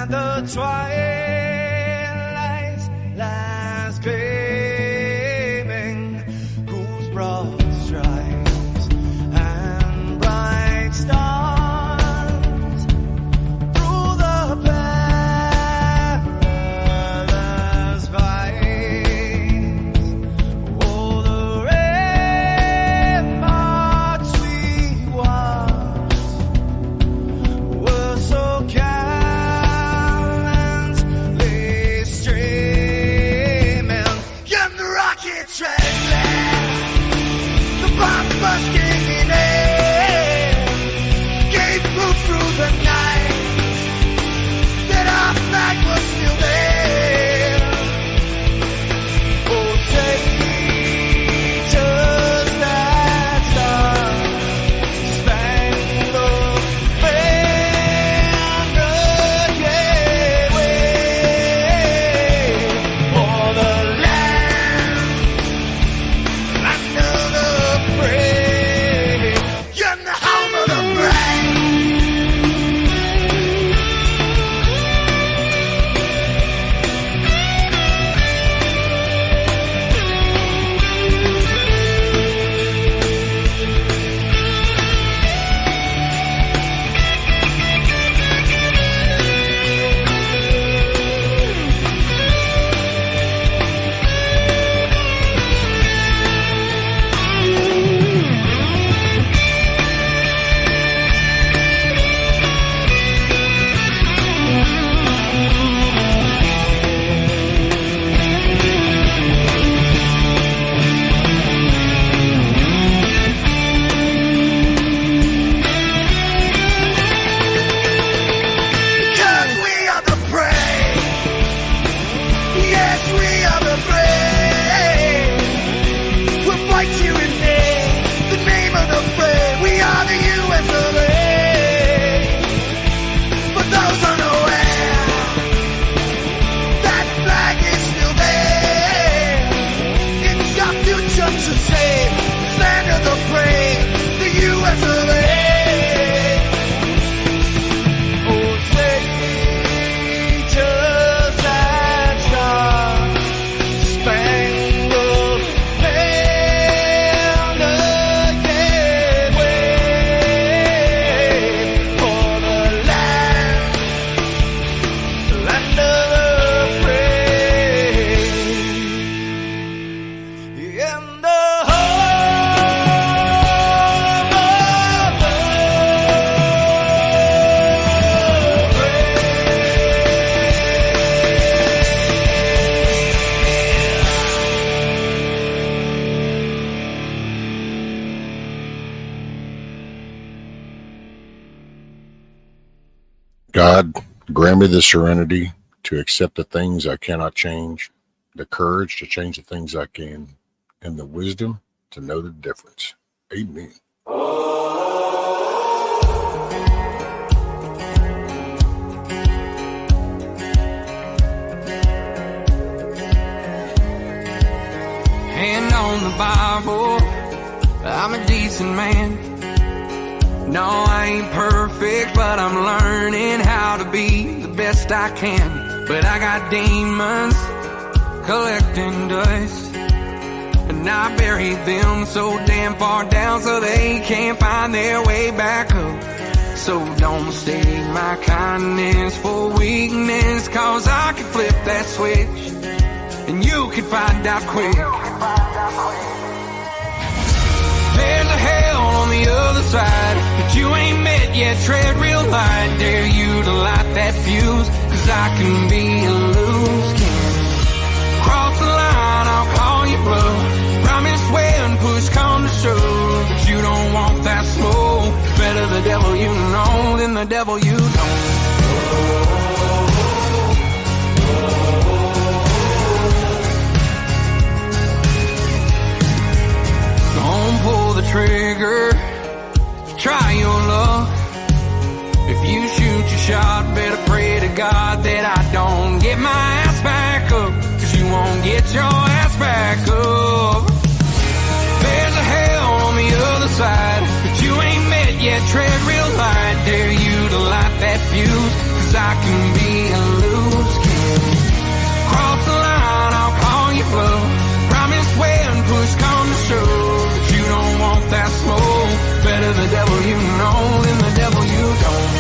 and the twilight lies gleaming, whose broad stripes and bright stars through the perilous fight. Oh, the ramparts we watched were so gallantly streaming, and the rockets red blast, the bombs bursting in air, gave proof through the night that our flag was still there. Oh, say does that star-spangled banner yet wave for the land under the free and the home of the brave. Because we are the brave. Yes, we are the brave. We'll fight you in the name of the brave. We are the U.S. of A. For those unaware, that flag is still there. It's our future to save. Land of the brave, the U.S. of A. Oh, say does that star-spangled banner yet wave for the land of the free and the home of the God, grant me the serenity to accept the things I cannot change, the courage to change the things I can, and the wisdom to know the difference. Amen. Hand on the Bible, I'm a decent man. No, I ain't perfect, but I'm learning how to be the best I can. But I got demons collecting dust, and I buried them so damn far down so they can't find their way back up. So don't mistake my kindness for weakness, cause I can flip that switch and you can find out quick. There's a hell on the other side that you ain't met yet. Tread real light, dare you to light that fuse, cause I can be a loose cannon. Cross the line, I'll call you bluff. Promise when push come to shove, but you don't want that smoke. Better the devil you know than the devil you don't. Don't pull the trigger, try your luck. If you shoot your shot, better pray to God that I don't get my ass back up, cause you won't get your ass back up. There's a hell on the other side that you ain't met yet. Tread real light, dare you to light that fuse, cause I I can be a loose cannon. Cross the line, I'll call you bluff. Promise when push come to shove that you don't want that smoke. Better the devil you know than the devil you don't.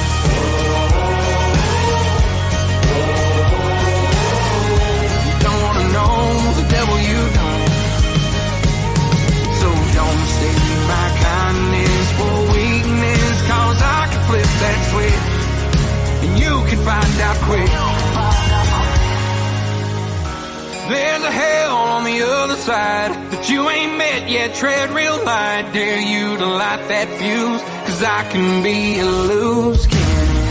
You don't wanna know the devil you don't. So don't mistake my kindness for weakness, 'cause I can flip that switch and you can find out quick. There's a hell on the other side that you ain't met yet. Tread real light, dare you to light that fuse, 'cause I can be a loose cannon.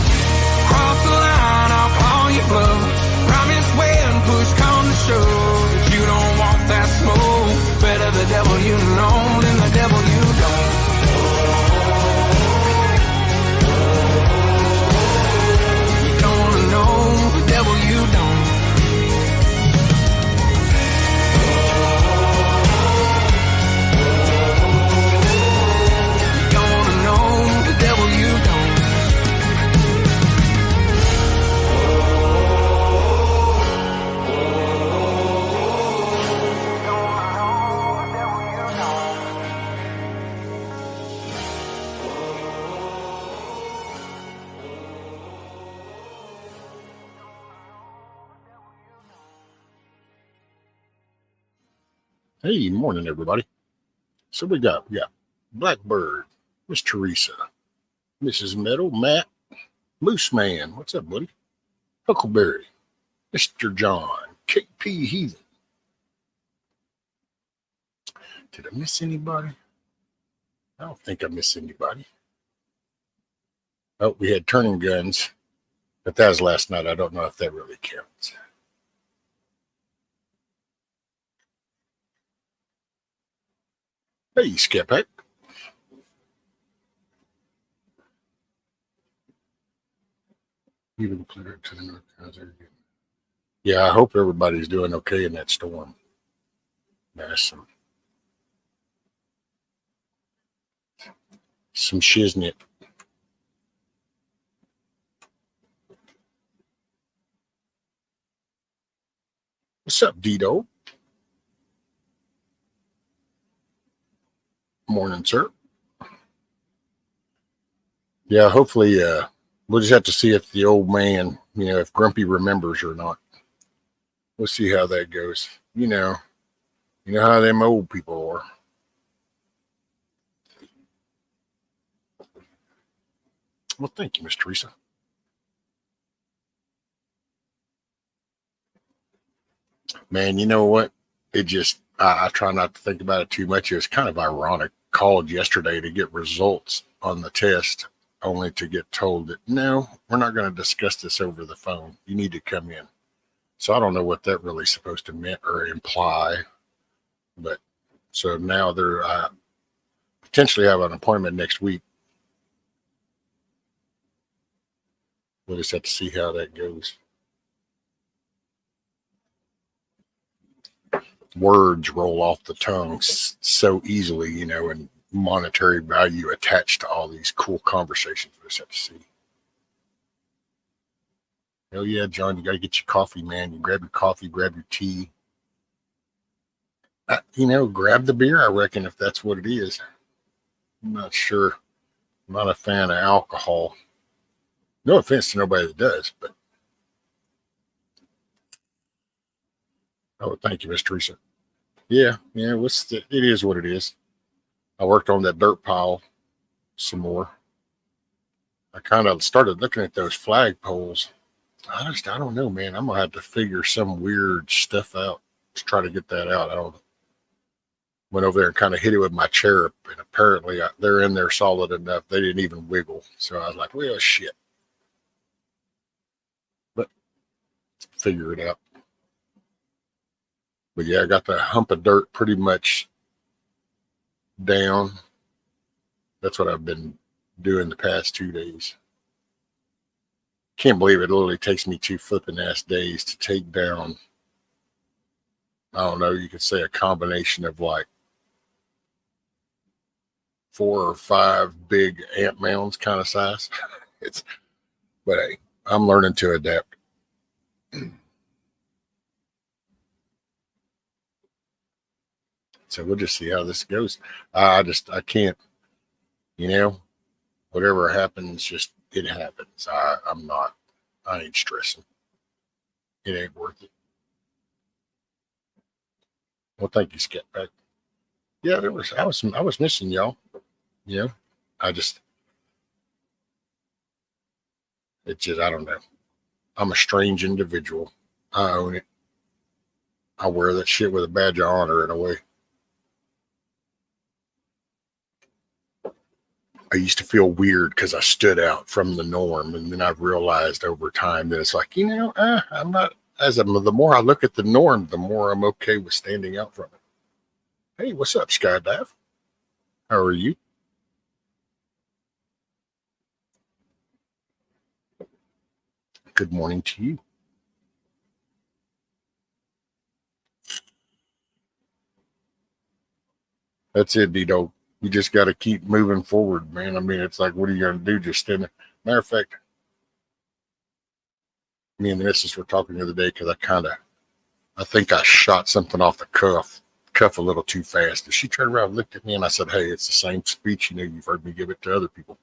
Cross the line, I'll call you bluff. Promise when push come to shove that you don't want that smoke. Better the devil you know than the devil you don't. You don't wanna know the devil you don't. Hey, morning, everybody. So we got Blackbird, Miss Teresa, Mrs. Meadow, Matt, Moose Man. What's up, buddy? Huckleberry, Mr. John, KP Heathen. Did I miss anybody? I don't think I missed anybody. Oh, we had turning guns, but that was last night. I don't know if that really counts. Hey, Skephack. Even clear to the north. Yeah, I hope everybody's doing okay in that storm. That's some shiznit. What's up, Dito? Morning, sir. Yeah, hopefully we'll just have to see if the old man, if Grumpy remembers or not. We'll see how that goes. You know how them old people are. Well, thank you, Miss Teresa. Man, you know what? I try not to think about it too much. It was kind of ironic. Called yesterday to get results on the test, only to get told that, no, we're not going to discuss this over the phone. You need to come in. So I don't know what that really supposed to mean or imply. But so now they're potentially have an appointment next week. We'll just have to see how that goes. Words roll off the tongue so easily, and monetary value attached to all these cool conversations. We just have to see. Hell yeah, John, you got to get your coffee, man. You grab your coffee, grab your tea. Grab the beer, I reckon, if that's what it is. I'm not sure. I'm not a fan of alcohol. No offense to nobody that does, but. Oh, thank you, Miss Teresa. Yeah, it is what it is. I worked on that dirt pile some more. I kind of started looking at those flag poles. I don't know, man. I'm going to have to figure some weird stuff out to try to get that out. I went over there and kind of hit it with my chair, and apparently they're in there solid enough. They didn't even wiggle. So I was like, well, shit. But figure it out. But yeah, I got the hump of dirt pretty much down. That's what I've been doing the past 2 days. Can't believe it literally takes me 2 flipping ass days to take down, I don't know, you could say a combination of like 4 or 5 big ant mounds kind of size. But hey, I'm learning to adapt. So we'll just see how this goes. I can't, you know, whatever happens, just it happens. I ain't stressing. It ain't worth it. Well, thank you, Scatback. Yeah, I was missing y'all. You know, I just, I don't know. I'm a strange individual. I own it. I wear that shit with a badge of honor in a way. I used to feel weird because I stood out from the norm, and then I've realized over time that it's like, I'm not. The more I look at the norm, the more I'm okay with standing out from it. Hey, what's up, Skydive? How are you? Good morning to you. That's it, Dito. You just got to keep moving forward, man. I mean, it's like, what are you going to do? Just stand there. Matter of fact, me and the missus were talking the other day because I think I shot something off the cuff a little too fast. And she turned around and looked at me, and I said, hey, it's the same speech. You've heard me give it to other people.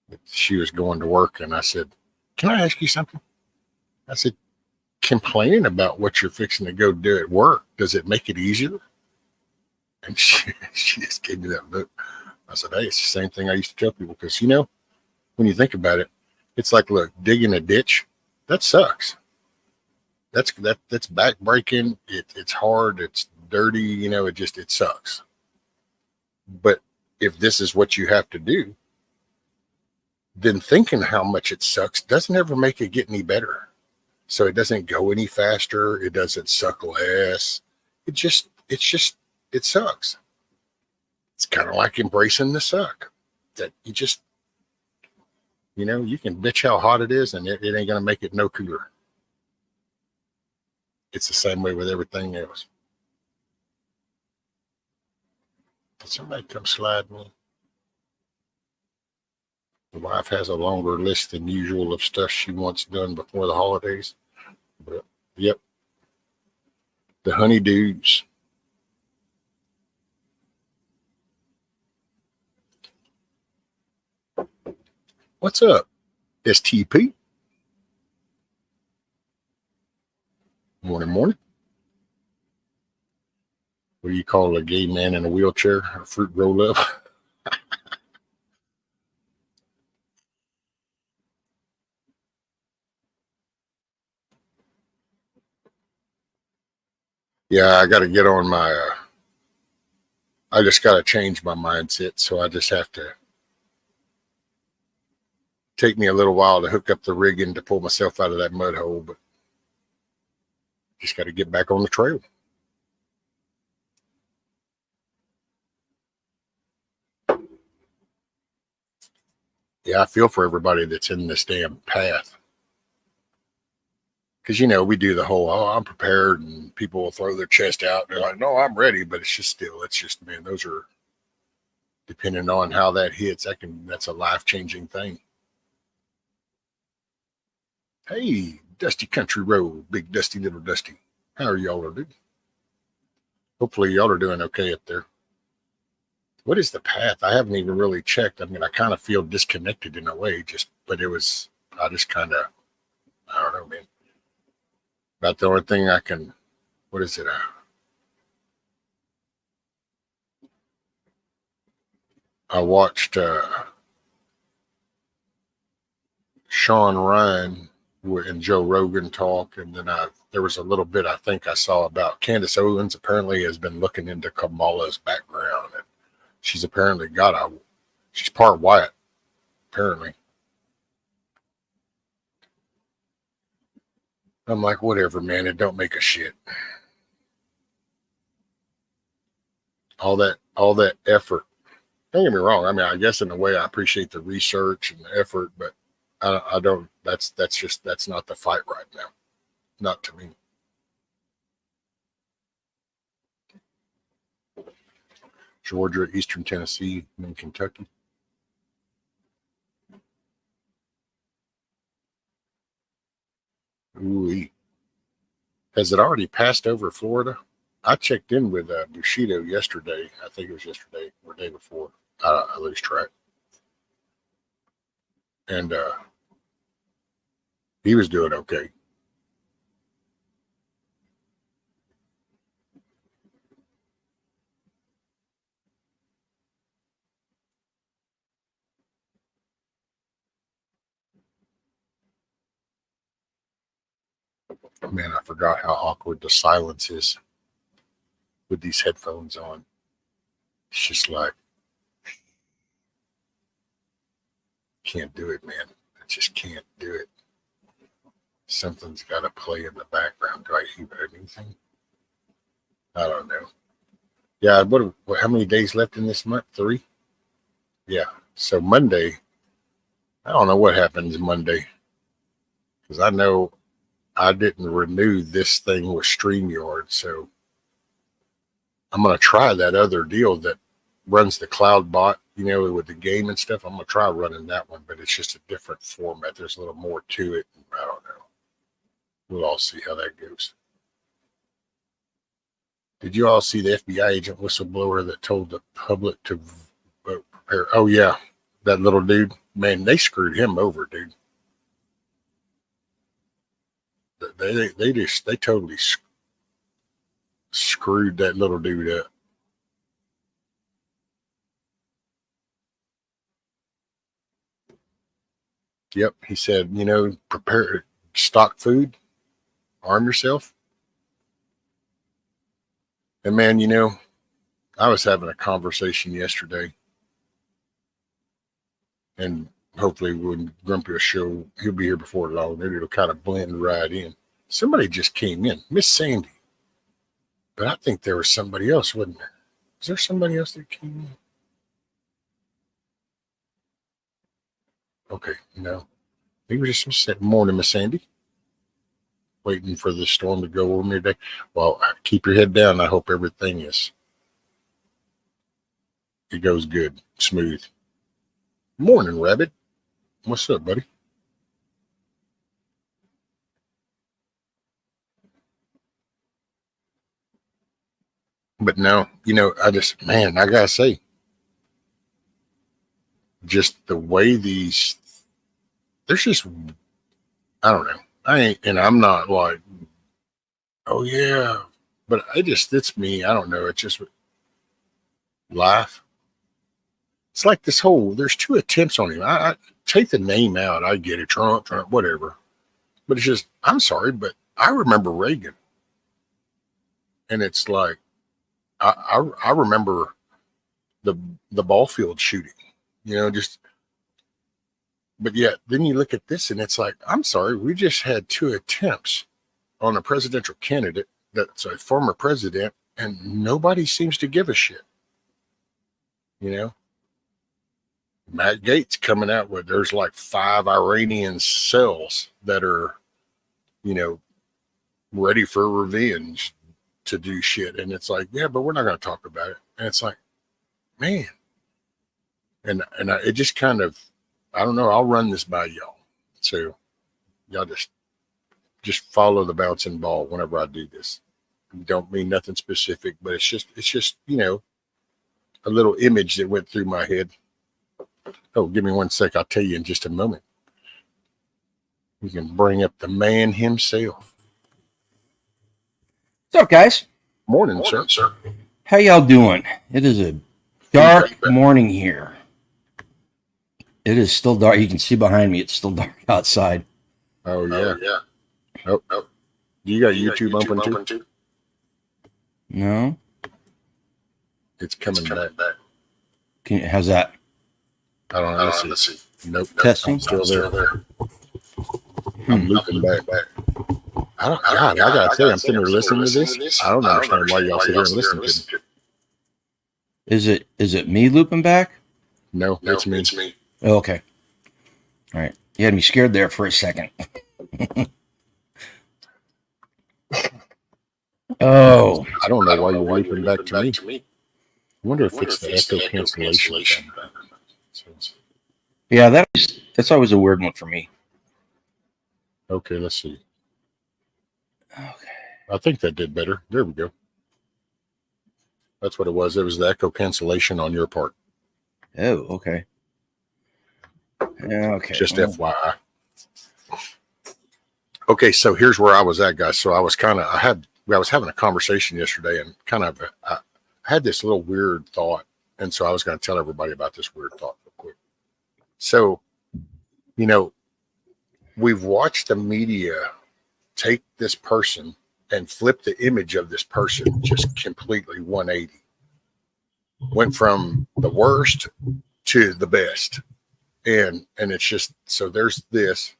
But she was going to work, and I said, can I ask you something? I said, complaining about what you're fixing to go do at work, does it make it easier? And she just gave me that look. I said, hey, it's the same thing I used to tell people because, when you think about it, it's like, look, digging a ditch, that sucks. That's backbreaking. It's hard. It's dirty. It sucks. But if this is what you have to do, then thinking how much it sucks doesn't ever make it get any better. So it doesn't go any faster. It doesn't suck less. It sucks. It's kind of like embracing the suck. That you can bitch how hot it is, and it ain't going to make it no cooler. It's the same way with everything else. Did somebody come slide me? The wife has a longer list than usual of stuff she wants done before the holidays. But, yep. The honeydews. What's up, STP? Morning, morning. What do you call a gay man in a wheelchair? A fruit roll up? Yeah, I got to get on I just got to change my mindset. So I just have to take me a little while to hook up the rigging to pull myself out of that mud hole, but just got to get back on the trail. Yeah, I feel for everybody that's in this damn path. Because, we do the whole, oh, I'm prepared, and people will throw their chest out. They're like, no, I'm ready. But man, those are, depending on how that hits, that's a life-changing thing. Hey, Dusty Country Road, big Dusty, little Dusty. How are y'all doing? Hopefully y'all are doing okay up there. What is the path? I haven't even really checked. I mean, I kind of feel disconnected in a way, I don't know, man. About the only thing I can, what is it? I watched Sean Ryan and Joe Rogan talk, and then there was a little bit I think I saw about Candace Owens apparently has been looking into Kamala's background, and she's apparently she's part white, apparently. I'm like, whatever, man, it don't make a shit. All that effort. Don't get me wrong. I mean, I guess in a way I appreciate the research and the effort, but I don't, that's not the fight right now. Not to me. Georgia, Eastern Tennessee, and Kentucky. Ooh, has it already passed over Florida? I checked in with Bushido yesterday. I think it was yesterday or the day before. I lose track. And he was doing okay. Man, I forgot how awkward the silence is with these headphones on. It's just like, can't do it, man. I just can't do it. Something's got to play in the background. Do I hear anything? I don't know. Yeah, how many days left in this month? 3? Yeah. So Monday, I don't know what happens Monday. Because I know I didn't renew this thing with StreamYard. So I'm going to try that other deal that runs the cloud bot, with the game and stuff. I'm going to try running that one, but it's just a different format. There's a little more to it. I don't know. We'll all see how that goes. Did you all see the FBI agent whistleblower that told the public to vote prepare? Oh, yeah. That little dude. Man, they screwed him over, dude. They totally screwed that little dude up. Yep. He said, prepare, stock food, arm yourself. And man, I was having a conversation yesterday, and hopefully when Grumpy will show, he'll be here before long. Maybe it'll kind of blend right in. Somebody just came in, Miss Sandy. But I think there was somebody else, wasn't there? Was there somebody else that came in? Okay, no. He was just said, morning, Miss Sandy. Waiting for the storm to go over me today. Well, keep your head down. I hope everything it goes good, smooth. Morning, Rabbit. What's up, buddy? But no, I gotta say, just the way there's just, I don't know. I'm not like, oh yeah, but it's me. I don't know. It's just life. It's like this there's 2 attempts on him. I take the name out. I get it. Trump, whatever. But it's just, I'm sorry, but I remember Reagan. And it's like, I remember the ball field shooting, but yet then you look at this and it's like, I'm sorry, we just had 2 attempts on a presidential candidate that's a former president, and nobody seems to give a shit. Matt Gaetz coming out with there's like 5 Iranian cells that are, ready for revenge to do shit. And it's like, yeah, but we're not going to talk about it. And it's like, man. And it just kind of, I don't know, I'll run this by y'all. So y'all just follow the bouncing ball whenever I do this. Don't mean nothing specific, but it's just, a little image that went through my head. Oh, give me 1 sec. I'll tell you in just a moment. We can bring up the man himself. What's up, guys? Morning, sir. How y'all doing? It is a dark morning here. It is still dark. You can see behind me. It's still dark outside. Oh, yeah. Oh. You got YouTube open too? No. It's coming back. How's that? I don't know. Let's see. Nope. Testing. I'm still there. I'm looping back. I gotta say, I'm sitting here listening to this. I don't understand why y'all sit here and listen to it. Is it me looping back? No, it's me. Oh, okay. All right. You had me scared there for a second. Oh. I don't know why you're looping back to me. I wonder if it's the echo cancellation thing. Yeah, that's always a weird one for me. Okay, let's see. Okay. I think that did better. There we go. That's what it was. It was the echo cancellation on your part. Oh, okay. Okay. Just FYI. Okay, so here's where I was at, guys. So I was having a conversation yesterday, and I had this little weird thought, and so I was going to tell everybody about this weird thought real quick. So, we've watched the media take this person and flip the image of this person just completely 180. Went from the worst to the best. And it's just, so there's this.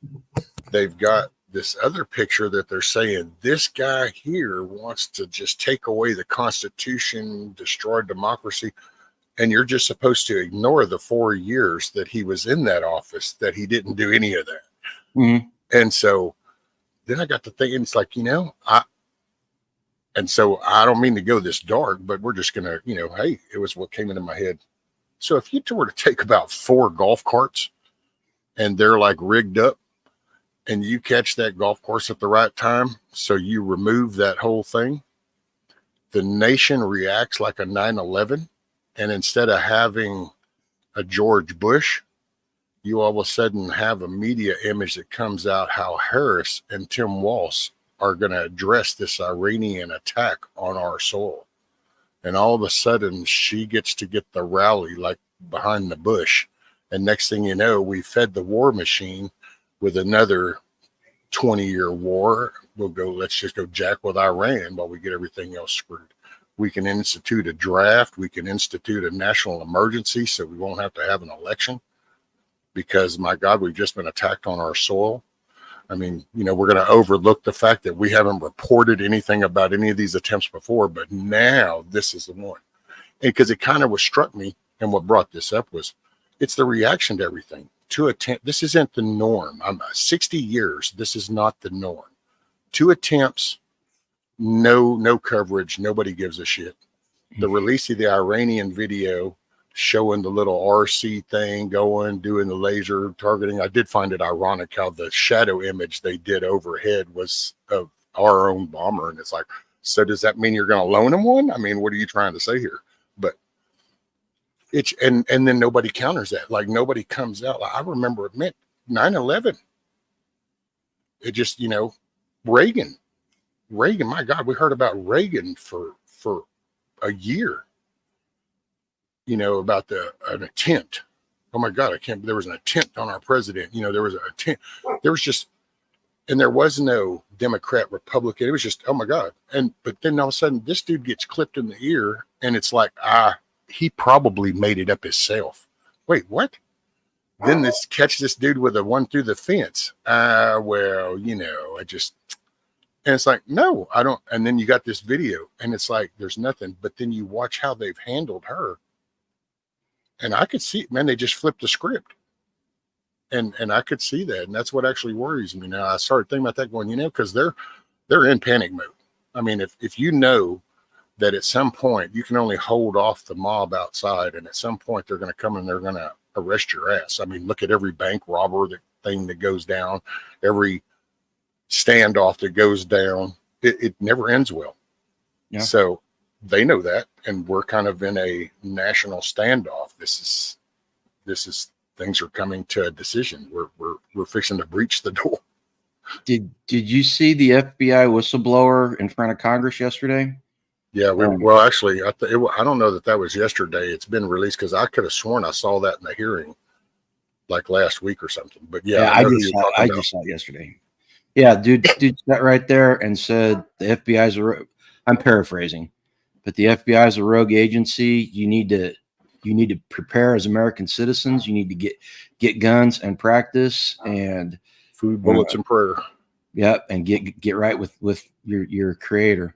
They've got this other picture that they're saying this guy here wants to just take away the Constitution, destroy democracy. And you're just supposed to ignore the 4 years that he was in that office, that he didn't do any of that. Mm-hmm. And so then I got to thinking, it's like, and so I don't mean to go this dark, but we're just going to, hey, it was what came into my head. So if you were to take about 4 golf carts and they're like rigged up and you catch that golf course at the right time, so you remove that whole thing, the nation reacts like a 9/11. And instead of having a George Bush, you all of a sudden have a media image that comes out how Harris and Tim Walz are going to address this Iranian attack on our soil. And all of a sudden, she gets to get the rally like behind the bush. And next thing you know, we fed the war machine with another 20-year war. Let's just go jack with Iran while we get everything else screwed. We can institute a draft. We can institute a national emergency so we won't have to have an election. Because, my God, we've just been attacked on our soil. I mean, we're going to overlook the fact that we haven't reported anything about any of these attempts before, but now this is the one. And because it kind of was struck me, and what brought this up was, it's the reaction to everything. This isn't the norm. 60 years, this is not the norm. 2 attempts, no coverage, nobody gives a shit. The release of the Iranian video showing the little RC thing going, doing the laser targeting. I did find it ironic how the shadow image they did overhead was of our own bomber. And it's like, so does that mean you're going to loan him one? I mean, what are you trying to say here? But it's, and then nobody counters that. Like nobody comes out. Like, I remember it meant 9/11. It just, Reagan, my God, we heard about Reagan for a year. About an attempt. Oh my God, there was an attempt on our president. There was an attempt. There was just, and there was no Democrat, Republican. It was just, oh my God. But then all of a sudden this dude gets clipped in the ear and it's like, he probably made it up himself. Wait, what? Then catch this dude with a one through the fence. And it's like, no, I don't. And then you got this video and it's like, there's nothing. But then you watch how they've handled her. And I could see, man, they just flipped the script. And I could see that. And that's what actually worries me now. I started thinking about that going, because they're in panic mode. I mean, if you know that at some point you can only hold off the mob outside, and at some point they're going to come and they're going to arrest your ass. I mean, look at every bank robber that goes down, every standoff that goes down. It never ends well. Yeah. So they know that, and we're kind of in a national standoff. This is things are coming to a decision. We're fixing to breach the door. Did you see the FBI whistleblower in front of Congress yesterday? Yeah, well, actually, I don't know that was yesterday. It's been released because I could have sworn I saw that in the hearing, like last week or something. But yeah, I just saw it yesterday. Yeah, dude sat right there and said the FBI's I'm paraphrasing. But the FBI is a rogue agency. You need to prepare as American citizens. You need to get guns and practice and food, bullets, and prayer. Yep, and get right with your creator.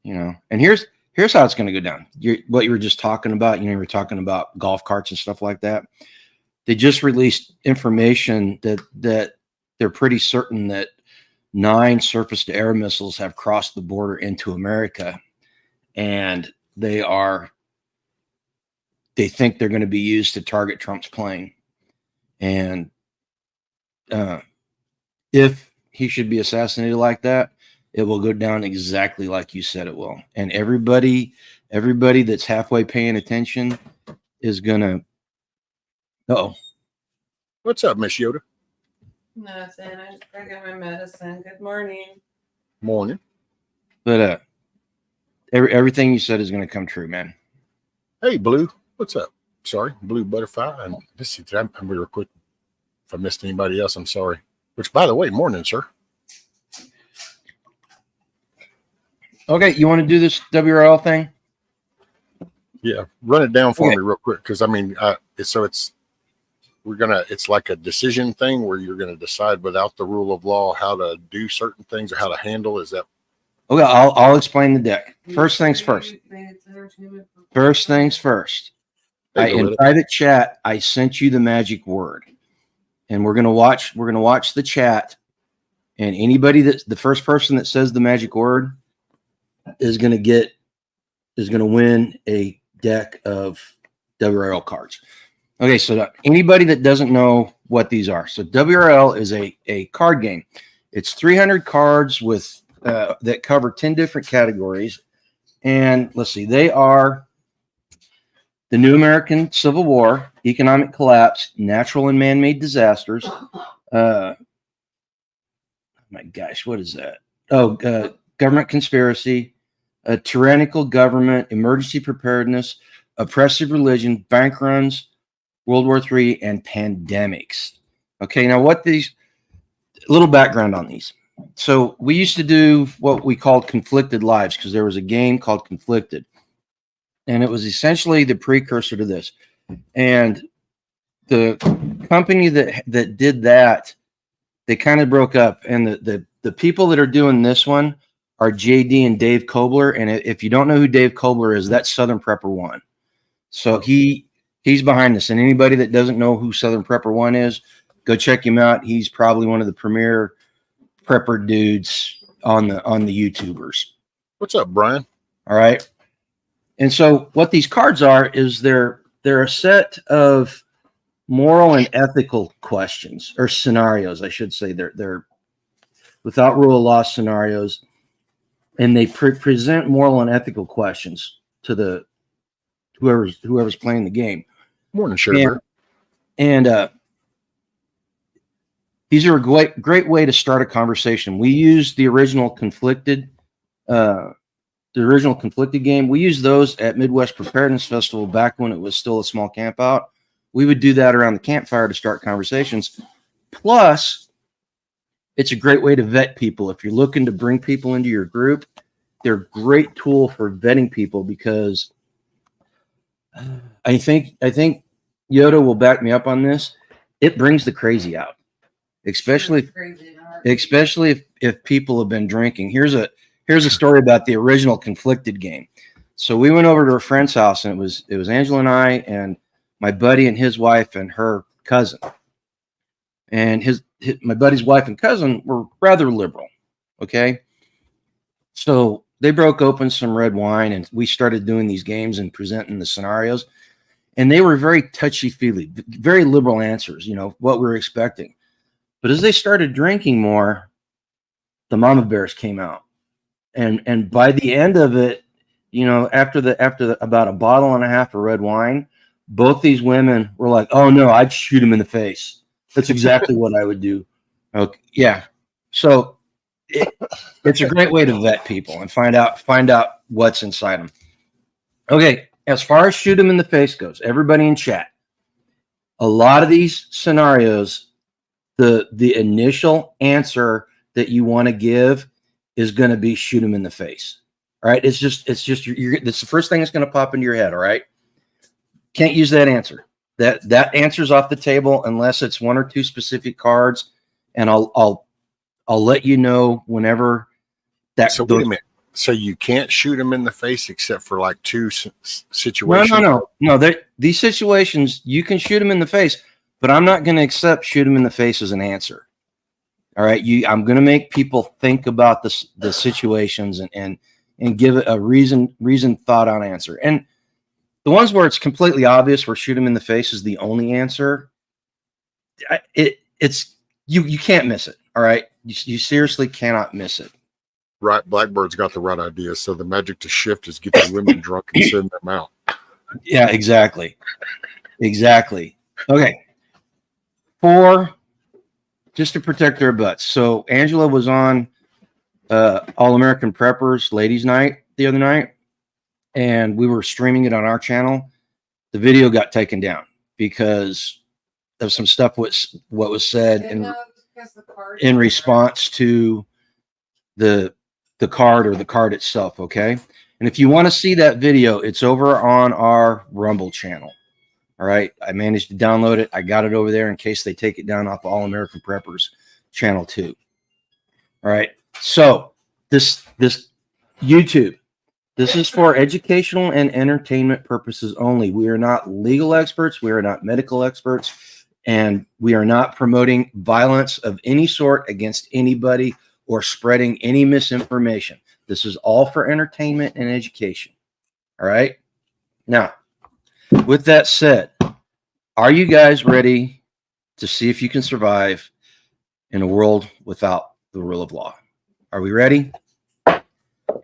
And here's how it's going to go down. What you were just talking about. You were talking about golf carts and stuff like that. They just released information that they're pretty certain that 9 surface-to-air missiles have crossed the border into America. And they think they're going to be used to target Trump's plane. And if he should be assassinated like that, it will go down exactly like you said it will. And everybody that's halfway paying attention is gonna. Oh, What's up, Miss Yoda? Nothing. I got my medicine. Good morning. Morning. but everything you said is gonna come true, man. Hey, Blue. What's up? Sorry, Blue Butterfly. And let's see, I'm real quick. If I missed anybody else, I'm sorry. Which, by the way, morning, sir. Okay, you want to do this WRL thing? Yeah, run it down for Okay. me real quick, because I mean, it's like a decision thing where you're gonna decide without the rule of law how to do certain things or how to handle. Is that Okay, I'll explain the deck. First things first. First things first. In private chat, I sent you the magic word, and we're gonna watch the chat, and anybody that's the first person that says the magic word is gonna win a deck of WRL cards. Okay, so anybody that doesn't know what these are, so WRL is a card game. It's 300 cards with that cover 10 different categories, and let's see, they are the New American Civil War, economic collapse, natural and man-made disasters. My gosh, what is that? Oh, government conspiracy, a tyrannical government, emergency preparedness, oppressive religion, bank runs, World War III, and pandemics. Okay, now a little background on these. So we used to do what we called Conflicted Lives because there was a game called Conflicted. And it was essentially the precursor to this. And the company that did that, they kind of broke up. And the people that are doing this one are JD and Dave Kobler. And if you don't know who Dave Kobler is, that's Southern Prepper One. So he's behind this. And anybody that doesn't know who Southern Prepper One is, go check him out. He's probably one of the premier prepper dudes on the YouTubers. what's up, Brian? All right. And so what these cards are is they're a set of moral and ethical questions or scenarios, I should say. They're without rule of law scenarios, and they present moral and ethical questions to the whoever's playing the game. Morning, sure. And these are a great way to start a conversation. We use the original Conflicted game. We used those at Midwest Preparedness Festival back when it was still a small camp out. We would do that around the campfire to start conversations. Plus, it's a great way to vet people. If you're looking to bring people into your group, they're a great tool for vetting people because I think Yoda will back me up on this. It brings the crazy out, especially if people have been drinking. Here's a story about the original Conflicted game. So we went over to a friend's house, and it was Angela and I and my buddy and his wife and her cousin. And my buddy's wife and cousin were rather liberal. Okay. So they broke open some red wine, and we started doing these games and presenting the scenarios. And they were very touchy-feely, very liberal answers, what we were expecting. But as they started drinking more, the mama bears came out. And by the end of it, after about a bottle and a half of red wine, both these women were like, "Oh no, I'd shoot him in the face. That's exactly what I would do." Okay, yeah. So it's a great way to vet people and find out what's inside them. Okay, as far as shoot him in the face goes, everybody in chat, a lot of these scenarios, the initial answer that you want to give is going to be shoot him in the face. All right. It's just it's the first thing that's going to pop into your head. All right. Can't use that answer. That answer's off the table unless it's one or two specific cards. And I'll let you know whenever that. So wait a minute. So you can't shoot him in the face except for like two situations? No. These situations, you can shoot him in the face, but I'm not going to accept shoot him in the face as an answer. All right. I'm going to make people think about the situations and give it a reasoned thought out answer. And the ones where it's completely obvious where shoot him in the face is the only answer. You can't miss it. All right. You seriously cannot miss it. Right, Blackbird's got the right idea. So the magic to shift is get the women drunk and send them out. Yeah, exactly. Exactly. Okay. Just to protect their butts. So Angela was on All American Preppers Ladies Night the other night, and we were streaming it on our channel. The video got taken down because of some stuff what was said in response to the card or the card itself. Okay. And if you want to see that video, it's over on our Rumble channel. All right. I managed to download it. I got it over there in case they take it down off the All American Preppers channel too. All right. So this YouTube, this is for educational and entertainment purposes only. We are not legal experts. We are not medical experts. And we are not promoting violence of any sort against anybody or spreading any misinformation. This is all for entertainment and education. All right. Now, with that said, are you guys ready to see if you can survive in a world without the rule of law? Are we ready?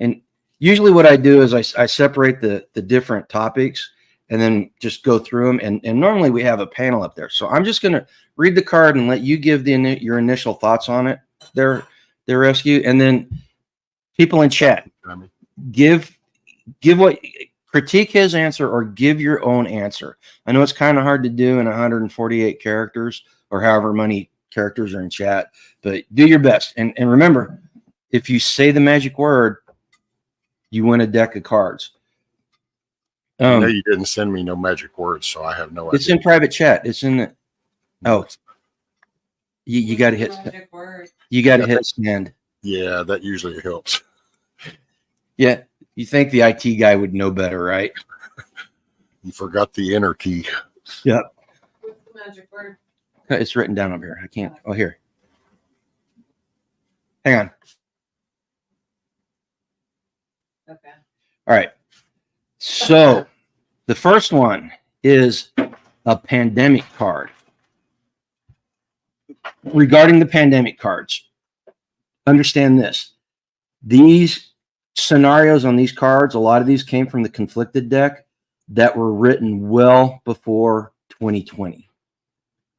And usually what I do is I separate the different topics and then just go through them. And normally we have a panel up there. So I'm just going to read the card and let you give your initial thoughts on it, their rescue. And then people in chat, give what, critique his answer or give your own answer. I know it's kind of hard to do in 148 characters or however many characters are in chat, but do your best. And remember, if you say the magic word, you win a deck of cards. I know you didn't send me no magic words, so I have no idea. It's in private chat. It's in the. Oh, you got to hit. You got to hit send. Yeah, that usually helps. Yeah, you think the IT guy would know better, right? You forgot the enter key. Yep. What's the magic word? It's written down over here. I can't. Oh, here. Hang on. Okay. All right. So the first one is a pandemic card. Regarding the pandemic cards, understand this. These scenarios on these cards, a lot of these came from the conflicted deck that were written well before 2020.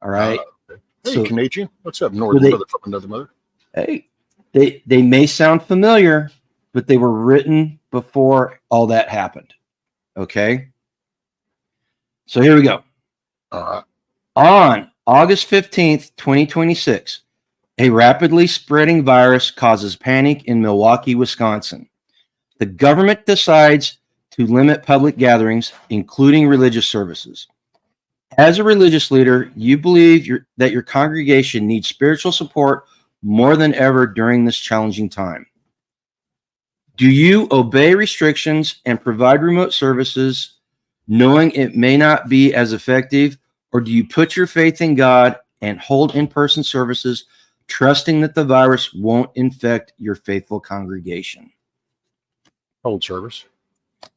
All right. Hey, so, Canadian. What's up, Northern Mother from Another Mother? Hey, they may sound familiar, but they were written before all that happened. Okay. So here we go. On August 15th, 2026, a rapidly spreading virus causes panic in Milwaukee, Wisconsin. The government decides to limit public gatherings, including religious services. As a religious leader, you believe that your congregation needs spiritual support more than ever during this challenging time. Do you obey restrictions and provide remote services, knowing it may not be as effective, or do you put your faith in God and hold in-person services, trusting that the virus won't infect your faithful congregation? Hold service.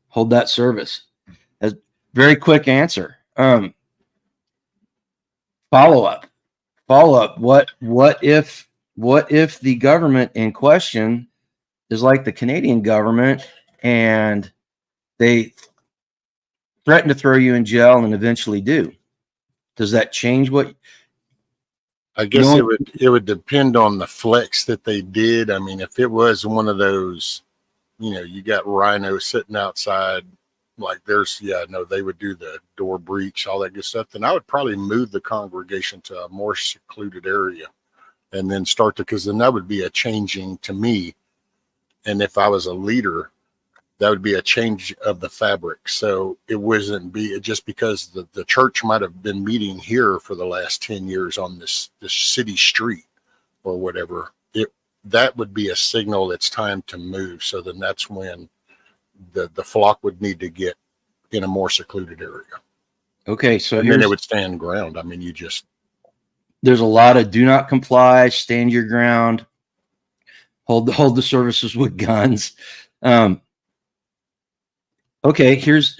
Hold that service. A very quick answer. Follow up. What if the government in question is like the Canadian government and they threaten to throw you in jail and eventually do? Does that change what? I guess it would depend on the flex that they did. I mean, if it was one of those, you got Rhino sitting outside, like they would do the door breach, all that good stuff. Then I would probably move the congregation to a more secluded area and then because then that would be a changing to me. And if I was a leader, that would be a change of the fabric. So it wasn't just because the church might have been meeting here for the last 10 years on this city street or whatever. That would be a signal it's time to move. So then that's when the flock would need to get in a more secluded area. Okay, so then it would stand ground. I mean, there's a lot of do not comply, stand your ground, hold the services with guns. Okay, here's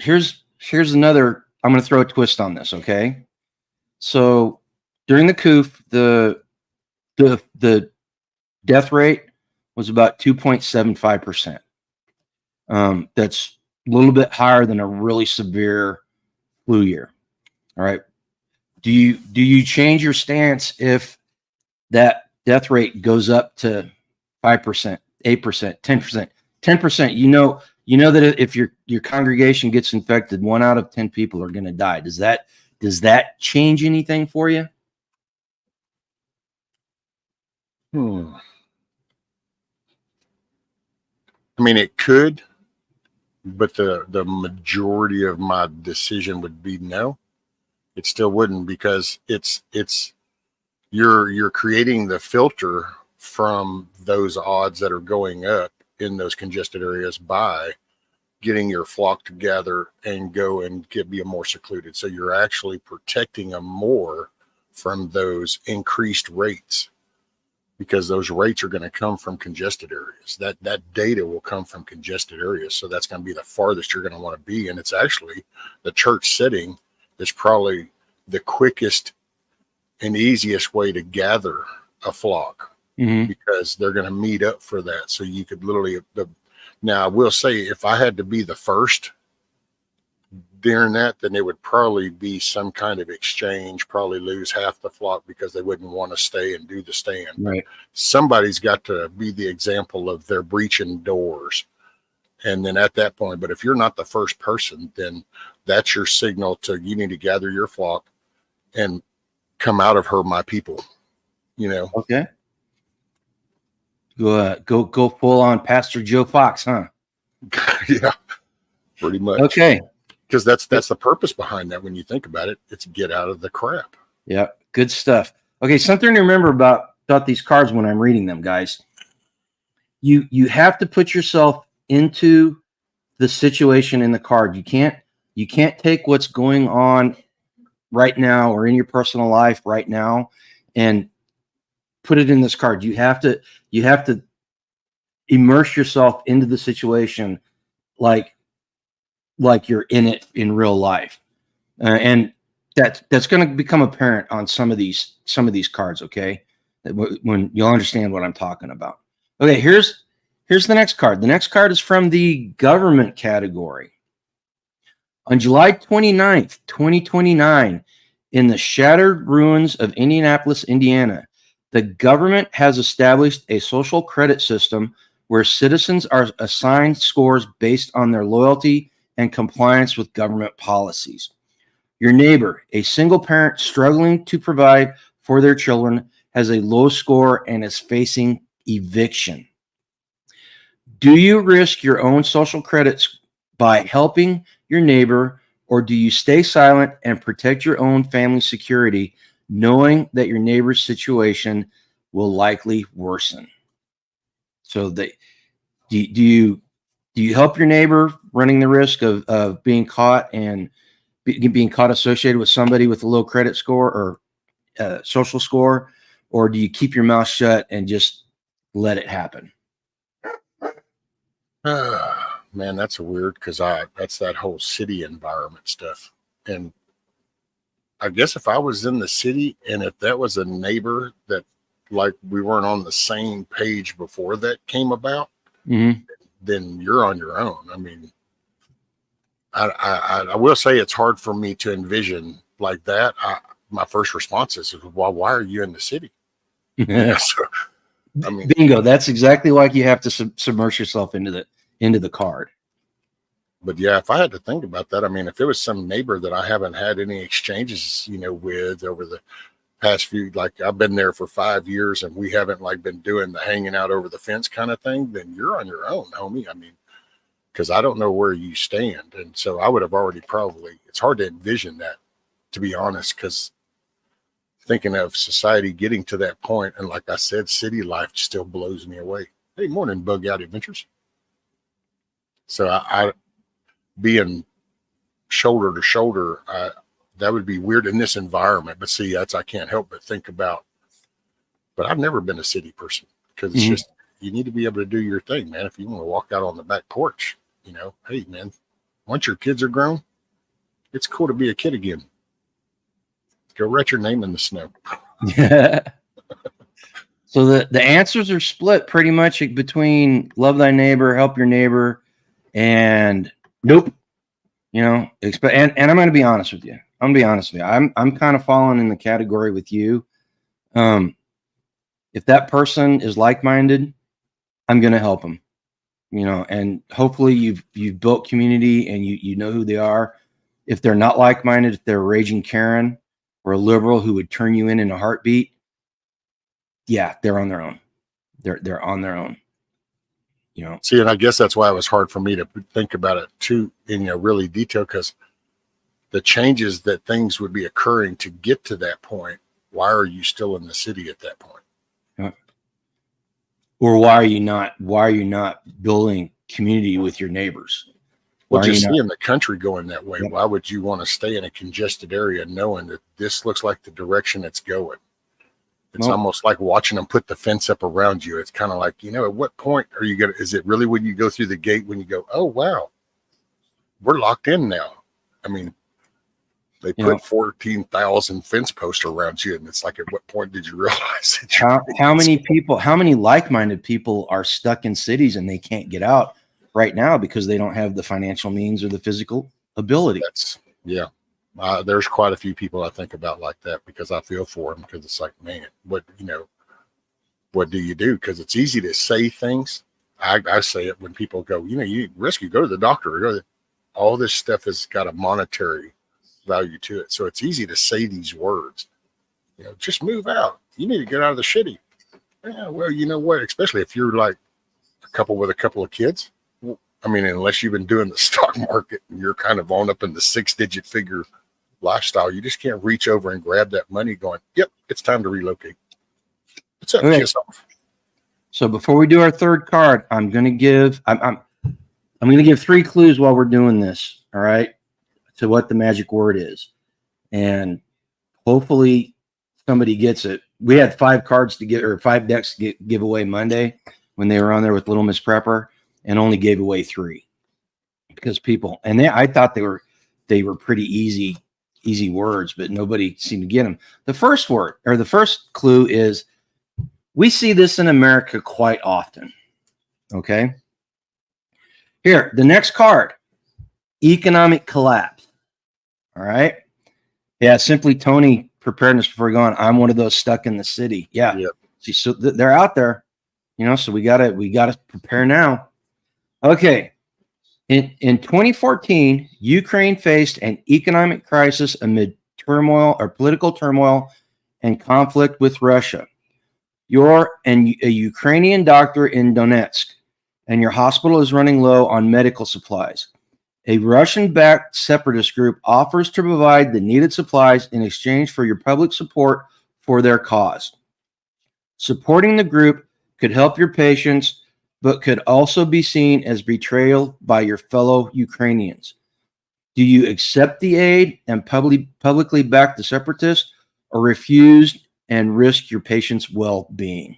another. I'm going to throw a twist on this. Okay, so during the coup, the death rate was about 2.75%. That's a little bit higher than a really severe flu year. All right. Do you change your stance if that death rate goes up to 5%, 8%, 10%, 10%? You know that if your congregation gets infected, 1 out of 10 people are going to die. Does that change anything for you? I mean, it could, but the majority of my decision would be no. It still wouldn't, because it's you're creating the filter from those odds that are going up in those congested areas by getting your flock together and go and be more secluded. So you're actually protecting them more from those increased rates, because those rates are going to come from congested areas. That data will come from congested areas. So that's going to be the farthest you're going to want to be. And it's actually the church setting that's probably the quickest and easiest way to gather a flock, because they're going to meet up for that. So you could literally, now I will say, if I had to be the first during that, then it would probably be some kind of exchange, probably lose half the flock because they wouldn't want to stay and do the stand. Right. Somebody's got to be the example of their breaching doors. And then at that point, but if you're not the first person, then that's your signal to, you need to gather your flock and come out of her, my people, Okay. Go full on Pastor Joe Fox, huh? Yeah, pretty much. Okay. Because that's the purpose behind that. When you think about it, it's get out of the crap. Yeah, good stuff. Okay, something to remember about these cards when I'm reading them, guys. You have to put yourself into the situation in the card. You can't take what's going on right now or in your personal life right now and put it in this card. You have to immerse yourself into the situation like you're in it in real life, and that's going to become apparent on some of these cards. Okay, when you'll understand what I'm talking about. Okay, here's the next card. The next card is from the government category. On July 29th, 2029, in the shattered ruins of Indianapolis, Indiana, the government has established a social credit system where citizens are assigned scores based on their loyalty and compliance with government policies. Your neighbor, a single parent struggling to provide for their children, has a low score and is facing eviction. Do you risk your own social credits by helping your neighbor, or do you stay silent and protect your own family security, knowing that your neighbor's situation will likely worsen? So do you help your neighbor running the risk of being caught and being caught associated with somebody with a low credit score or social score, or do you keep your mouth shut and just let it happen? Man, that's weird, because that's that whole city environment stuff. And I guess if I was in the city and if that was a neighbor that, like, we weren't on the same page before that came about, then you're on your own. I mean, I will say it's hard for me to envision like that. My first response is, well, why are you in the city? So, I mean, bingo. That's exactly why you have to submerge yourself into the card. But yeah, if I had to think about that, I mean, if it was some neighbor that I haven't had any exchanges, with over the past few, like I've been there for 5 years and we haven't like been doing the hanging out over the fence kind of thing, then you're on your own, homie. I mean, because I don't know where you stand. And so I would have already it's hard to envision that, to be honest, because thinking of society getting to that point, and like I said, city life still blows me away. Hey, morning, Bug Out Adventures. So I being shoulder to shoulder, that would be weird in this environment. But see, I can't help but think about, but I've never been a city person, because it's just, you need to be able to do your thing, man. If you want to walk out on the back porch, hey man, once your kids are grown, it's cool to be a kid again. Go write your name in the snow. So the answers are split pretty much between love thy neighbor, help your neighbor, and nope. You know, and I'm going to be honest with you. I'm going to be honest with you. I'm kind of falling in the category with you. If that person is like-minded, I'm going to help them. You know, and hopefully you've built community and you know who they are. If they're not like-minded, if they're a raging Karen or a liberal who would turn you in a heartbeat, yeah, they're on their own. They're on their own. You know. See, and I guess that's why it was hard for me to think about it too in really detail, because the changes that things would be occurring to get to that point. Why are you still in the city at that point? Or why are you not building community with your neighbors? Well, just seeing the country going that way, why would you want to stay in a congested area knowing that this looks like the direction it's going? It's almost like watching them put the fence up around you. It's kind of like, at what point are you going to, is it really when you go through the gate, when you go, oh, wow, we're locked in now? I mean, they put 14,000 fence posts around you. And it's like, at what point did you realize that how many like-minded people are stuck in cities and they can't get out right now because they don't have the financial means or the physical ability? There's quite a few people I think about like that, because I feel for them, because it's like, man, what do you do? Because it's easy to say things. I say it when people go, you risk, you go to the doctor, or all this stuff has got a monetary value to it. So it's easy to say these words, just move out. You need to get out of the shitty. Yeah, well, you know what? Especially if you're like a couple with a couple of kids. I mean, unless you've been doing the stock market and you're kind of on up in the 6-digit figure lifestyle, you just can't reach over and grab that money going, yep, it's time to relocate. What's up? Piss off. So before we do our third card, I'm going to give 3 clues while we're doing this. All right. To what the magic word is. And hopefully somebody gets it. We had 5 cards to get, or 5 decks to give away Monday when they were on there with Little Miss Prepper, and only gave away 3 because people, and I thought they were pretty easy words, but nobody seemed to get them. The first word, or the first clue, is we see this in America quite often. Okay. Here, the next card, economic collapse. All right. Yeah. Simply Tony preparedness before going. I'm one of those stuck in the city. Yeah. Yep. See, so they're out there, so we gotta prepare now. Okay. In 2014, Ukraine faced an economic crisis amid political turmoil and conflict with Russia. You're a Ukrainian doctor in Donetsk, and your hospital is running low on medical supplies. A Russian-backed separatist group offers to provide the needed supplies in exchange for your public support for their cause. Supporting the group could help your patients, but could also be seen as betrayal by your fellow Ukrainians. Do you accept the aid and publicly back the separatists, or refuse and risk your patient's well-being?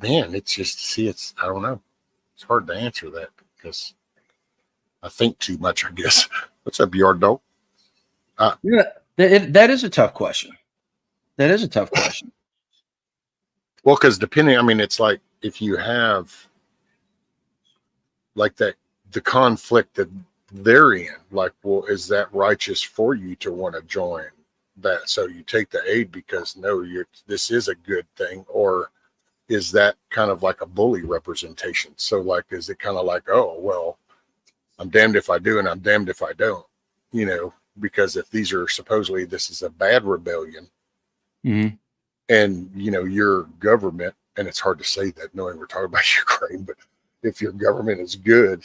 Man, it's just, I don't know. It's hard to answer that because I think too much, I guess. What's up, yard dog? Yeah, that is a tough question. That is a tough question. Well, because it's like if you have like that, the conflict that they're in, like, well, is that righteous for you to want to join that? So you take the aid because this is a good thing, or is that kind of like a bully representation? So like, is it kind of like, oh, well, I'm damned if I do and I'm damned if I don't, because if these are supposedly, this is a bad rebellion, mm-hmm. and, your government, and it's hard to say that knowing we're talking about Ukraine, but if your government is good,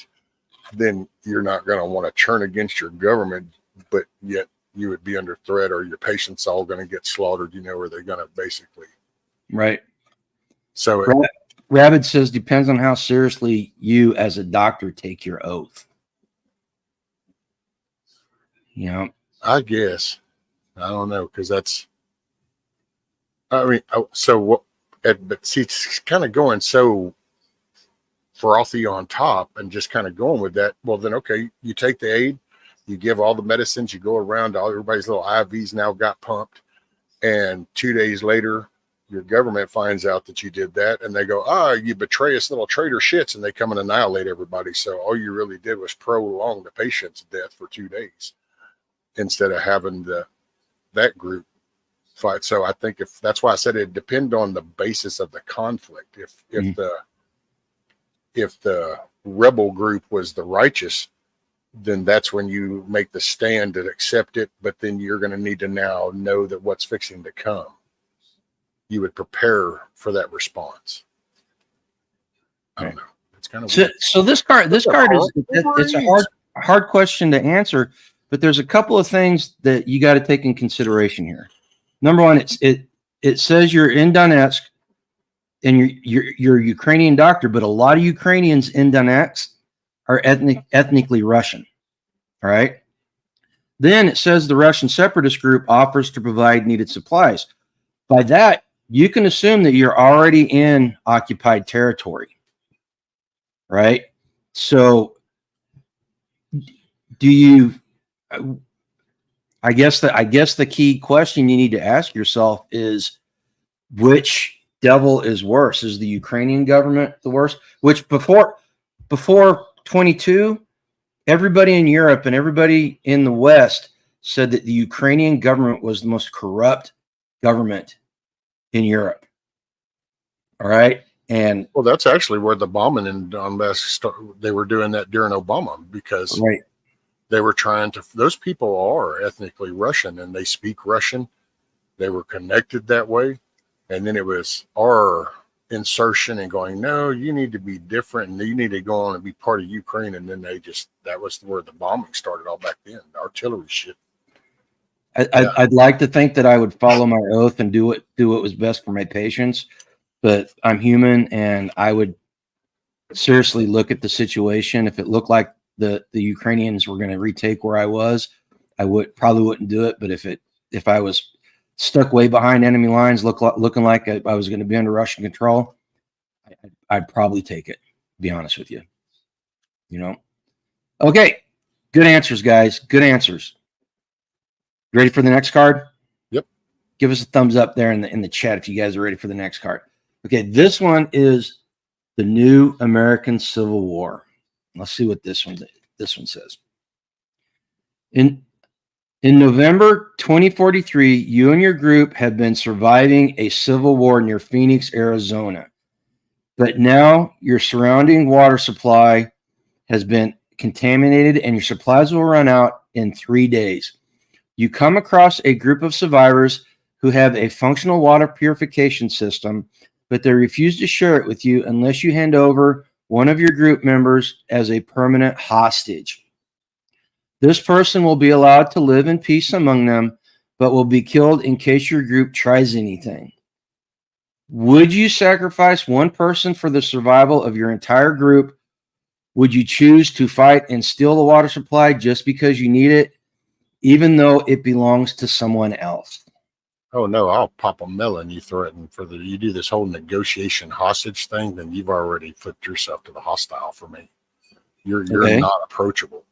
then you're not going to want to turn against your government, but yet you would be under threat, or your patients all going to get slaughtered, or they're going to basically. Right. So Rabbit says, depends on how seriously you as a doctor take your oath. I guess. I don't know, because that's, so what, But see, it's kind of going so frothy on top and just kind of going with that. Well, then, okay, you take the aid, you give all the medicines, you go around, everybody's little IVs now got pumped. And 2 days later, your government finds out that you did that, and they go, you betray us little traitor shits, and they come and annihilate everybody. So all you really did was prolong the patient's death for 2 days instead of having that group fight. So I think that's why I said it depend on the basis of the conflict. If the rebel group was the righteous, then that's when you make the stand and accept it. But then you're going to need to now know that what's fixing to come. You would prepare for that response. I don't know. It's kind of weird. So this card is it's a hard question to answer, but there's a couple of things that you got to take in consideration here. Number one, it says you're in Donetsk and you're a Ukrainian doctor, but a lot of Ukrainians in Donetsk are ethnically Russian. All right. Then it says the Russian separatist group offers to provide needed supplies. By that, you can assume that you're already in occupied territory. Right. So do you, I guess the key question you need to ask yourself is, which devil is worse? Is the Ukrainian government the worst? Which before 22, everybody in Europe and everybody in the West said that the Ukrainian government was the most corrupt government in Europe. All right. And well, that's actually where the bombing in Donbass started. They were doing that during Obama because they were trying to, those people are ethnically Russian and they speak Russian. They were connected that way. And then it was our insertion and going, no, you need to be different and you need to go on and be part of Ukraine. And then that was where the bombing started all back then, the artillery shit. I'd like to think that I would follow my oath and do what was best for my patients, but I'm human and I would seriously look at the situation. If it looked like the Ukrainians were going to retake where I was, I probably wouldn't do it. But if I was stuck way behind enemy lines, looking like I was going to be under Russian control, I'd probably take it, to be honest with you. You know? Okay. Good answers, guys. Good answers. Ready for the next card? Yep. Give us a thumbs up there in the chat if you guys are ready for the next card. Okay, this one is the new American Civil War. Let's see what this one says. In November 2043, you and your group have been surviving a civil war near Phoenix, Arizona. But now your surrounding water supply has been contaminated and your supplies will run out in 3 days. You come across a group of survivors who have a functional water purification system, but they refuse to share it with you unless you hand over one of your group members as a permanent hostage. This person will be allowed to live in peace among them, but will be killed in case your group tries anything. Would you sacrifice one person for the survival of your entire group? Would you choose to fight and steal the water supply just because you need it, even though it belongs to someone else? Oh no, I'll pop a melon. You threaten you do this whole negotiation hostage thing, then you've already flipped yourself to the hostile for me. You're Okay. not approachable.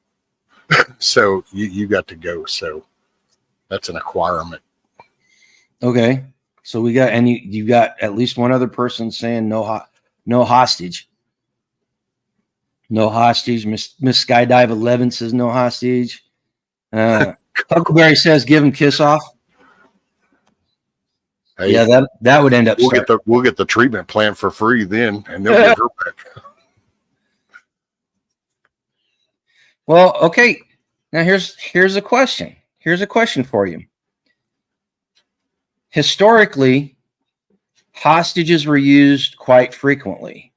So you got to go. So that's an acquirement. Okay. So we got, and you got at least one other person saying no hostage. No hostage. Miss Skydive 11 says no hostage. Huckleberry says give him kiss off. Hey, Yeah, that would end up. We'll get the treatment plan for free then, and they'll give her back. Well, okay. Now here's a question. Here's a question for you. Historically, hostages were used quite frequently.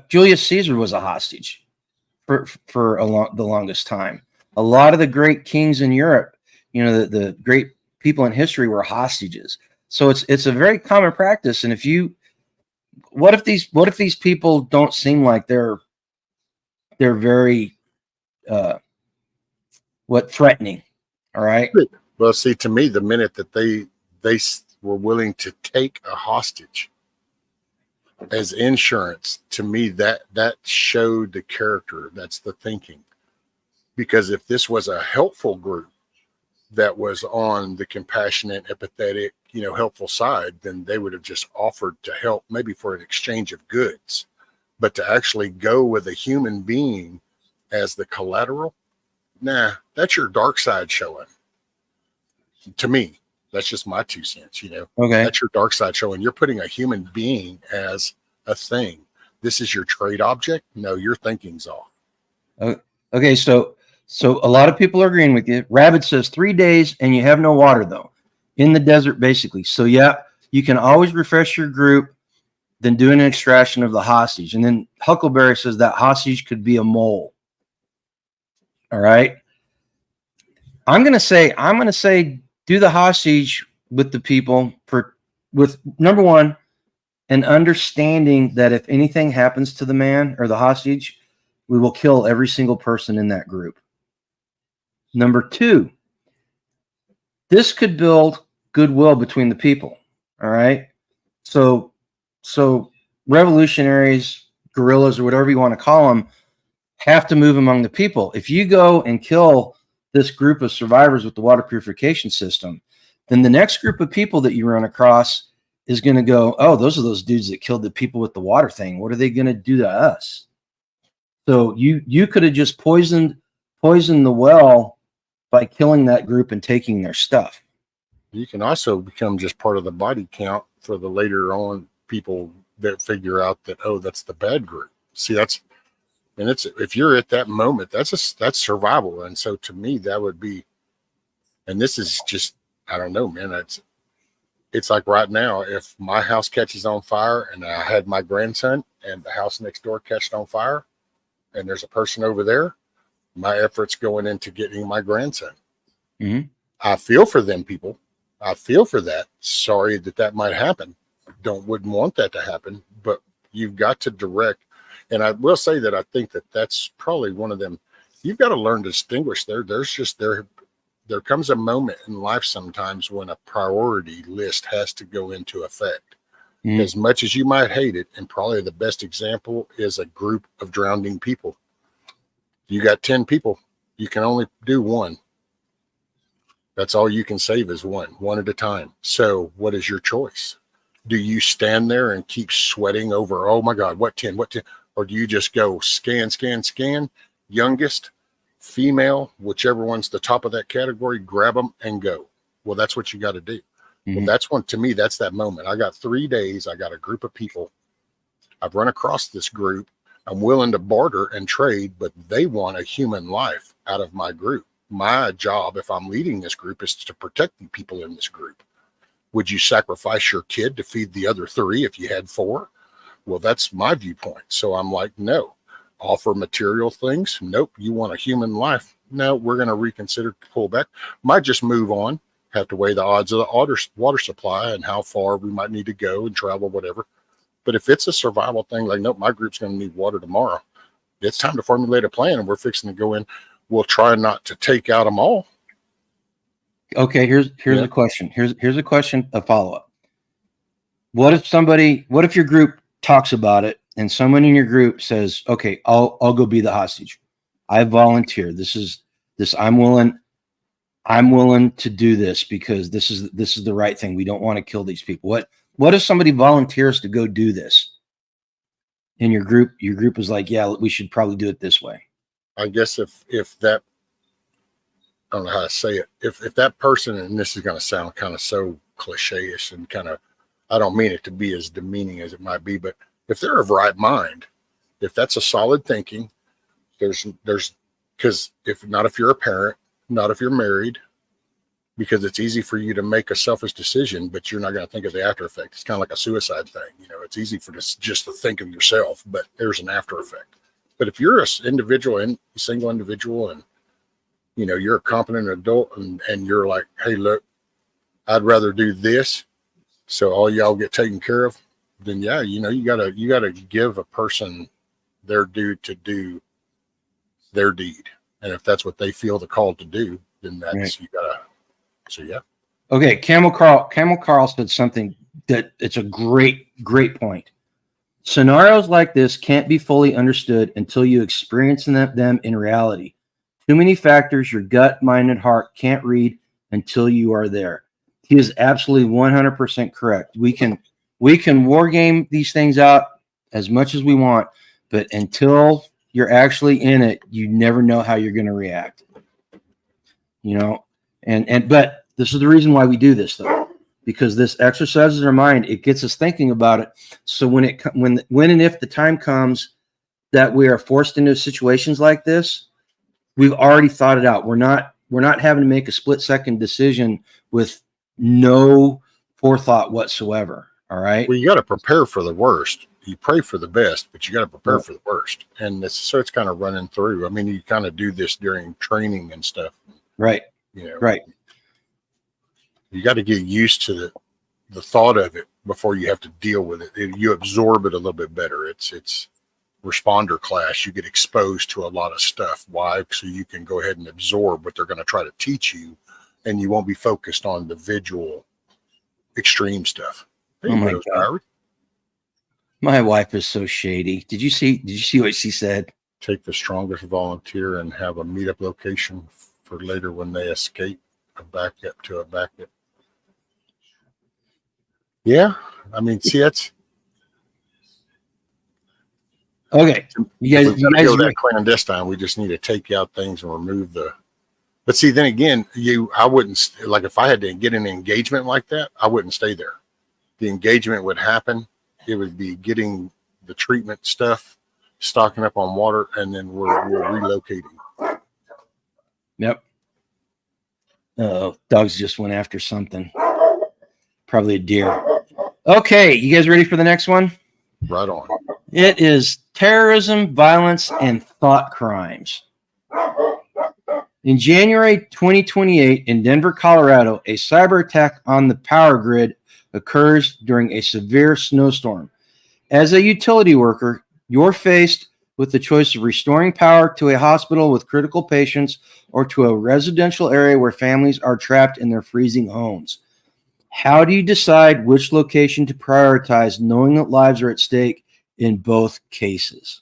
Julius Caesar was a hostage for the longest time. A lot of the great kings in Europe, the great people in history were hostages. So it's a very common practice. And what if these people don't seem like they're very threatening? All right. Well, see, to me, the minute that they were willing to take a hostage, as insurance, to me, that showed the character. That's the thinking. Because if this was a helpful group that was on the compassionate, empathetic, helpful side, then they would have just offered to help, maybe for an exchange of goods. But to actually go with a human being as the collateral, nah, that's your dark side showing. To me, that's just my 2 cents, Okay. That's your dark side showing. You're putting a human being as a thing. This is your trade object. No, your thinking's off. Okay, so a lot of people are agreeing with you. Rabbit says 3 days and you have no water though, in the desert basically. So yeah, you can always refresh your group, then do an extraction of the hostage. And then Huckleberry says that hostage could be a mole. All right. I'm gonna say do the hostage with the people with number one, an understanding that if anything happens to the man or the hostage, we will kill every single person in that group. Number two, this could build goodwill between the people. All right. So revolutionaries, guerrillas, or whatever you want to call them, have to move among the people. If you go and kill this group of survivors with the water purification system, then the next group of people that you run across is going to go, oh, those are those dudes that killed the people with the water thing. What are they going to do to us? So you could have just poisoned the well by killing that group and taking their stuff. You can also become just part of the body count for the later on people that figure out that, oh, that's the bad group. See, if you're at that moment, that's survival. And so to me, that would be, and this is just, I don't know, man, it's like right now, if my house catches on fire and I had my grandson and the house next door catches on fire and there's a person over there, my effort's going into getting my grandson. Mm-hmm. I feel for them people. I feel for that. Sorry that might happen. Wouldn't want that to happen, but you've got to direct. And I will say that I think that's probably one of them. You've got to learn to distinguish there comes a moment in life sometimes when a priority list has to go into effect. Mm-hmm. As much as you might hate it, and probably the best example is a group of drowning people. You got 10 people, you can only do one. That's all you can save is one at a time. So what is your choice? Do you stand there and keep sweating over, oh my God, what 10? Or do you just go scan, youngest, female, whichever one's the top of that category, grab them and go? Well, that's what you got to do. Mm-hmm. Well, to me, that's that moment. I got 3 days. I got a group of people. I've run across this group. I'm willing to barter and trade, but they want a human life out of my group. My job, if I'm leading this group, is to protect the people in this group. Would you sacrifice your kid to feed the other 3 if you had 4? Well, that's my viewpoint. So I'm like, no. Offer material things? Nope. You want a human life? No, we're going to reconsider, pull back. Might just move on. Have to weigh the odds of the water supply and how far we might need to go and travel, whatever. But if it's a survival thing, like, nope, my group's going to need water tomorrow. It's time to formulate a plan, and we're fixing to go in. We'll try not to take out them all. Okay, here's a question. Here's a question, a follow-up. What if your group talks about it and someone in your group says, okay, I'll go be the hostage. I volunteer. I'm willing to do this because this is the right thing. We don't want to kill these people. What if somebody volunteers to go do this? And your group is like, yeah, we should probably do it this way. I guess if that, I don't know how to say it. If that person, and this is going to sound kind of so cliche-ish and kind of, I don't mean it to be as demeaning as it might be, but if they're of right mind, if that's a solid thinking, there's, because if you're a parent, not if you're married, because it's easy for you to make a selfish decision, but you're not going to think of the after effect. It's kind of like a suicide thing. It's easy for this just to think of yourself, but there's an after effect. But if you're a single individual and, you're a competent adult and you're like, hey, look, I'd rather do this, so all y'all get taken care of, then yeah, you gotta give a person their due to do their deed. And if that's what they feel the call to do, then that's right. You gotta, so yeah. Okay, Camel Carl said something that it's a great point. Scenarios like this can't be fully understood until you experience them in reality. Too many factors your gut, mind, and heart can't read until you are there. He is absolutely 100% correct. We can war game these things out as much as we want, but until you're actually in it, you never know how you're going to react. You know, but this is the reason why we do this, though, because this exercises our mind. It gets us thinking about it. So when and if the time comes that we are forced into situations like this, we've already thought it out. We're not having to make a split-second decision with no forethought whatsoever. All right. Well, you got to prepare for the worst. You pray for the best, but you got to prepare for the worst. And so it's kind of running through. I mean, you kind of do this during training and stuff. Right. You know, right. You got to get used to the thought of it before you have to deal with it. You absorb it a little bit better. It's responder class. You get exposed to a lot of stuff. Why? So you can go ahead and absorb what they're going to try to teach you, and you won't be focused on the visual extreme stuff. Oh my God. My wife is so shady. Did you see what she said? Take the strongest volunteer and have a meetup location for later when they escape a backup to a backup. Yeah. I mean, see, that's okay. You guys go that clandestine. We just need to take out things and remove the. But see, then again, I wouldn't, like, if I had to get an engagement like that, I wouldn't stay there. The engagement would happen. It would be getting the treatment stuff, stocking up on water, and then we're relocating. Yep. Dogs just went after something. Probably a deer. Okay, you guys ready for the next one? Right on. It is terrorism, violence, and thought crimes. In January 2028 in Denver, Colorado, a cyber attack on the power grid occurs during a severe snowstorm. As a utility worker, you're faced with the choice of restoring power to a hospital with critical patients or to a residential area where families are trapped in their freezing homes. How do you decide which location to prioritize, knowing that lives are at stake in both cases?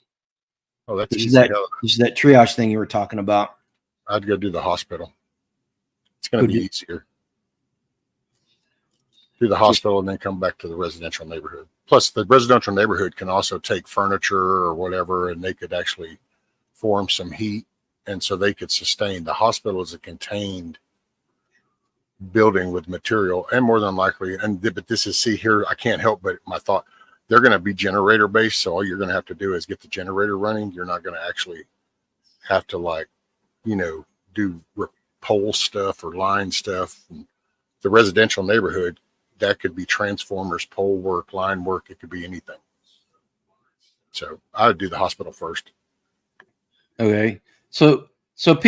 Oh, that's this easy. Is that triage thing you were talking about. I'd go do the hospital. It's going to be easier. Do the hospital and then come back to the residential neighborhood. Plus, the residential neighborhood can also take furniture or whatever, and they could actually form some heat, and so they could sustain. The hospital is a contained building with material, and more than likely, but this is, see here, I can't help but my thought, they're going to be generator based, so all you're going to have to do is get the generator running. You're not going to actually have to, like, you know, do pole stuff or line stuff. The residential neighborhood, that could be transformers, pole work, line work. It could be anything. So I would do the hospital first. Okay. So several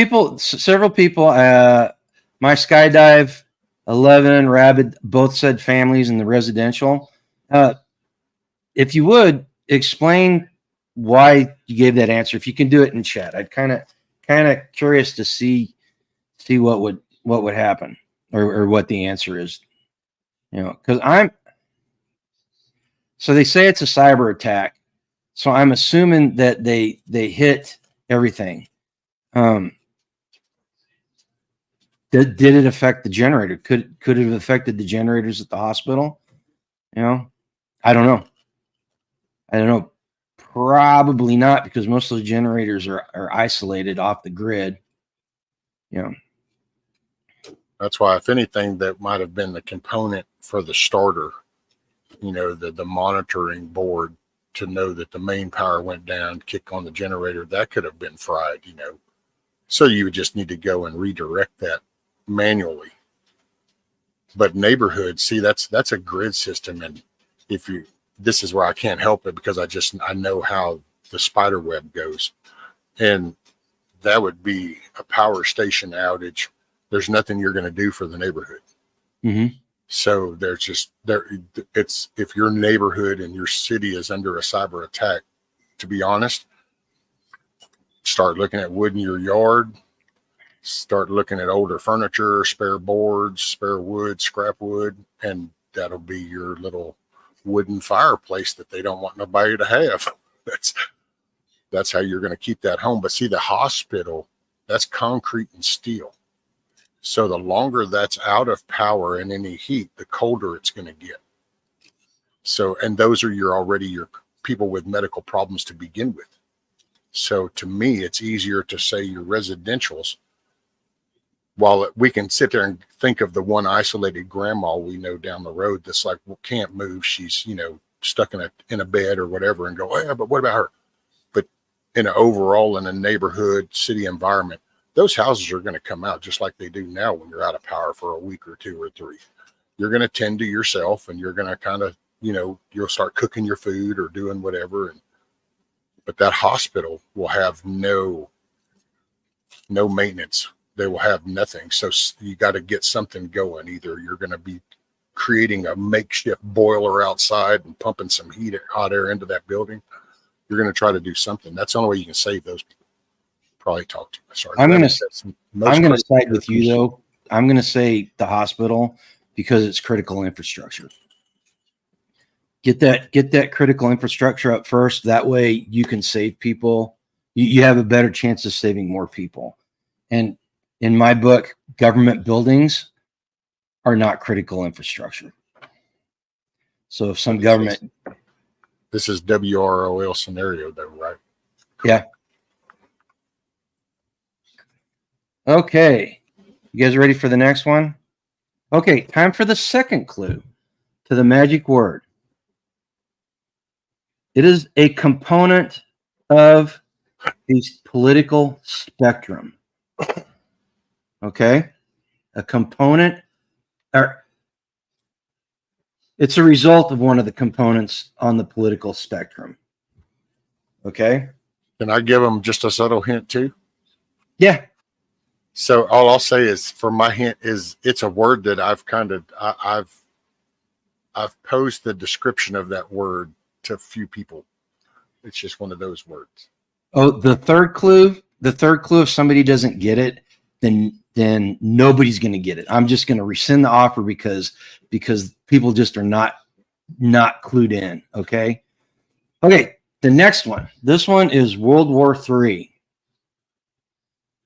people, my skydive, 11, Rabid, both said families in the residential. If you would explain why you gave that answer, if you can do it in chat, I'd kind of curious to see what would happen or what the answer is. You know, because so they say it's a cyber attack. So I'm assuming that they hit everything. Did it affect the generator? Could it have affected the generators at the hospital? You know, I don't know. Probably not, because most of the generators are isolated off the grid. You know. That's why, if anything, that might have been the component for the starter, you know, the monitoring board, to know that the main power went down, kick on the generator, that could have been fried, you know. So you would just need to go and redirect that manually. But neighborhood, see, that's a grid system. And this is where I can't help it, because I know how the spider web goes. And that would be a power station outage. There's nothing you're going to do for the neighborhood. Mm-hmm. So it's, if your neighborhood and your city is under a cyber attack, to be honest, start looking at wood in your yard, start looking at older furniture, spare boards, spare wood, scrap wood, and that'll be your little wooden fireplace that they don't want nobody to have. That's how you're going to keep that home. But see, the hospital, that's concrete and steel. So the longer that's out of power and any heat, the colder it's going to get. So, and those are your people with medical problems to begin with. So to me, it's easier to say your residentials, while we can sit there and think of the one isolated grandma we know down the road that's like, well, can't move. She's, stuck in a bed or whatever, and go, oh, yeah, but what about her? But in an overall, in a neighborhood, city environment, those houses are going to come out just like they do now when you're out of power for a week or 2 or 3. You're going to tend to yourself, and you're going to kind of, you'll start cooking your food or doing whatever. But that hospital will have no maintenance. They will have nothing. So you got to get something going. Either you're going to be creating a makeshift boiler outside and pumping some hot air into that building. You're going to try to do something. That's the only way you can save those people. Probably talk to you. Sorry. I'm going to side with you though. I'm going to say the hospital because it's critical infrastructure. Get that critical infrastructure up first. That way you can save people. You have a better chance of saving more people. And in my book, government buildings are not critical infrastructure. So if some government... This is WROL scenario though, right? Yeah. Okay. You guys ready for the next one? Okay, time for the second clue to the magic word. It is a component of the political spectrum. Okay? A component, or it's a result of one of the components on the political spectrum. Okay? Can I give them just a subtle hint too? Yeah. So all I'll say is, for my hint is, it's a word that I've posed the description of that word to a few people. It's just one of those words. Oh, the third clue, if somebody doesn't get it, then nobody's going to get it. I'm just going to rescind the offer because people just are not clued in. Okay. The next one. This one is World War III.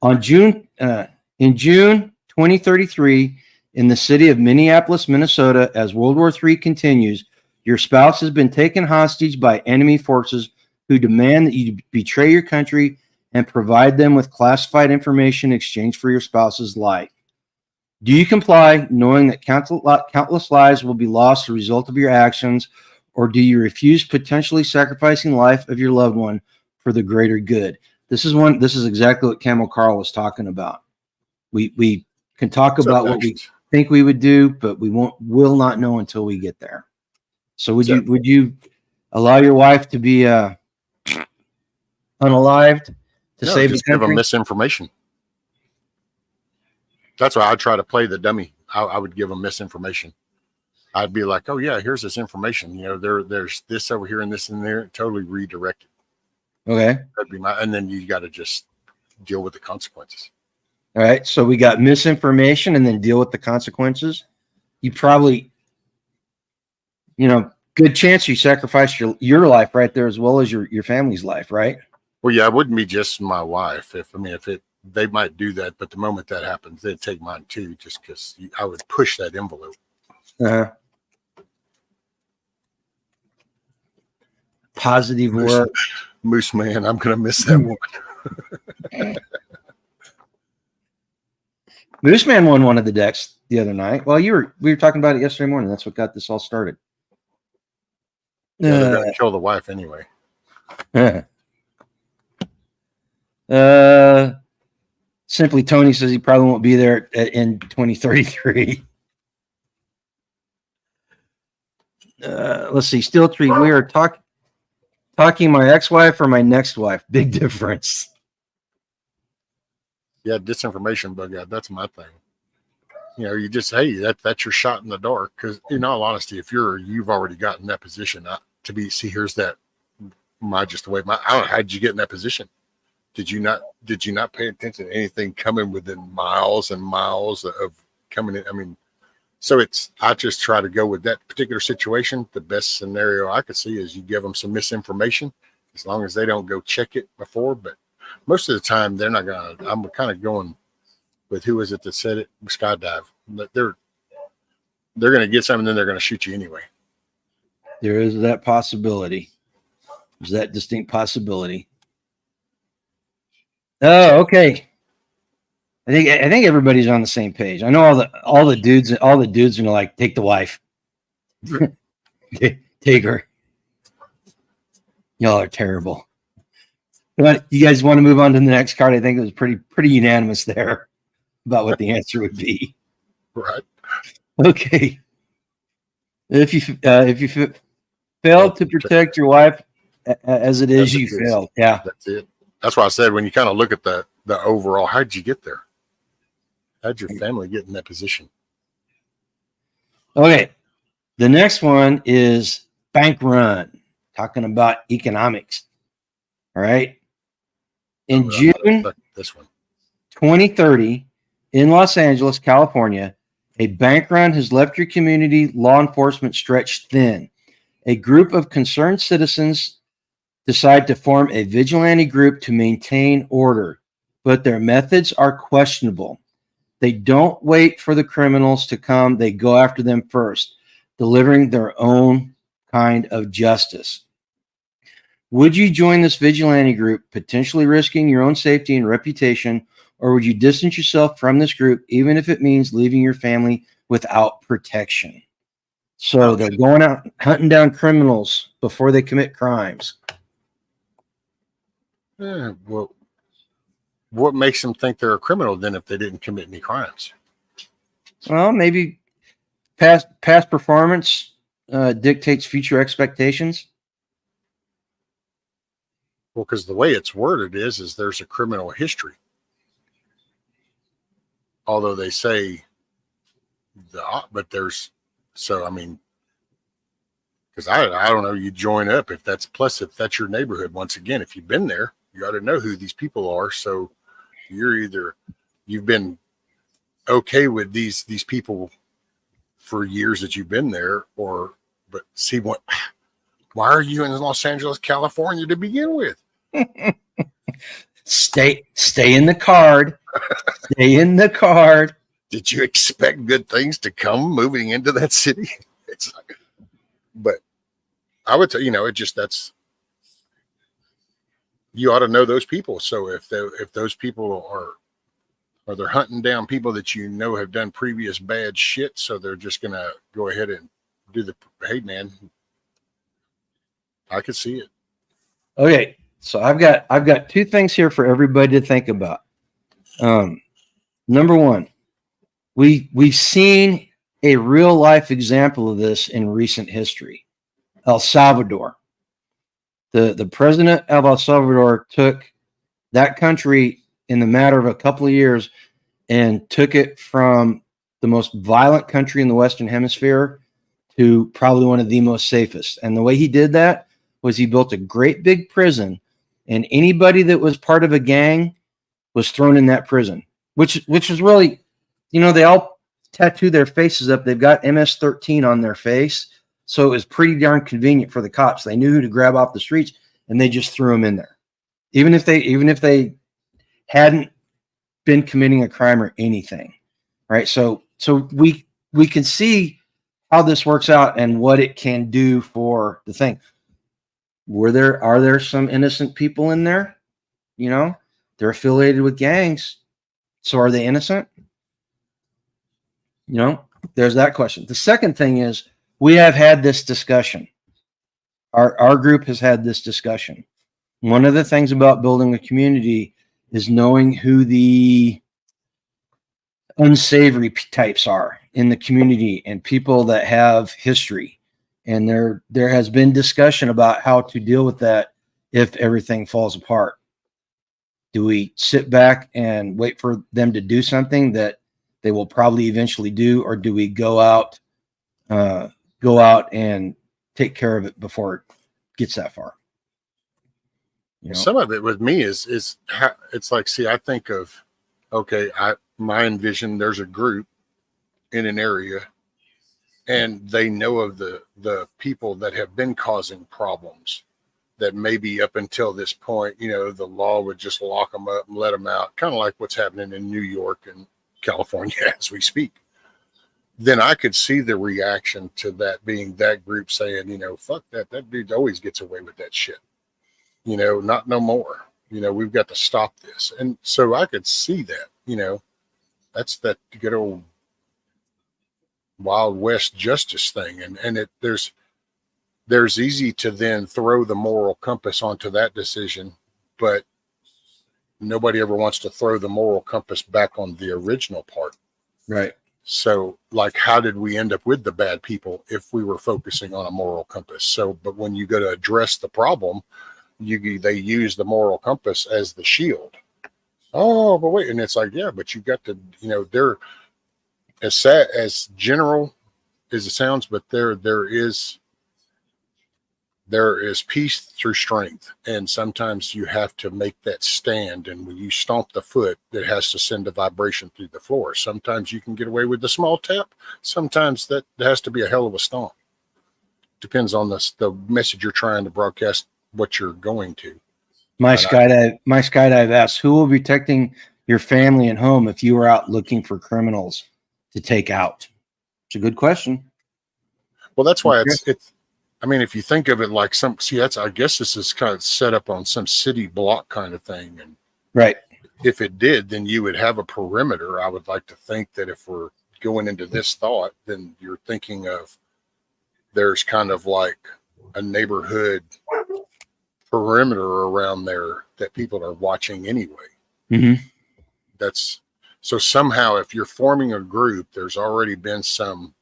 In June 2033, in the city of Minneapolis, Minnesota, as World War III continues, your spouse has been taken hostage by enemy forces who demand that you betray your country and provide them with classified information in exchange for your spouse's life. Do you comply, knowing that countless lives will be lost as a result of your actions, or do you refuse, potentially sacrificing the life of your loved one for the greater good? This is exactly what Camel Carl was talking about. We can talk about what we think we would do, but will not know until we get there. So would you allow your wife to be unalived to save the country? Give them misinformation. That's why I try to play the dummy. I would give them misinformation. I'd be like, oh yeah, here's this information. There's this over here and this in there. Totally redirect it. Okay. That'd be and then you got to just deal with the consequences. All right. So we got misinformation and then deal with the consequences. You probably, good chance you sacrifice your life right there as well as your family's life, right? Well, yeah, it wouldn't be just my wife. They might do that, but the moment that happens, they'd take mine too, just because I would push that envelope. Uh-huh. Positive word. Moose man, I'm gonna miss that one. Moose man won one of the decks the other night. Well, we were talking about it yesterday morning. That's what got this all started. Yeah, they're gonna kill the wife anyway. Simply Tony says he probably won't be there in 2033. Let's see. Steel Tree, we are talking my ex-wife or my next wife. Big difference. Yeah, disinformation bug out. That's my thing. You just, hey, that's your shot in the dark. Because in all honesty, if you've already gotten that position here's that. I don't know, how did you get in that position? Did you not pay attention to anything coming within miles and miles of coming in? I mean, So I just try to go with that particular situation. The best scenario I could see is you give them some misinformation, as long as they don't go check it before. But most of the time, they're not gonna. I'm kind of going with who is it that said it? Skydive. But they're gonna get something, and then they're gonna shoot you anyway. There is that possibility. There's that distinct possibility. Oh, okay. I think everybody's on the same page. I know all the dudes are like, take the wife. Take her. Y'all are terrible. But you guys want to move on to the next card? I think it was pretty unanimous there about what the answer would be. Right. Okay. If you failed to protect your wife as it is, you failed. Yeah. That's it. That's why I said when you kind of look at the overall, how'd you get there? How'd your family get in that position? Okay. The next one is bank run, talking about economics. All right. In June this one, 2030, in Los Angeles, California, a bank run has left your community law enforcement stretched thin. A group of concerned citizens decide to form a vigilante group to maintain order, but their methods are questionable. They don't wait for the criminals to come. They go after them first, delivering their own kind of justice. Would you join this vigilante group, potentially risking your own safety and reputation, or would you distance yourself from this group, even if it means leaving your family without protection? So they're going out hunting down criminals before they commit crimes. Yeah, well, what makes them think they're a criminal then if they didn't commit any crimes? Well, maybe past performance dictates future expectations. Well, because the way it's worded is there's a criminal history. Although they say but there's, so I mean, because I don't know, you join up if that's your neighborhood. Once again, if you've been there, you ought to know who these people are. So you've been okay with these people for years that you've been there, but see why are you in Los Angeles, California to begin with? Stay in the card. Stay in the card. Did you expect good things to come moving into that city? It's like, but I would say, you ought to know those people. So if those people are they're hunting down people that have done previous bad shit, so they're just gonna go ahead and do hey man, I could see it. Okay, so I've got two things here for everybody to think about. Number one, we've seen a real life example of this in recent history. El Salvador. The president of El Salvador took that country in the matter of a couple of years and took it from the most violent country in the Western Hemisphere to probably one of the most safest. And the way he did that was he built a great big prison, and anybody that was part of a gang was thrown in that prison, which was really, they all tattoo their faces up. They've got MS-13 on their face. So it was pretty darn convenient for the cops. They knew who to grab off the streets, and they just threw them in there. Even if they hadn't been committing a crime or anything. Right. So we can see how this works out and what it can do for the thing. Are there some innocent people in there? They're affiliated with gangs. So are they innocent? There's that question. The second thing is, we have had this discussion. Our group has had this discussion. One of the things about building a community is knowing who the unsavory types are in the community and people that have history. And there has been discussion about how to deal with that if everything falls apart. Do we sit back and wait for them to do something that they will probably eventually do, or do we go out and take care of it before it gets that far? Some of it with me is how, it's like, see, I think of, okay, my envision, there's a group in an area and they know of the people that have been causing problems, that maybe up until this point, you know, the law would just lock them up and let them out, kind of like what's happening in New York and California as we speak. Then I could see the reaction to that being that group saying, you know, fuck that dude always gets away with that shit. You know, not no more. You know, we've got to stop this. And so I could see that, you know, that's that good old Wild West justice thing. And there's easy to then throw the moral compass onto that decision, but nobody ever wants to throw the moral compass back on the original part. Right. So, like, how did we end up with the bad people if we were focusing on a moral compass? So, but when you go to address the problem, they use the moral compass as the shield. Oh, but wait, and it's like, yeah, but you got to, you know, they're as sad, as general as it sounds, but there is peace through strength, and sometimes you have to make that stand. And when you stomp the foot, it has to send a vibration through the floor. Sometimes you can get away with the small tap. Sometimes that has to be a hell of a stomp. Depends on the message you're trying to broadcast, what you're going to. My skydive asks, who will be protecting your family and home if you were out looking for criminals to take out? It's a good question. Well, that's why it's. I mean, if you think of it like I guess this is kind of set up on some city block kind of thing. And right. If it did, then you would have a perimeter. I would like to think that if we're going into this thought, then you're thinking of there's kind of like a neighborhood perimeter around there that people are watching anyway. Mm-hmm. So somehow if you're forming a group, there's already been some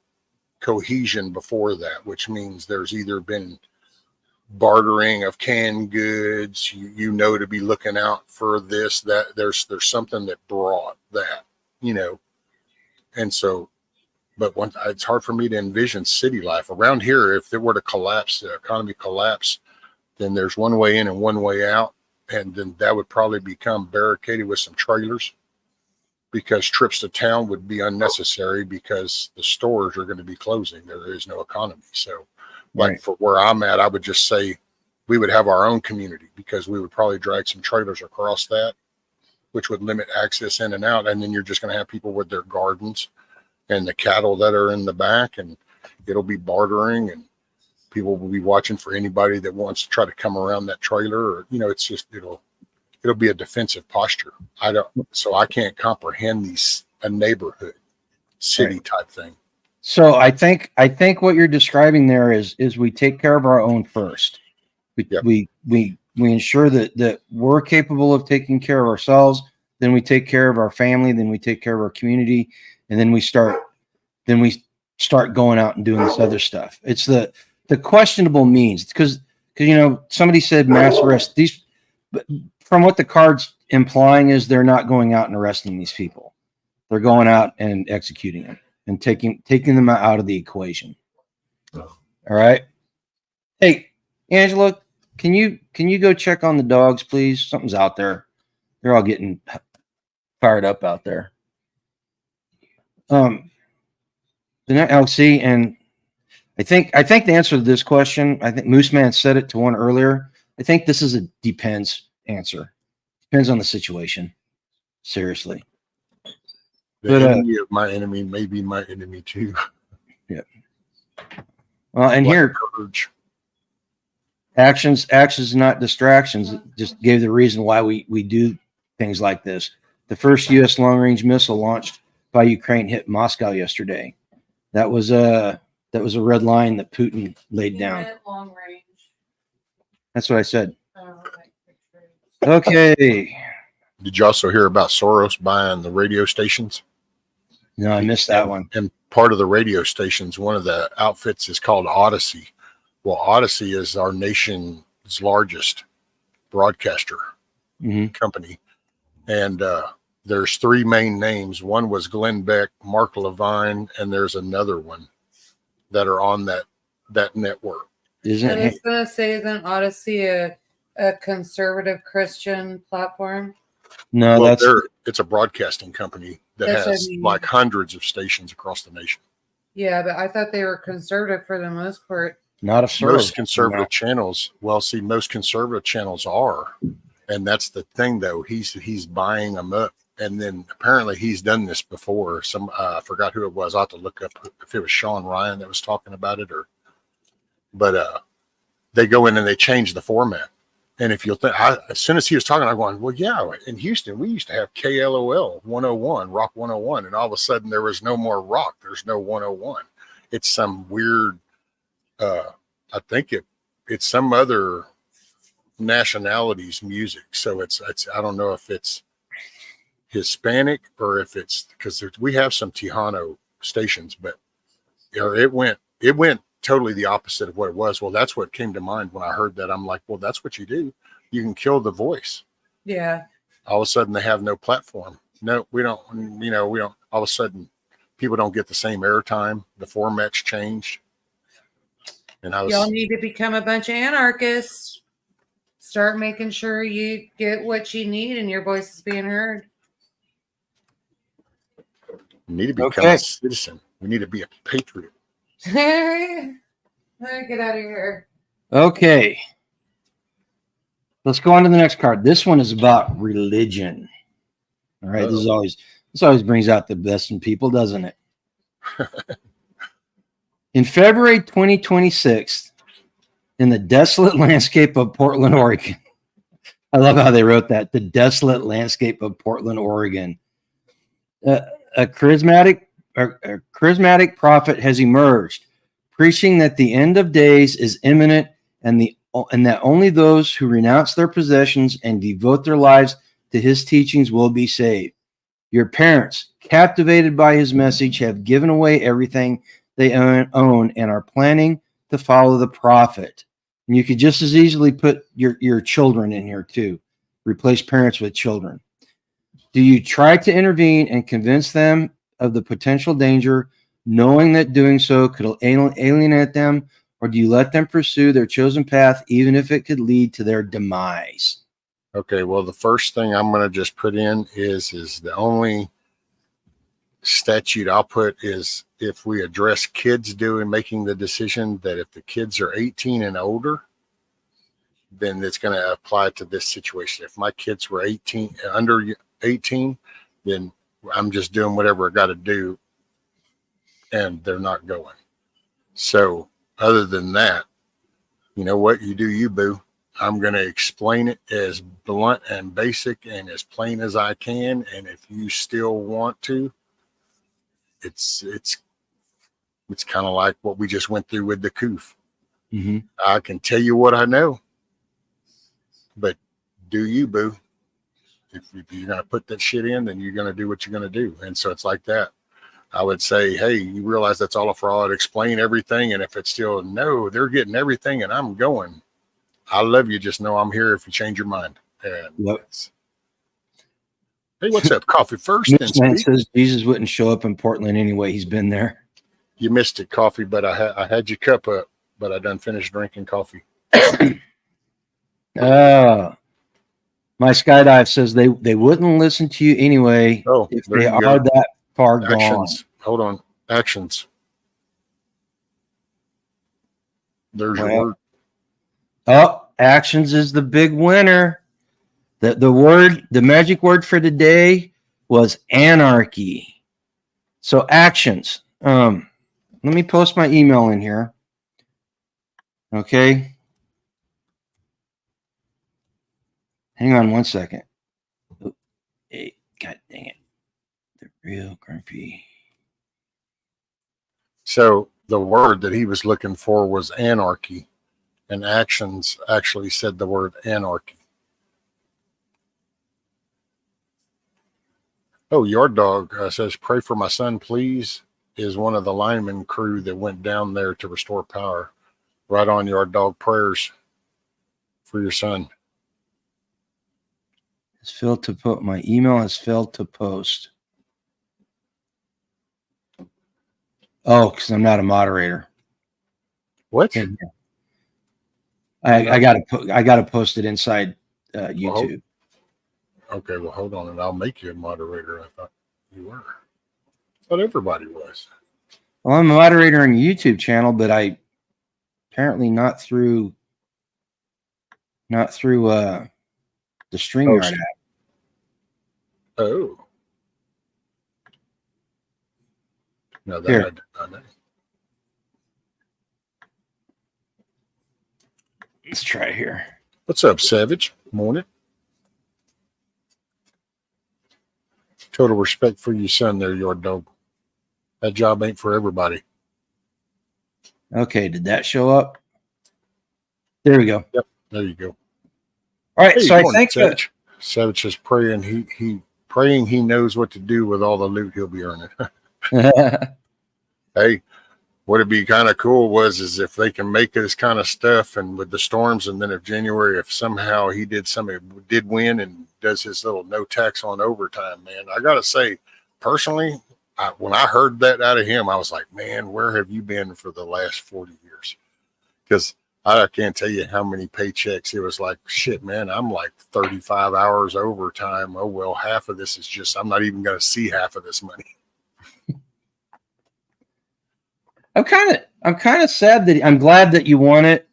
cohesion before that, which means there's either been bartering of canned goods, you know, to be looking out for this, that there's something that brought that, you know. And so, but it's hard for me to envision city life around here. If it were to collapse, the economy collapse, then there's one way in and one way out, and then that would probably become barricaded with some trailers, because trips to town would be unnecessary because the stores are going to be closing. There is no economy. So like right. For where I'm at, I would just say we would have our own community, because we would probably drag some trailers across that, which would limit access in and out. And then you're just going to have people with their gardens and the cattle that are in the back, and it'll be bartering, and people will be watching for anybody that wants to try to come around that trailer, or, you know, it's just, it'll be a defensive posture. So I can't comprehend a neighborhood city type thing. So I think what you're describing there is we take care of our own first. We ensure that we're capable of taking care of ourselves. Then we take care of our family. Then we take care of our community, and then we start going out and doing this other stuff. It's the questionable means, because you know, somebody said mass arrest. From what the card's implying is they're not going out and arresting these people. They're going out and executing them and taking them out of the equation. All right. Hey, Angela, can you go check on the dogs, please? Something's out there. They're all getting fired up out there. The LC, and I think the answer to this question, I think Moose Man said it to one earlier. I think this is a depends answer. Depends on the situation. Seriously. The enemy of my enemy may be my enemy too. Yeah. Well, and like here, actions, not distractions. It just gave the reason why we do things like this. The first U.S. long-range missile launched by Ukraine hit Moscow yesterday. That was a red line that Putin laid down. Long range. That's what I said. Oh, Okay. Did you also hear about Soros buying the radio stations? No, I missed that one. And part of the radio stations, one of the outfits is called Odyssey. Well, Odyssey is our nation's largest broadcaster company. And there's three main names. One was Glenn Beck, Mark Levine, and there's another one that are on that network. I was going to say, isn't Odyssey a conservative Christian platform? No, well, it's a broadcasting company that has like hundreds of stations across the nation. Yeah, but I thought they were conservative for the most part. Not a serve. Most conservative channels, well, see, most conservative channels are, and that's the thing, though. He's buying them up, and then apparently he's done this before. Some I forgot who it was. I will have to look up if it was Sean Ryan that was talking about it, but they go in and they change the format. And if you'll think, as soon as he was talking, I'm going, well, yeah, in Houston, we used to have KLOL 101, Rock 101, and all of a sudden there was no more rock. There's no 101. It's some weird, I think it's some other nationality's music. So it's I don't know if it's Hispanic or if it's because we have some Tejano stations, but it went totally the opposite of what it was. Well, that's what came to mind when I heard that. I'm like, well, that's what you do. You can kill the voice. Yeah. All of a sudden they have no platform. No, we don't, we don't, all of a sudden people don't get the same airtime. The format's changed. And Y'all need to become a bunch of anarchists. Start making sure you get what you need and your voice is being heard. We need to become a citizen. We need to be a patriot. Get out of here. Okay. Let's go on to the next card. This one is about religion. All right. This always brings out the best in people, doesn't it? In February 2026, in the desolate landscape of Portland, Oregon. I love how they wrote that. The desolate landscape of Portland, Oregon. A charismatic prophet has emerged, preaching that the end of days is imminent and that only those who renounce their possessions and devote their lives to his teachings will be saved. Your parents, captivated by his message, have given away everything they own and are planning to follow the prophet. And you could just as easily put your children in here too. Replace parents with children. Do you try to intervene and convince them of the potential danger, knowing that doing so could alienate them, or do you let them pursue their chosen path, even if it could lead to their demise? Okay, well, the first thing I'm going to just put in is the only statute I'll put is if we address kids making the decision that if the kids are 18 and older, then it's going to apply to this situation. If my kids were under 18, then I'm just doing whatever I got to do, and they're not going. So other than that, you know what? You do you, boo. I'm going to explain it as blunt and basic and as plain as I can. And if you still want to, it's kind of like what we just went through with the coof. Mm-hmm. I can tell you what I know, but do you, boo? If you're going to put that shit in, then you're going to do what you're going to do. And so it's like that. I would say, hey, you realize that's all a fraud. Explain everything. And if it's still, no, they're getting everything and I'm going. I love you. Just know I'm here if you change your mind. And yep. Hey, what's up? Coffee first. This man says Jesus wouldn't show up in Portland anyway. He's been there. You missed it, Coffee, but I had your cup up, but I done finished drinking coffee. My skydive says they wouldn't listen to you anyway if they are that far gone. Hold on. Actions. There's your word. Oh, actions is the big winner. The magic word for today was anarchy. So actions. Let me post my email in here. Okay. Hang on one second. Oh, hey, God dang it. The real grumpy. So the word that he was looking for was anarchy, and actions actually said the word anarchy. Oh, Yard Dog says, pray for my son, please, is one of the lineman crew that went down there to restore power. Right on, Yard Dog, prayers for your son. It's failed to put. My email has failed to post. Oh, because I'm not a moderator. What? I gotta post it inside YouTube. Okay, well, hold on, and I'll make you a moderator. I thought you were. I thought everybody was. Well, I'm a moderator on your YouTube channel, but I apparently not through the StreamYard app. Oh. No, that Here. I did not know. Let's try it here. What's up, Savage? Morning. Total respect for your son there, yard dog. That job ain't for everybody. Okay, did that show up? There we go. Yep, there you go. All right, Hey, so I morning, think Savage. Savage is praying he knows what to do with all the loot he'll be earning. Hey, what'd be kind of cool is if they can make this kind of stuff, and with the storms, and then if January, if somehow he did win and does his little no tax on overtime, man, I gotta say, personally, when I heard that out of him, I was like, man, where have you been for the last 40 years? Because I can't tell you how many paychecks it was like, shit, man, I'm like 35 hours overtime. Oh, well, half of this is just, I'm not even going to see half of this money. I'm kind of sad that I'm glad that you won it,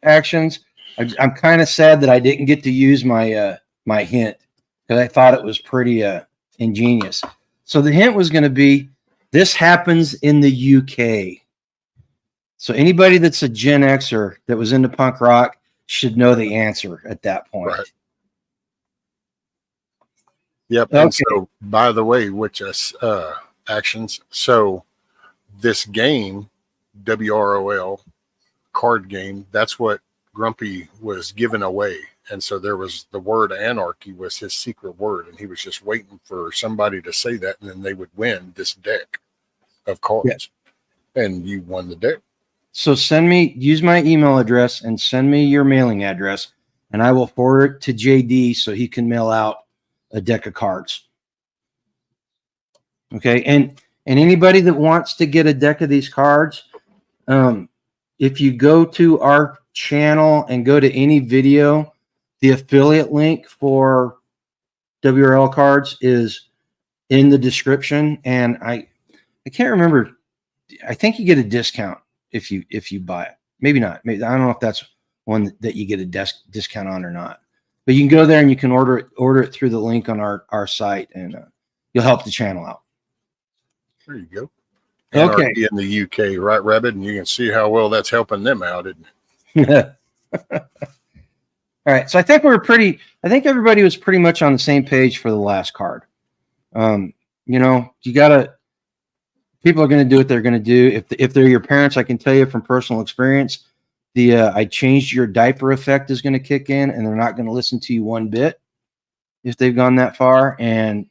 Actions. I'm kind of sad that I didn't get to use my my hint because I thought it was pretty ingenious. So the hint was going to be, this happens in the UK. So anybody that's a Gen Xer that was into punk rock should know the answer at that point. Right. Yep. Okay. And so, by the way, which is Actions. So this game, WROL card game, that's what Grumpy was giving away. And so there was the word anarchy was his secret word, and he was just waiting for somebody to say that, and then they would win this deck of cards. Yeah. And you won the deck. So use my email address and send me your mailing address, and I will forward it to JD so he can mail out a deck of cards. Okay. And anybody that wants to get a deck of these cards, if you go to our channel and go to any video, the affiliate link for WRL cards is in the description. And I can't remember. I think you get a discount if you buy it. Maybe not. Maybe, I don't know if that's one that you get a discount on or not. But you can go there and you can order it through the link on our site, and you'll help the channel out. There you go. Okay. Anarchy in the UK, right, Rabbit? And you can see how well that's helping them out, isn't it? All right. So I think everybody was pretty much on the same page for the last card. People are going to do what they're going to do. If they're your parents, I can tell you from personal experience, I changed your diaper effect is going to kick in, and they're not going to listen to you one bit if they've gone that far. And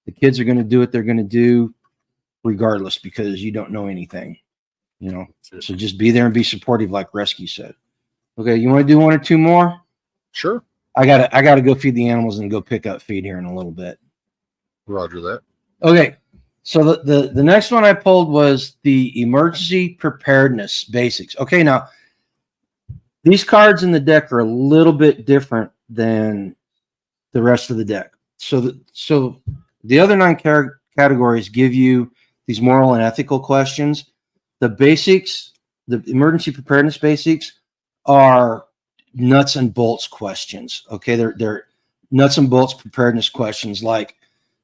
the kids are going to do what they're going to do regardless, because you don't know anything, So just be there and be supportive, like Rescue said. Okay, you want to do one or two more? Sure. I gotta go feed the animals and go pick up feed here in a little bit. Roger that. Okay, so the next one I pulled was the emergency preparedness basics. Okay, now these cards in the deck are a little bit different than the rest of the deck. So the other 9 categories give you these moral and ethical questions. The basics, the emergency preparedness basics, are nuts and bolts questions. Okay, they're nuts and bolts preparedness questions like,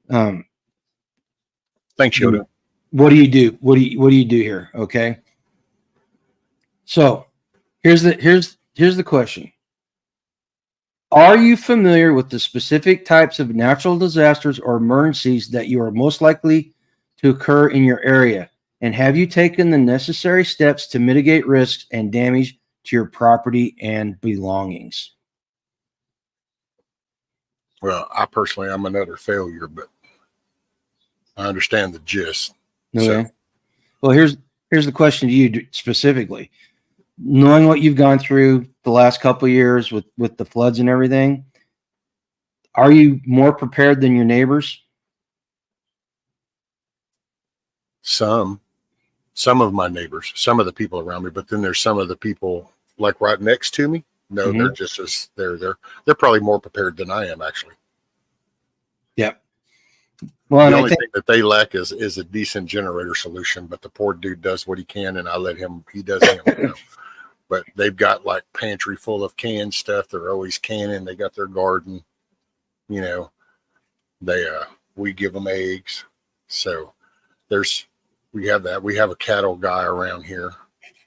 thanks, Yoda. What do you do? What do you do here? Okay. So here's the question. Are you familiar with the specific types of natural disasters or emergencies that you are most likely to occur in your area? And have you taken the necessary steps to mitigate risks and damage to your property and belongings? Well, I'm another failure, but I understand the gist. Okay. So. Well, here's the question to you specifically. Knowing what you've gone through the last couple of years with the floods and everything, are you more prepared than your neighbors? Some of my neighbors, some of the people around me, but then there's some of the people like right next to me. No, they're just they're probably more prepared than I am, actually. Yep. Well, The and I only think thing that they lack is a decent generator solution, but the poor dude does what he can, and I let him. He does him. But they've got like pantry full of canned stuff. They're always canning. They got their garden. You know, they we give them eggs. So we have that. We have a cattle guy around here.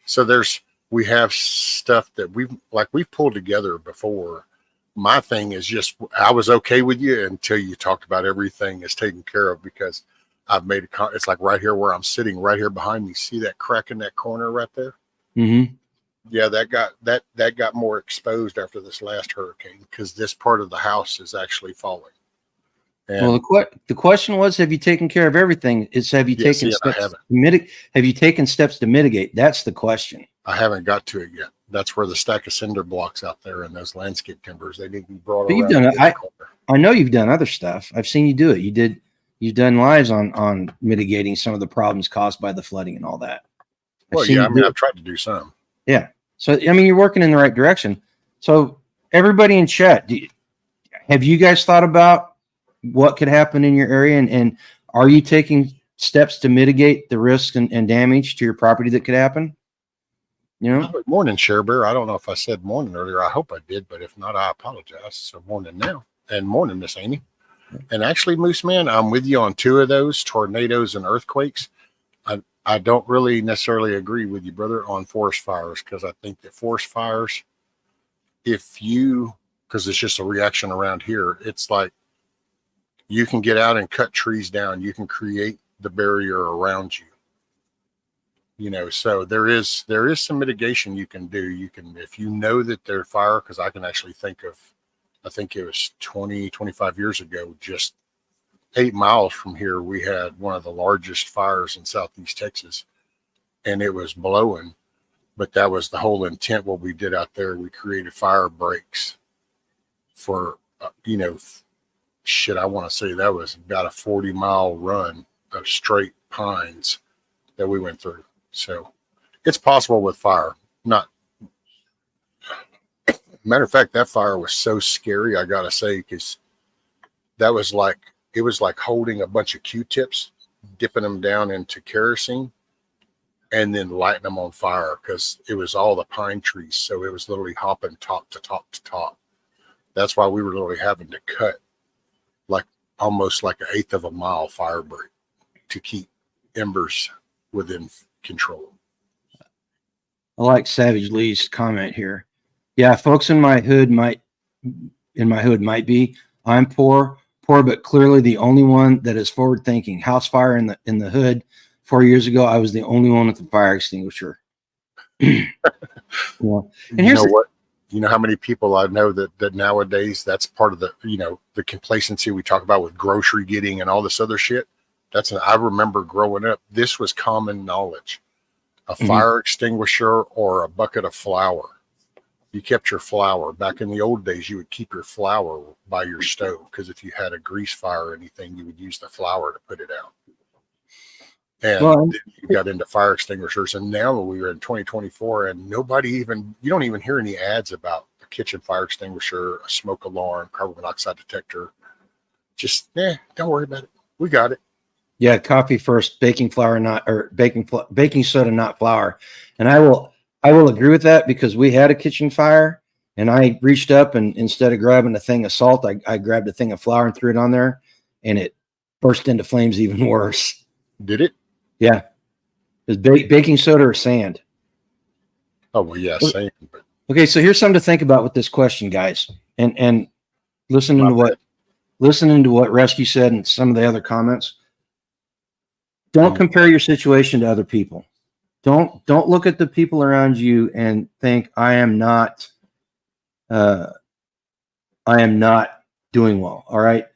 So we have stuff that we've pulled together before. My thing is just I was okay with you until you talked about everything is taken care of, because I've made it's like right here where I'm sitting, right here behind me. See that crack in that corner right there? Mm-hmm. Yeah, that got more exposed after this last hurricane, because this part of the house is actually falling. And Well, the question was, have you taken care of everything? Have you taken steps to mitigate? Have you taken steps to mitigate? That's the question. I haven't got to it yet. That's where the stack of cinder blocks out there and those landscape timbers, they need to be brought But around. you've done it. I know you've done other stuff. I've seen you do it. You've done lives on mitigating some of the problems caused by the flooding and all that. Well, yeah, I mean, I've tried to do some. Yeah. So, I mean, you're working in the right direction. So everybody in chat, have you guys thought about what could happen in your area? And are you taking steps to mitigate the risk and damage to your property that could happen? You know? Morning, Share Bear. I don't know if I said morning earlier. I hope I did, but if not, I apologize. So morning now. And morning, Miss Amy. And actually, Moose Man, I'm with you on two of those, tornadoes and earthquakes. I don't really necessarily agree with you, brother, on forest fires, because I think that forest fires, because it's just a reaction around here, it's like you can get out and cut trees down. You can create the barrier around you. You know, so there is some mitigation you can do. You can, if you know that there's fire, because I can actually think of, I think it was 25 years ago, just 8 miles from here, we had one of the largest fires in Southeast Texas, and it was blowing, but that was the whole intent. What we did out there, we created fire breaks for, I want to say that was about a 40-mile run of straight pines that we went through. So it's possible with fire. Matter of fact, that fire was so scary, I gotta say, because that was like, it was like holding a bunch of Q-tips, dipping them down into kerosene, and then lighting them on fire, because it was all the pine trees. So it was literally hopping top to top to top. That's why we were literally having to cut like almost like 1/8 of a mile fire break to keep embers within control. I like Savage Lee's comment here. Yeah, folks in my hood might be. I'm poor, but clearly the only one that is forward thinking. House fire in the hood 4 years ago, I was the only one with the fire extinguisher. Well, and you know what? You know how many people I know that nowadays, that's part of the, the complacency we talk about with grocery getting and all this other shit. I remember growing up, this was common knowledge. A fire extinguisher or a bucket of flour. You kept your flour. Back in the old days, you would keep your flour by your stove, because if you had a grease fire or anything, you would use the flour to put it out. And you got into fire extinguishers, and now we are in 2024, and you don't even hear any ads about a kitchen fire extinguisher, a smoke alarm, carbon monoxide detector. Just, don't worry about it. We got it. Yeah, coffee first, baking soda, not flour. And I will agree with that, because we had a kitchen fire, and I reached up, and instead of grabbing a thing of salt, I grabbed a thing of flour and threw it on there, and it burst into flames even worse. Did it? Yeah. It was baking soda or sand. Oh, well, yeah, sand. Okay, so here's something to think about with this question, guys. And listening to what Rescue said and some of the other comments. Don't compare your situation to other people. Don't look at the people around you and think I am not doing well. All right.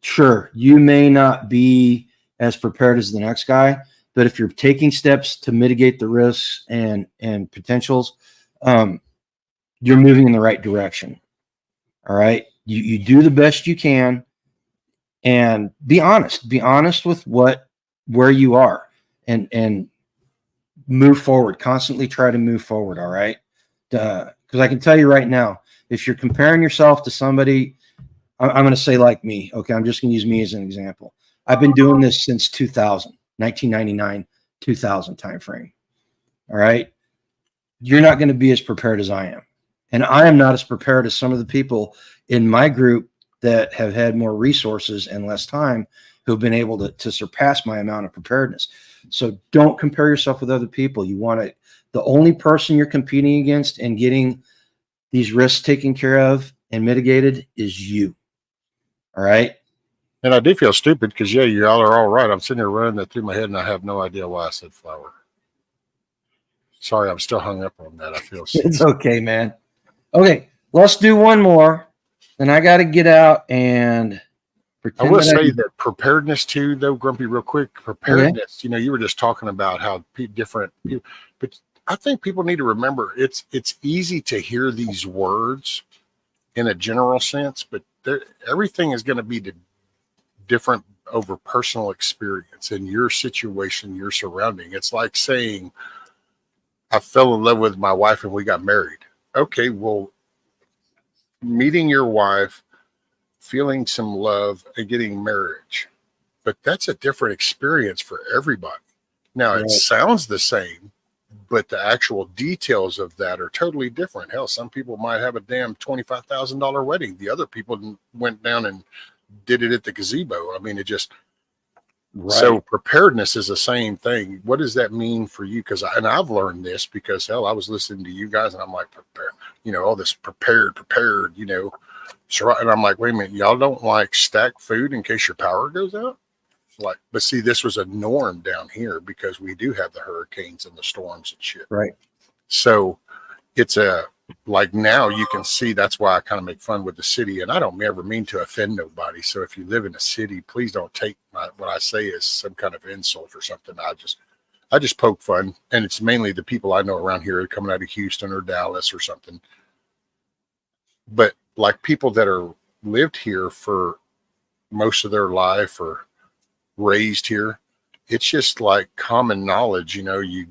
Sure, you may not be as prepared as the next guy, but if you're taking steps to mitigate the risks and potentials, you're moving in the right direction. All right. You do the best you can, and be honest. Be honest with where you are, and move forward. Constantly try to move forward. All right. Because I can tell you right now, if you're comparing yourself to somebody, I'm going to say like me. Okay. I'm just going to use me as an example. I've been doing this since 2000, 1999, 2000 timeframe. All right. You're not going to be as prepared as I am. And I am not as prepared as some of the people in my group that have had more resources and less time who've been able to surpass my amount of preparedness. So don't compare yourself with other people. You want to, the only person you're competing against and getting these risks taken care of and mitigated is you. All right. And I do feel stupid because, yeah, you all are all right. I'm sitting here running that through my head and I have no idea why I said flower. Sorry, I'm still hung up on that. I feel it's okay, man. Okay, let's do one more. Then I got to get out and pretend. I will say that preparedness too, though, Grumpy, real quick. Preparedness. You know, you were just talking about how different people, but I think people need to remember it's easy to hear these words in a general sense, but everything is going to be different over personal experience and your situation, your surrounding. It's like saying, I fell in love with my wife and we got married. Okay, well, meeting your wife, feeling some love, and getting marriage. But that's a different experience for everybody. Now, It sounds the same, but the actual details of that are totally different. Hell, some people might have a damn $25,000 wedding. The other people went down and did it at the gazebo. I mean, it just... Right. So preparedness is the same thing. What does that mean for you? Because I've learned this because, hell, I was listening to you guys and I'm like, prepare, you know, all this prepared, you know. So, and I'm like, wait a minute, y'all don't like stack food in case your power goes out? Like, but see, this was a norm down here because we do have the hurricanes and the storms and shit. Right. So it's like now you can see that's why I kind of make fun with the city, and I don't ever mean to offend nobody. So if you live in a city, please don't take what I say as some kind of insult or something. I just poke fun, and it's mainly the people I know around here coming out of Houston or Dallas or something. But like people that are lived here for most of their life or raised here, it's just like common knowledge, you know. You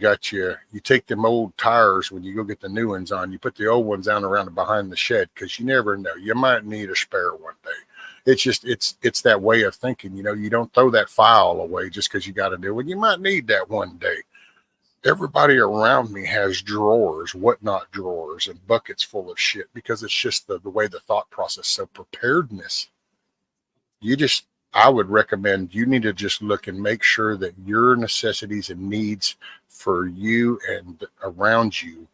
take them old tires when you go get the new ones on, you put the old ones down around behind the shed because you never know, you might need a spare one day. It's just it's that way of thinking, you know. You don't throw that file away just because you got a new one. You might need that one day. Everybody around me has drawers, whatnot drawers, and buckets full of shit because it's just the way the thought process. So preparedness, I would recommend you need to just look and make sure that your necessities and needs for you and around you,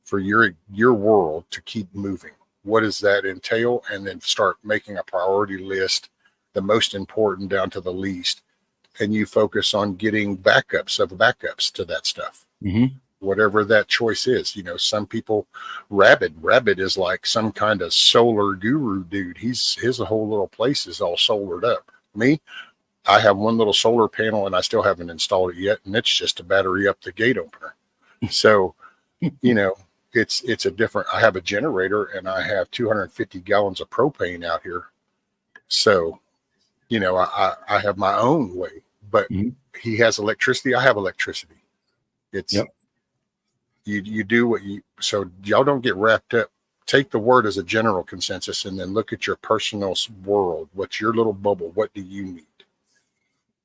for your world to keep moving. What does that entail? And then start making a priority list, the most important down to the least. And you focus on getting backups to that stuff. Mm-hmm. Whatever that choice is. You know, some people, Rabbit is like some kind of solar guru dude. His whole little place is all solared up. Me, I have one little solar panel and I still haven't installed it yet, and it's just a battery up the gate opener. So, you know, it's a different. I have a generator and I have 250 gallons of propane out here. So, you know, I have my own way, but he has electricity. I have electricity. It's you do what you, so y'all don't get wrapped up. Take the word as a general consensus and then look at your personal world. What's your little bubble? What do you need?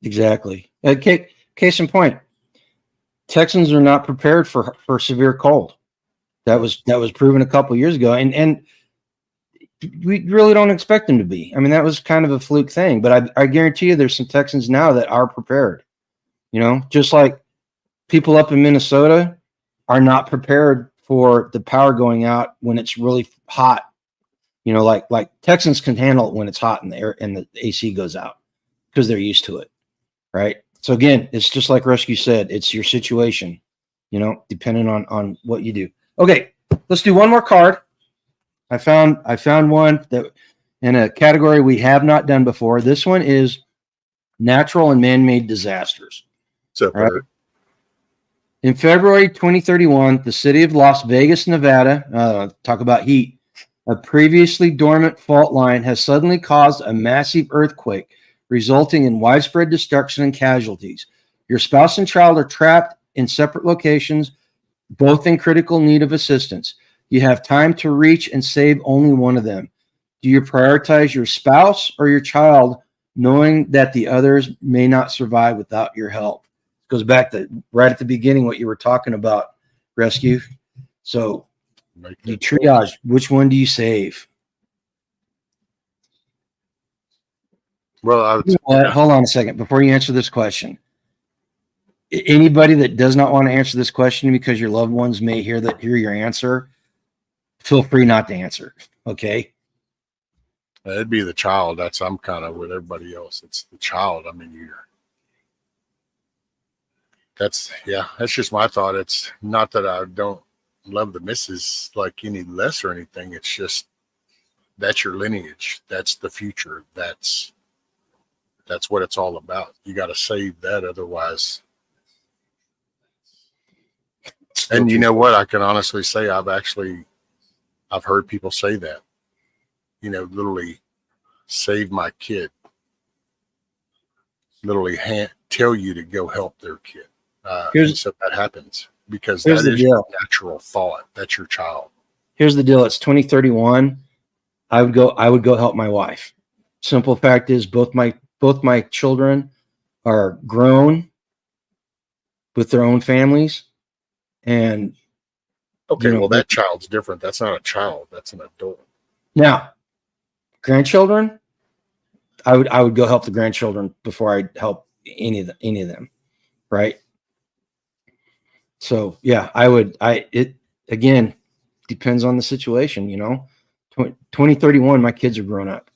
Exactly. Case in point, Texans are not prepared for severe cold. That was proven a couple years ago, and we really don't expect them to be. I mean, that was kind of a fluke thing, but I guarantee you there's some Texans now that are prepared. You know, just like people up in Minnesota are not prepared for the power going out when it's really hot. You know, like Texans can handle it when it's hot and the air and the AC goes out because they're used to it, right? So again, it's just like Rescue said, it's your situation, you know, depending on what you do. Okay, let's do one more card. I found one that in a category we have not done before. This one is natural and man-made disasters. So, right? In February 2031, the city of Las Vegas, Nevada, talk about heat, a previously dormant fault line has suddenly caused a massive earthquake, resulting in widespread destruction and casualties. Your spouse and child are trapped in separate locations, both in critical need of assistance. You have time to reach and save only one of them. Do you prioritize your spouse or your child knowing that the others may not survive without your help. It goes back to right at the beginning what you were talking about, rescue. So you triage. Which one do you save? Well, I would, You know what? Hold on a second before you answer this question. Anybody that does not want to answer this question because your loved ones may hear your answer, feel free not to answer. Okay. it'd be the child. I'm kind of with everybody else. It's the child. I mean, that's just my thought. It's not that I don't love the missus like any less or anything. It's just that's your lineage. That's the future. That's what it's all about. You got to save that, otherwise. And you know what? I can honestly say I've heard people say that. Literally save my kid. Literally tell you to go help their kid. And so that happens because that is your natural thought. That's your child. Here's the deal. It's 2031. I would go help my wife. Simple fact is both my children are grown with their own families. And okay, well, that child's different. That's not a child. That's an adult. Now, grandchildren, I would go help the grandchildren before I help any of them, right? So yeah, it again depends on the situation, 2031, my kids are grown up.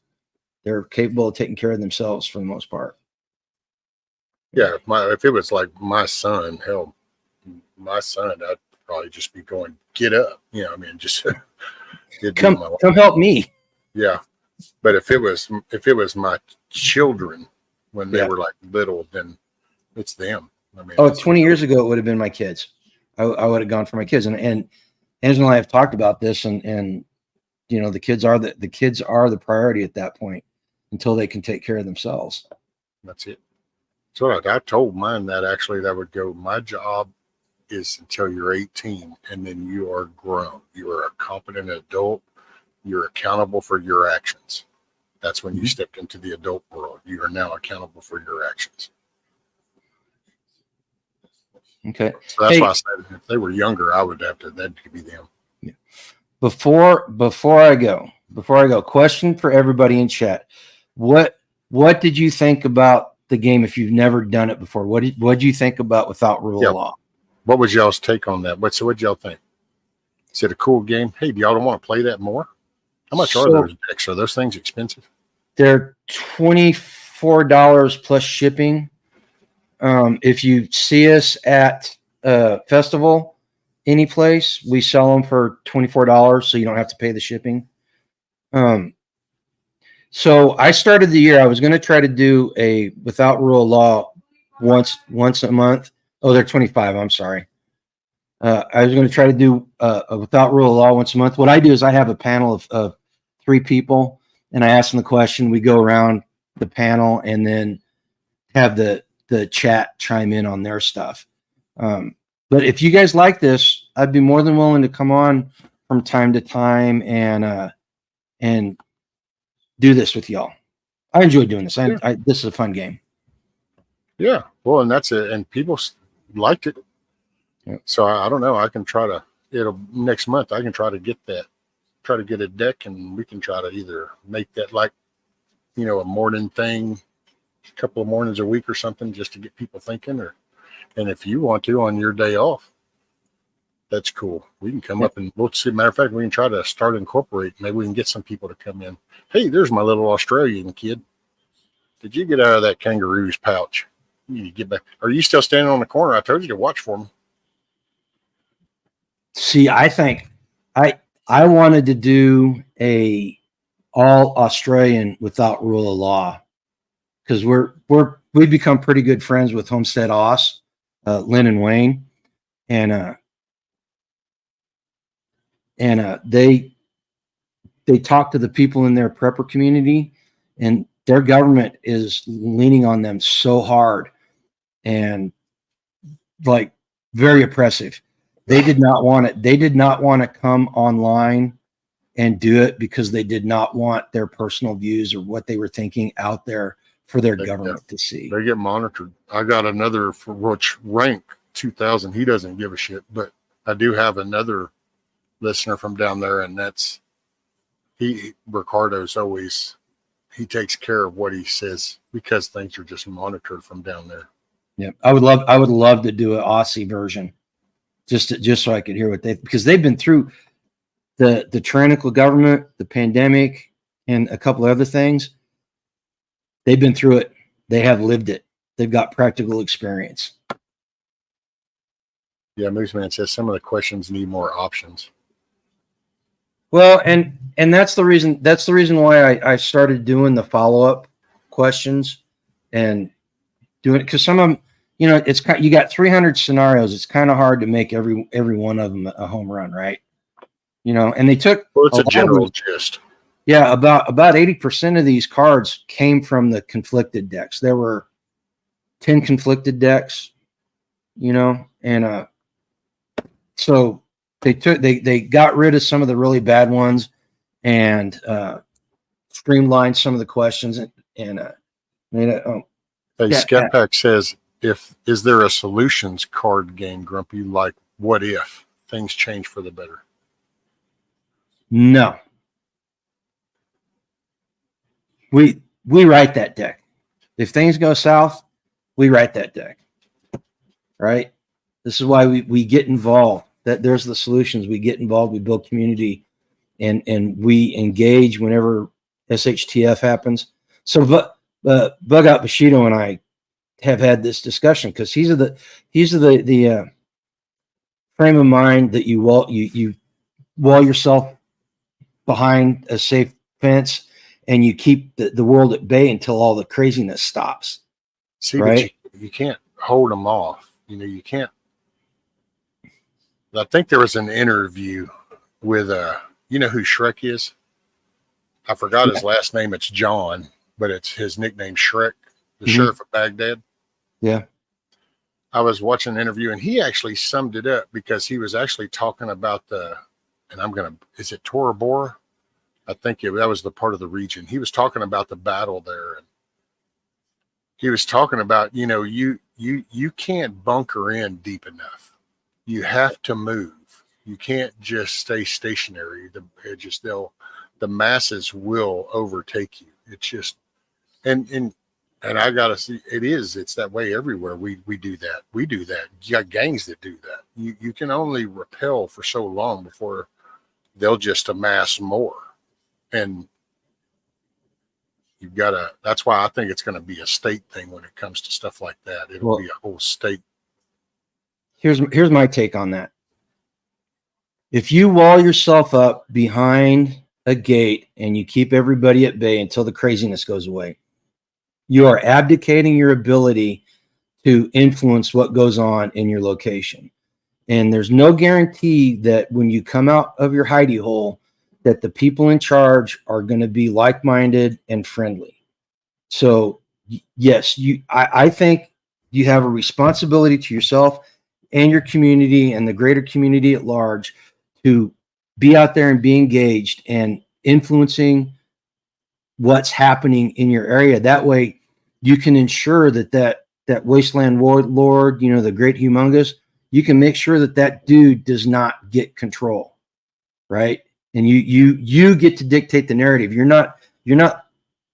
They're capable of taking care of themselves for the most part. Yeah, if it was like my son, I'd probably just be going, get up. Just come help me. Yeah. But if it was my children when they were like little, then it's them. 20 years ago, it would have been my kids. I would have gone for my kids. And Angela and I have talked about this and the kids are the priority at that point until they can take care of themselves. That's it. So I told mine that actually that would go, my job is until you're 18 and then you are grown. You are a competent adult. You're accountable for your actions. That's when you stepped into the adult world. You are now accountable for your actions. Okay. So that's why I said if they were younger, I would have to, that could be them. Yeah. Before I go, question for everybody in chat. What did you think about the game if you've never done it before? What did you think about Without Rule of Law? What was y'all's take on that? What'd y'all think? Is it a cool game? Hey, do y'all don't want to play that more? How much are those decks? Are those things expensive? They're $24 plus shipping. If you see us at a festival, any place, we sell them for $24, so you don't have to pay the shipping. So I started the year. I was going to try to do a Without Rule of Law once a month. Oh, they're 25. I'm sorry. I was going to try to do a Without Rule of Law once a month. What I do is I have a panel of 3 people, and I ask them the question. We go around the panel and then have the chat chime in on their stuff. But if you guys like this, I'd be more than willing to come on from time to time and do this with y'all. I enjoy doing this. This is a fun game. Yeah. Well, and that's it. And people liked it. Yeah. So I don't know. I can try to, next month, I can try to get a deck and we can try to either make that like, a morning thing, a couple of mornings a week or something just to get people thinking and if you want to on your day off, that's cool. We can come up and we'll see. Matter of fact, we can try to start incorporate. Maybe we can get some people to come in. Hey, there's my little Australian kid. Did you get out of that kangaroo's pouch? You need to get back. Are you still standing on the corner? I told you to watch for me. See, I think I wanted to do a all Australian Without Rule of Law because we've become pretty good friends with Homestead Oz, Lynn and Wayne, and they talk to the people in their prepper community, and their government is leaning on them so hard and like very oppressive. They did not want it. They did not want to come online and do it because they did not want their personal views or what they were thinking out there for their They- government to see. They get monitored. I got another for which rank 2000. He doesn't give a shit, but I do have another listener from down there, and that's Ricardo's always, he takes care of what he says because things are just monitored from down there. Yeah, I would love to do an Aussie version, just so I could hear what because they've been through the tyrannical government, the pandemic, and a couple of other things. They've been through it. They have lived it. They've got practical experience. Yeah, Mooseman says some of the questions need more options. Well, and that's the reason why I started doing the follow-up questions and doing it, because some of them, you know, it's you got 300 scenarios. It's kind of hard to make every one of them a home run, right? You know, and they took Well, it's a lot of general these- gist. Yeah, about 80% of these cards came from the conflicted decks. There were 10 conflicted decks, you know, and so they got rid of some of the really bad ones and streamlined some of the questions and made it. Hey, Yeah, Skeppack says, is there a solutions card game, Grumpy, like what if things change for the better? No. We write that deck. If things go south, we write that deck. Right? This is why we get involved. That there's the solutions. We get involved, we build community, and we engage whenever SHTF happens. So Bug Out Bushido and I have had this discussion because he's the frame of mind that you wall yourself behind a safe fence and you keep the world at bay until all the craziness stops. See, right? But you can't hold them off. You know, you can't. I think there was an interview with you know who Shrek is? I forgot his last name. It's John, but it's his nickname Shrek, the sheriff of Baghdad. Yeah. I was watching an interview and he actually summed it up because he was actually talking about is it Tora Bora? I think that was the part of the region. He was talking about the battle there. And he was talking about, you know, you can't bunker in deep enough. You have to move. You can't just stay stationary. The masses will overtake you. It's just, and I gotta see, it's that way everywhere. We do that. We do that. You got gangs that do that. You can only repel for so long before they'll just amass more. And that's why I think it's going to be a state thing when it comes to stuff like that. It'll be a whole state. Here's my take on that. If you wall yourself up behind a gate and you keep everybody at bay until the craziness goes away, you are abdicating your ability to influence what goes on in your location. And there's no guarantee that when you come out of your hidey hole, that the people in charge are going to be like-minded and friendly. So yes, I think you have a responsibility to yourself and your community and the greater community at large to be out there and be engaged and influencing what's happening in your area. That way you can ensure that wasteland warlord, you know, the great humongous, you can make sure that dude does not get control. Right. And you get to dictate the narrative. You're not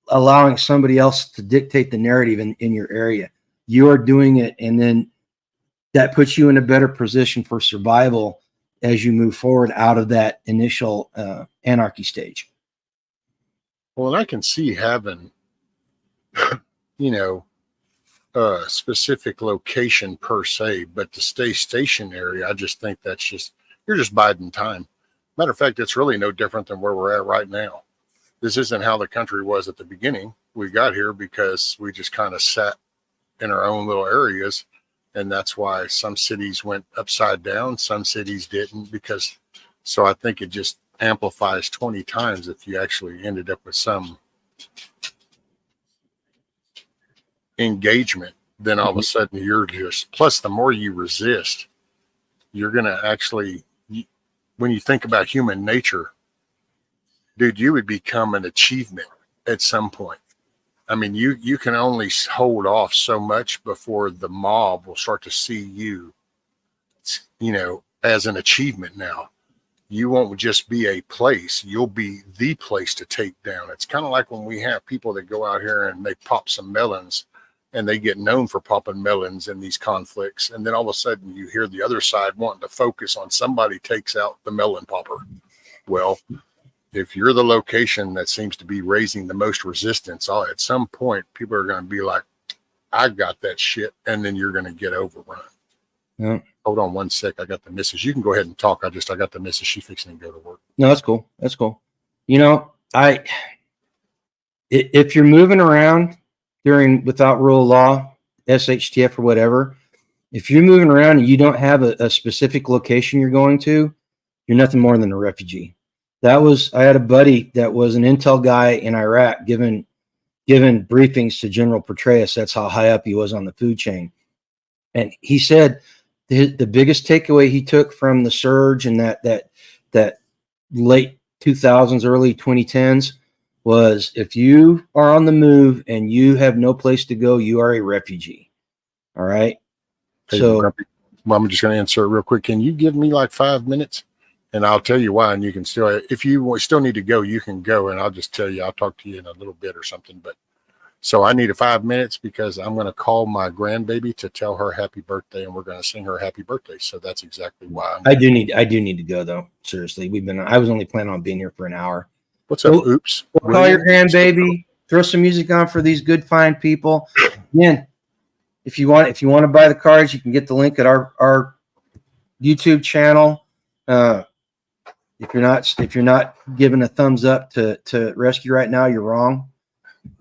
allowing somebody else to dictate the narrative in your area. You are doing it. And then that puts you in a better position for survival as you move forward out of that initial anarchy stage. Well, and I can see having, you know, a specific location per se, but to stay stationary, I just think you're just biding time. Matter of fact, it's really no different than where we're at right now. This isn't how the country was at the beginning. We got here because we just kind of sat in our own little areas. And that's why some cities went upside down, some cities didn't, so I think it just amplifies 20 times if you actually ended up with some engagement. Then all of a sudden plus the more you resist, you're going to actually, when you think about human nature, dude, you would become an achievement at some point. I mean, you can only hold off so much before the mob will start to see you, as an achievement. Now, you won't just be a place, you'll be the place to take down. It's kind of like when we have people that go out here and they pop some melons, and they get known for popping melons in these conflicts. And then all of a sudden you hear the other side wanting to focus on somebody takes out the melon popper. Well, if you're the location that seems to be raising the most resistance, at some point people are going to be like, I got that shit. And then you're going to get overrun. Yeah. Hold on one sec. I got the missus. You can go ahead and talk. I got the missus. She fixing to go to work. No, that's cool. That's cool. If you're moving around without rule of law, SHTF or whatever, if you're moving around and you don't have a specific location you're going to, you're nothing more than a refugee. I had a buddy that was an intel guy in Iraq giving briefings to General Petraeus. That's how high up he was on the food chain. And he said the biggest takeaway he took from the surge and that late 2000s, early 2010s was, if you are on the move and you have no place to go, you are a refugee. All right. Hey, So well, I'm just going to insert real quick. Can you give me like 5 minutes? And I'll tell you why. And you can still, if you still need to go, you can go. And I'll just tell you, I'll talk to you in a little bit or something. But so I need 5 minutes because I'm going to call my grandbaby to tell her happy birthday, and we're going to sing her happy birthday. So that's exactly why I do need to go though. Seriously. I was only planning on being here for an hour. What's up? Oops. We'll call your grandbaby, throw some music on for these good, fine people. Again, if you want to buy the cards, you can get the link at our YouTube channel. If you're not giving a thumbs up to rescue right now, you're wrong.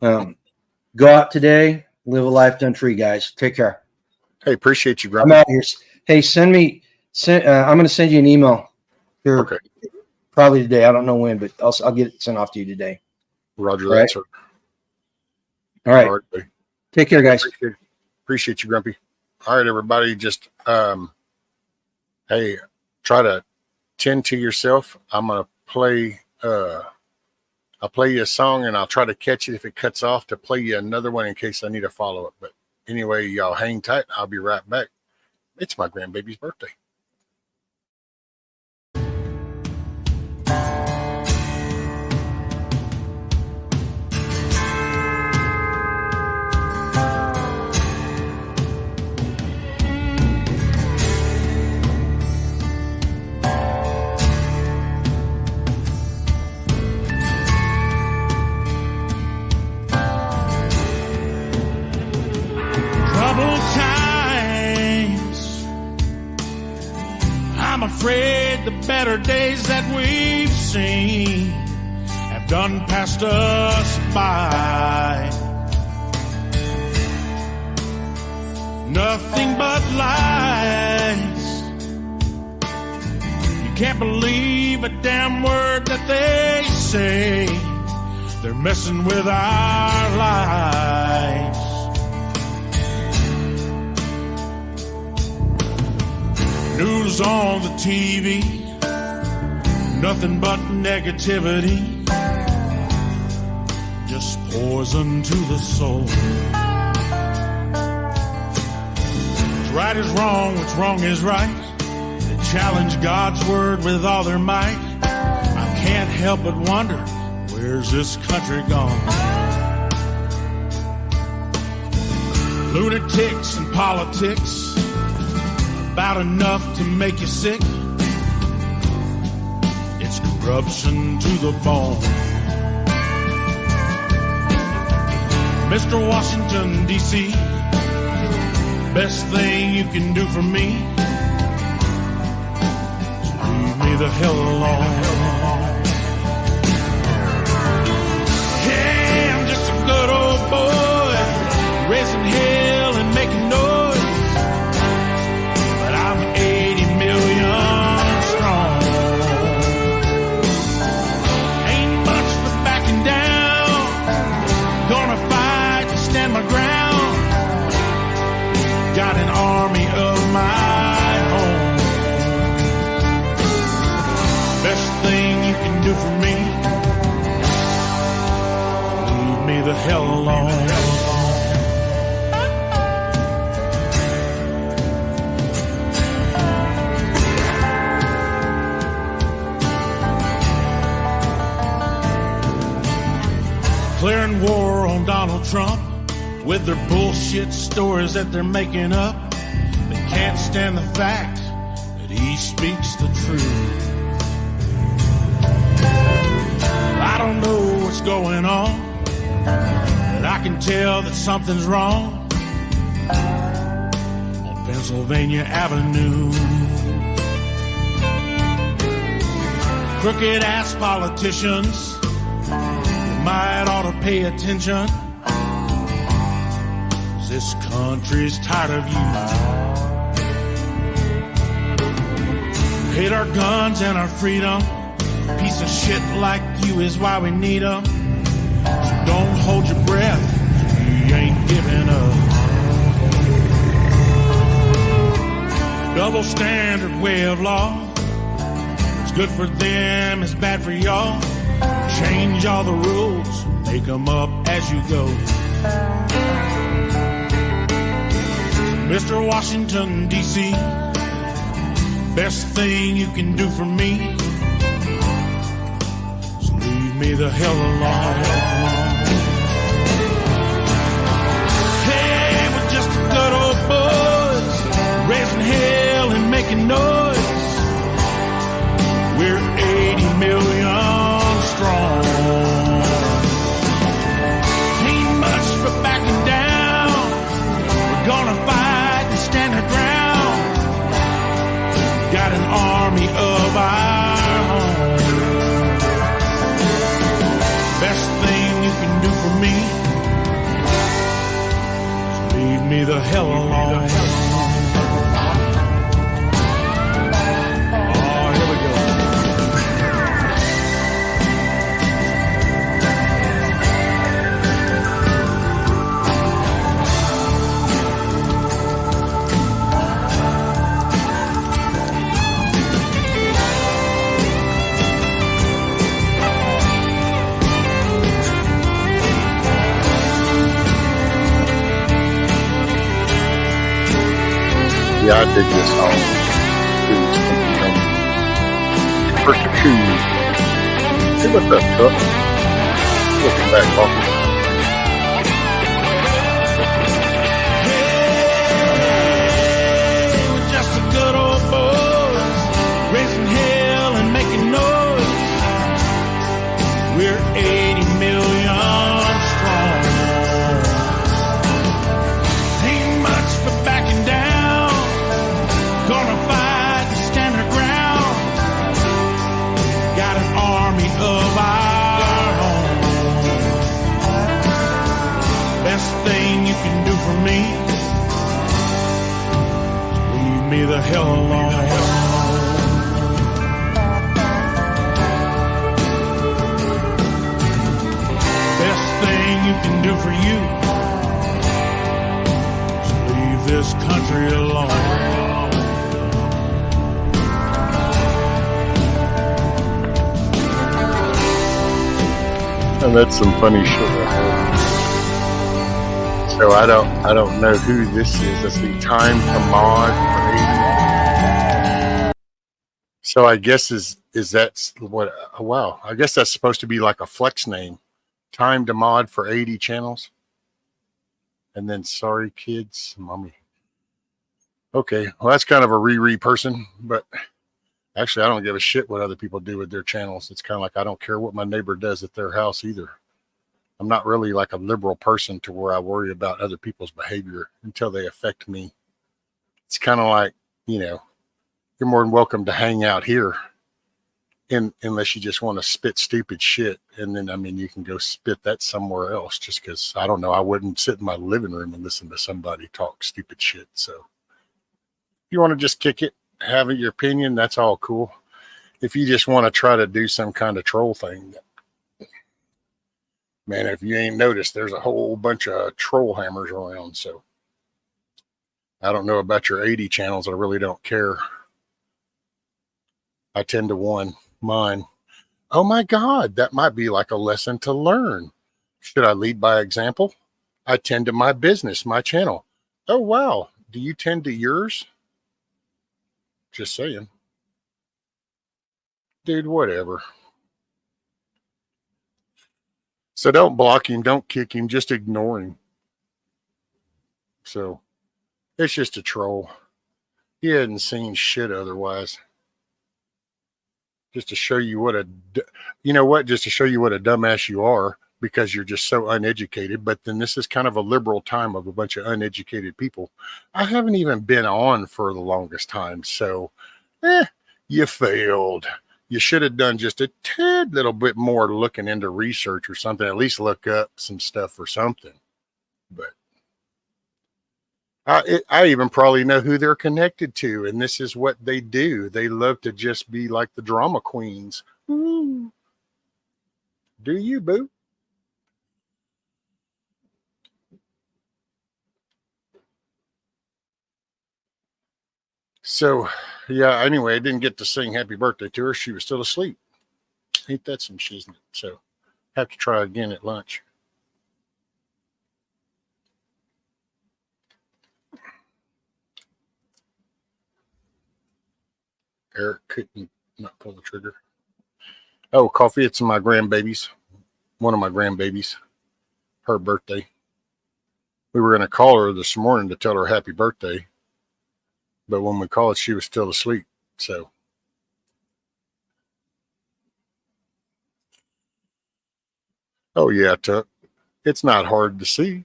Go out today, live a life done free, guys. Take care. Hey, appreciate you, I'm Grandpa. out here. Hey, I'm going to send you an email here. Okay. Probably today. I don't know when, but I'll get it sent off to you today. Roger All right. that, sir. All right. All right, buddy. Take care, guys. Appreciate you, Grumpy. All right, everybody. Just hey, try to tend to yourself. I'm gonna play I'll play you a song and I'll try to catch it if it cuts off to play you another one in case I need a follow-up. But anyway, y'all hang tight. I'll be right back. It's my grandbaby's birthday. I'm afraid the better days that we've seen have done passed us by. Nothing but lies. You can't believe a damn word that they say. They're messing with our lives. News on the TV, nothing but negativity, just poison to the soul. What's right is wrong, what's wrong is right. They challenge God's word with all their might. I can't help but wonder, where's this country gone? Lunatics and politics, about enough to make you sick. It's corruption to the bone. Mr. Washington, D.C., best thing you can do for me is leave me the hell alone. Hey, I'm just a good old boy, raising hell and making noise. Got an army of my own. Best thing you can do for me, leave me the hell alone. Declaring war on Donald Trump with their bullshit stories that they're making up. They can't stand the fact that he speaks the truth. I don't know what's going on, but I can tell that something's wrong on Pennsylvania Avenue. Crooked ass politicians, you might ought to pay attention. This country's tired of you. Hate our guns and our freedom. Piece of shit like you is why we need them. So don't hold your breath, you ain't giving up. Double standard way of law. It's good for them, it's bad for y'all. Change all the rules, make them up as you go. Mr. Washington, D.C., best thing you can do for me is leave me the hell alone. Hey, we're just a good old boys, raising hell and making noise. We're 80 million strong. Ain't much for backing down. We're gonna fight. Stand our ground. Got an army of our own. Best thing you can do for me is leave me the hell alone. Oh, here we go. Yeah, I dig this song. First of two. Hey, what's up, Chuck? Welcome back, Coffee. Hey, we're just a good old boys, raising hell and making noise. We're 80 million strong. Ain't much for backing down. Gonna fight and stand our ground. Got an army of our own. Best thing you can do for me is leave me the hell alone. Best thing you can do for you is leave this country alone. And that's some funny shit right there. So I don't know who this is. Let's see, Time to Mod for 80. So I guess is that what? Oh, wow, I guess that's supposed to be like a flex name. Time to Mod for 80 channels. And then sorry kids, mommy. Okay, well that's kind of a Riri person, but actually I don't give a shit what other people do with their channels. It's kind of like I don't care what my neighbor does at their house either. I'm not really like a liberal person to where I worry about other people's behavior until they affect me. It's kind of like, you know, you're more than welcome to hang out here unless you just want to spit stupid shit. And then, I mean, you can go spit that somewhere else just because, I don't know, I wouldn't sit in my living room and listen to somebody talk stupid shit. So if you want to just kick it, have your opinion, that's all cool. If you just want to try to do some kind of troll thing, man, if you ain't noticed, there's a whole bunch of troll hammers around. So I don't know about your 80 channels. I really don't care. I tend to one mine. Oh my God, that might be like a lesson to learn. Should I lead by example? I tend to my business, my channel. Oh, wow. Do you tend to yours? Just saying. Dude, whatever. So don't block him. Don't kick him. Just ignore him. So it's just a troll. He hadn't seen shit otherwise. Just to show you what a, you know what? Just to show you what a dumbass you are, because you're just so uneducated. But then this is kind of a liberal time of a bunch of uneducated people. I haven't even been on for the longest time. So, you failed. You should have done just a tad little bit more looking into research or something. At least look up some stuff or something. But I even probably know who they're connected to, and this is what they do. They love to just be like the drama queens. Ooh. Do you, boo? So, yeah, anyway, I didn't get to sing happy birthday to her. She was still asleep. Ain't that some shiznit? So, have to try again at lunch. Eric couldn't not pull the trigger. Oh, coffee. It's my grandbabies. One of my grandbabies. Her birthday. We were going to call her this morning to tell her happy birthday. But when we called, she was still asleep. So. Oh, yeah, Tuck. It's not hard to see.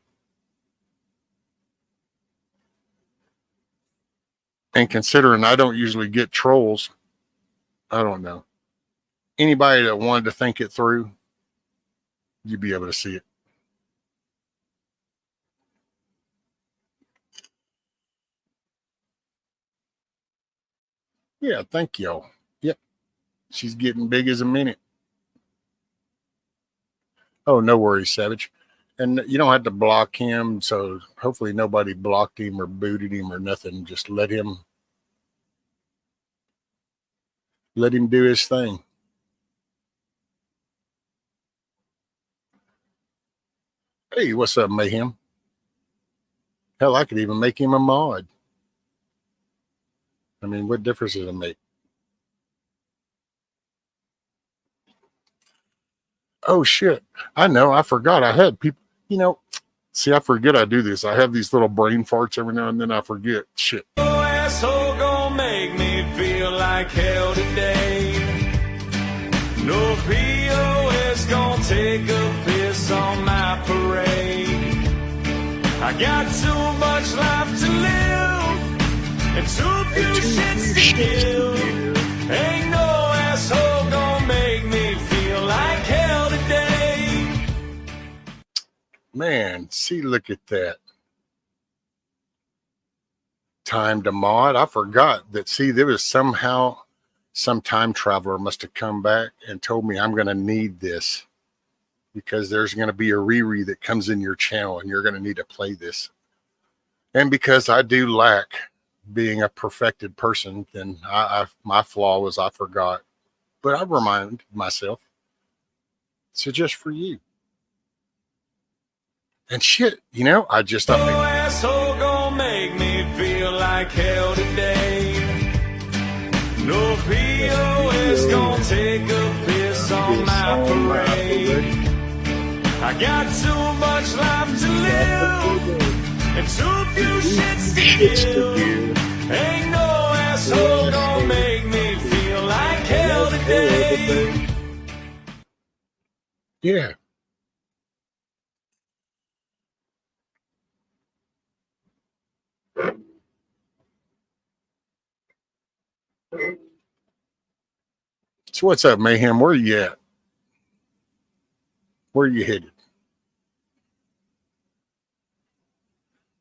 And considering I don't usually get trolls, I don't know. Anybody that wanted to think it through, you'd be able to see it. Yeah, thank y'all. Yep. She's getting big as a minute. Oh, no worries, Savage. And you don't have to block him, so hopefully nobody blocked him or booted him or nothing. Just let him do his thing. Hey, what's up, Mayhem? Hell, I could even make him a mod. I mean, what difference does it make? Oh, shit. I know. I forgot. I had people, see, I forget I do this. I have these little brain farts every now and then. I forget. Shit. Oh, asshole gonna make me feel like hell today. No POS gonna take a piss on my parade. I got too much life to live and too few shits to give. Ain't no asshole gonna make me feel like hell today. Man, see, look at that. Time to mod. I forgot that. See, there was somehow some time traveler must have come back and told me I'm going to need this because there's going to be a Riri that comes in your channel and you're going to need to play this. And because I do lack being a perfected person, then my flaw was I forgot. But I reminded myself. So just for you. And shit, I just updated. Oh, asshole gonna make me feel like hell today. No POS gonna take a piss on my parade. I got too much life to live and too few shits to give. Ain't no asshole gonna make me feel like hell today. Yeah. So what's up, Mayhem? Where are you at? Where are you headed?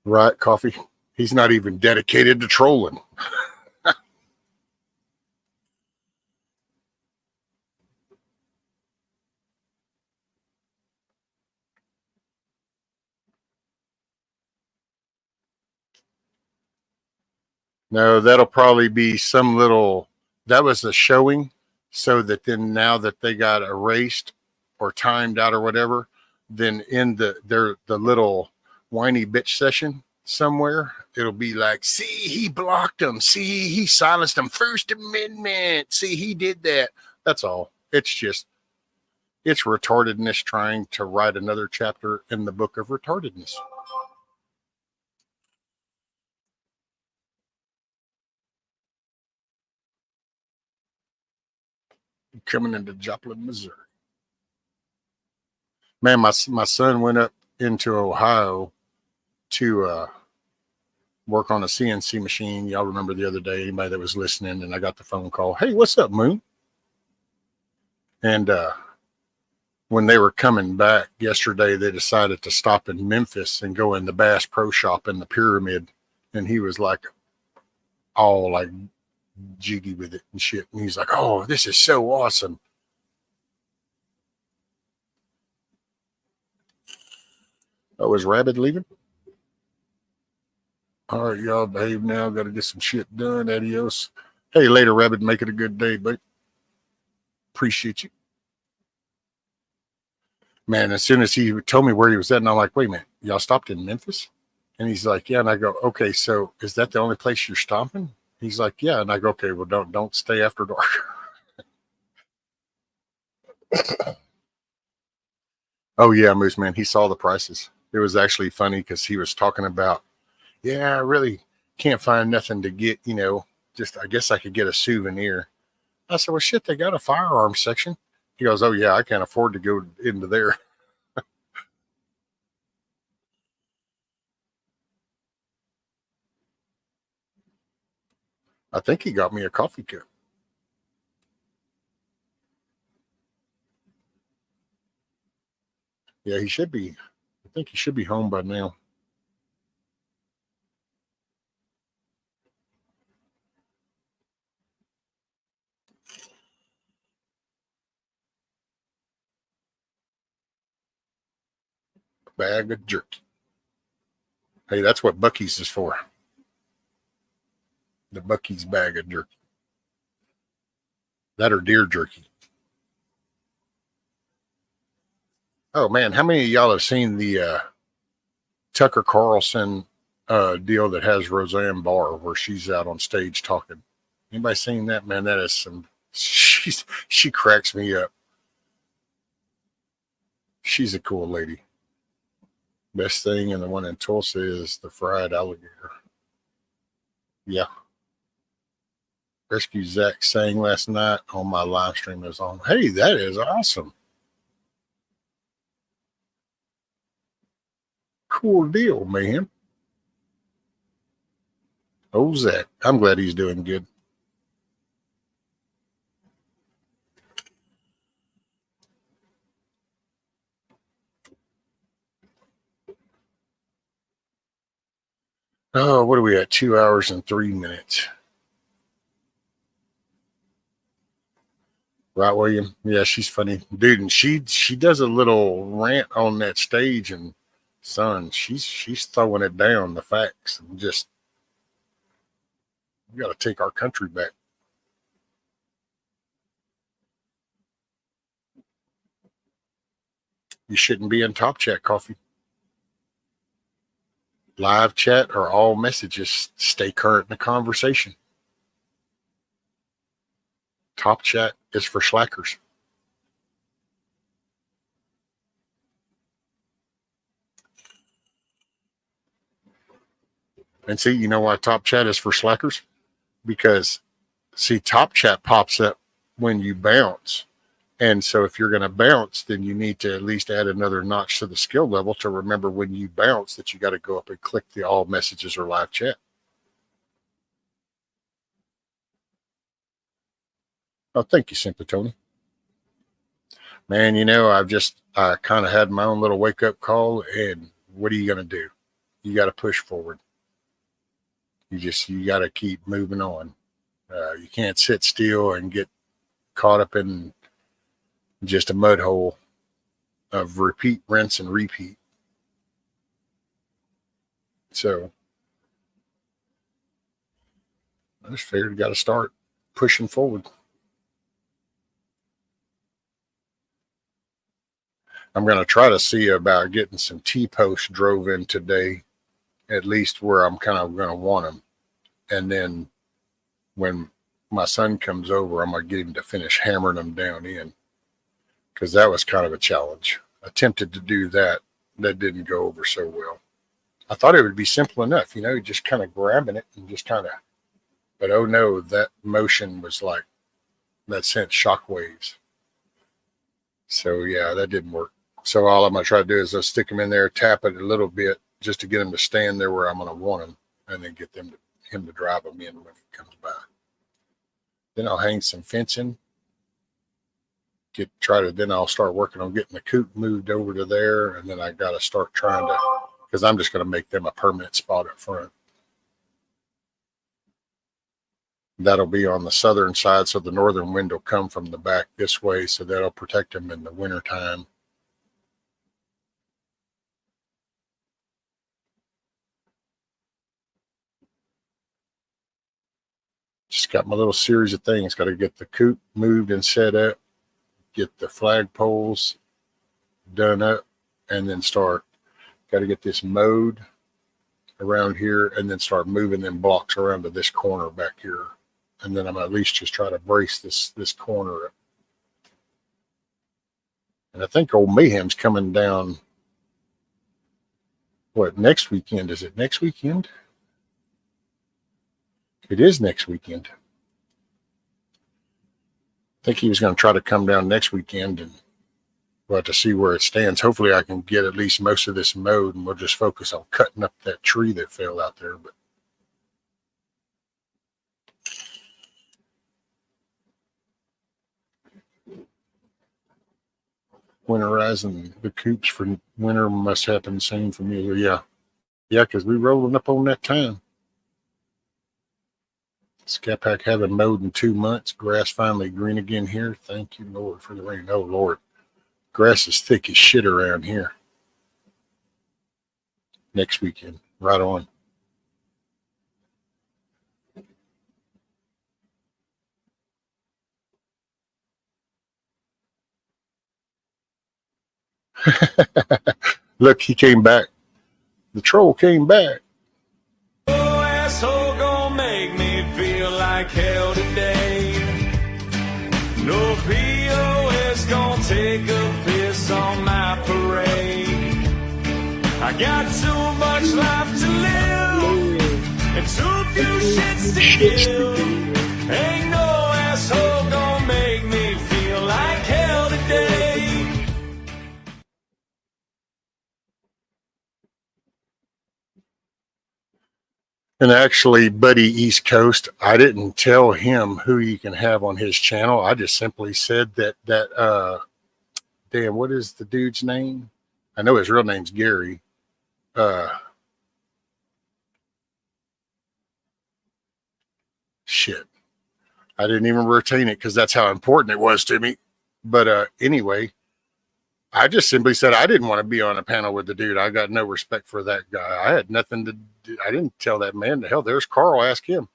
Right, Coffee. He's not even dedicated to trolling. No, that'll probably be some little, that was a showing so that then now that they got erased or timed out or whatever, then in the little whiny bitch session somewhere, it'll be like, see, he blocked him. See, he silenced him. First Amendment. See, he did that. That's all. It's retardedness trying to write another chapter in the book of retardedness. Coming into Joplin, Missouri. Man, my son went up into Ohio to work on a CNC machine. Y'all remember the other day, anybody that was listening, and I got the phone call. Hey, what's up, Moon? And when they were coming back yesterday, they decided to stop in Memphis and go in the Bass Pro Shop in the Pyramid. And he was like, all like jiggy with it and shit. And he's like, oh, this is so awesome. Oh, is Rabbit leaving? All right, y'all behave now. Got to get some shit done. Adios. Hey, later, Rabbit. Make it a good day, buddy. Appreciate you. Man, as soon as he told me where he was at, and I'm like, wait a minute, y'all stopped in Memphis? And he's like, yeah. And I go, okay, so is that the only place you're stopping? He's like, yeah. And I go, okay, well, don't stay after dark. Oh yeah, Moose Man. He saw the prices. It was actually funny because he was talking about, yeah, I really can't find nothing to get, just I guess I could get a souvenir. I said, well, shit, they got a firearms section. He goes, oh yeah, I can't afford to go into there. I think he got me a coffee cup. Yeah, he should be. I think he should be home by now. Bag of jerky. Hey, that's what Buc-ee's is for. The Buc-ee's bag of jerky. That or deer jerky. Oh man, how many of y'all have seen the Tucker Carlson deal that has Roseanne Barr where she's out on stage talking? Anybody seen that? Man, that is some. She cracks me up. She's a cool lady. Best thing, and the one in Tulsa is the fried alligator. Yeah. Rescue Zach sang last night on my live stream. It was on. Hey, that is awesome. Cool deal, man. Oh, Zach. I'm glad he's doing good. Oh, what are we at? 2 hours and 3 minutes. Right, William? Yeah, she's funny. Dude, and she does a little rant on that stage, and son, she's throwing it down, the facts, and just, we got to take our country back. You shouldn't be in Top Chat, Coffee. Live chat or all messages. Stay current in the conversation. Top Chat is for slackers. And see, you know why Top Chat is for slackers? Because, see, Top Chat pops up when you bounce. And so if you're going to bounce, then you need to at least add another notch to the skill level to remember when you bounce that you got to go up and click the all messages or live chat. Oh, thank you, Simply Tony. Man, I kind of had my own little wake up call, and what are you going to do? You got to push forward. You got to keep moving on. You can't sit still and get caught up in just a mud hole of repeat, rinse, and repeat. So I just figured you got to start pushing forward. I'm going to try to see about getting some T-posts drove in today, at least where I'm kind of going to want them. And then when my son comes over, I'm going to get him to finish hammering them down in, because that was kind of a challenge. Attempted to do that. That didn't go over so well. I thought it would be simple enough, just kind of grabbing it and just kind of, but oh no, that motion was like, that sent shock waves. So yeah, that didn't work. So all I'm going to try to do is I'll stick them in there, tap it a little bit just to get them to stand there where I'm going to want them, and then get him to drive them in when he comes by. Then I'll hang some fencing. Then I'll start working on getting the coop moved over to there, and then I got to start trying to, because I'm just going to make them a permanent spot up front. That'll be on the southern side, so the northern wind will come from the back this way, so that'll protect them in the winter time. Just got my little series of things. Got to get the coop moved and set up, get the flagpoles done up, and then got to get this mowed around here, and then start moving them blocks around to this corner back here. And then I'm at least just try to brace this corner up. And I think old Mayhem's coming down, next weekend? Is it next weekend? It is next weekend. I think he was going to try to come down next weekend, and we'll have to see where it stands. Hopefully I can get at least most of this mowed, and we'll just focus on cutting up that tree that fell out there. But winterizing the coops for winter must happen soon for me. Yeah, because we're rolling up on that time. Scapac haven't mowed in 2 months. Grass finally green again here. Thank you, Lord, for the rain. Oh, Lord. Grass is thick as shit around here. Next weekend. Right on. Look, he came back. The troll came back. Oh, asshole gonna make me feel like hell today. No POS gonna take a piss on my parade. I got too much life to live and too few shits to give. Ain't no asshole gonna make me feel like hell today. And actually, Buddy East Coast, I didn't tell him who you can have on his channel. I just simply said that damn, what is the dude's name? I know his real name's Gary. Shit. I didn't even retain it because that's how important it was to me. But anyway, I just simply said I didn't want to be on a panel with the dude. I got no respect for that guy. I had nothing to do. I didn't tell that man. The hell, there's Carl. Ask him.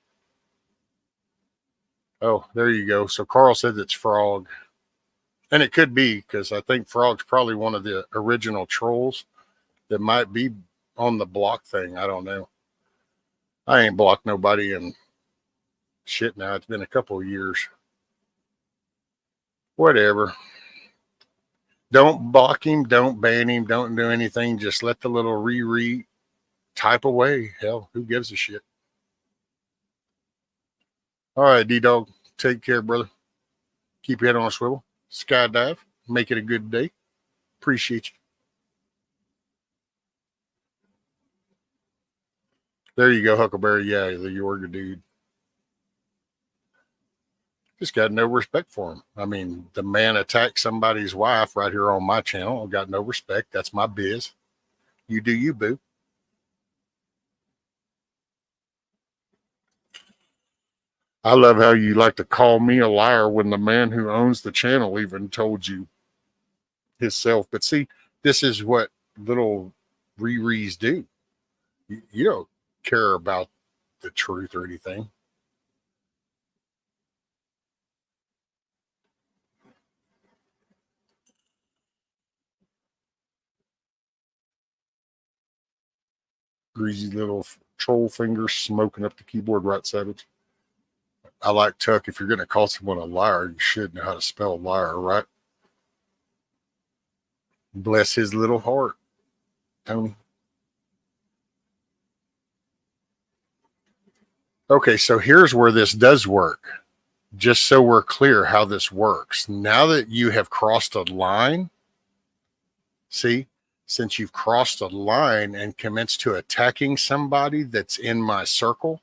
Oh, there you go. So Carl said it's Frog. And it could be, because I think Frog's probably one of the original trolls that might be on the block thing. I don't know. I ain't blocked nobody in shit now. It's been a couple of years. Whatever. Don't block him. Don't ban him. Don't do anything. Just let the little Riri type away. Hell, who gives a shit? All right, D-Dog. Take care, brother. Keep your head on a swivel. Skydive. Make it a good day. Appreciate you. There you go, Huckleberry. Yeah, you're a dude. Just got no respect for him. I mean, the man attacked somebody's wife right here on my channel. I got no respect. That's my biz. You do you, boo. I love how you like to call me a liar when the man who owns the channel even told you himself. But see, this is what little Riri's do. You don't care about the truth or anything. Greasy little troll fingers smoking up the keyboard, right, Savage? I like Tuck. If you're going to call someone a liar, you should know how to spell liar, right? Bless his little heart, Tony. Okay, so here's where this does work. Just so we're clear how this works. Now that you have crossed a line, see, since you've crossed a line and commenced to attacking somebody that's in my circle,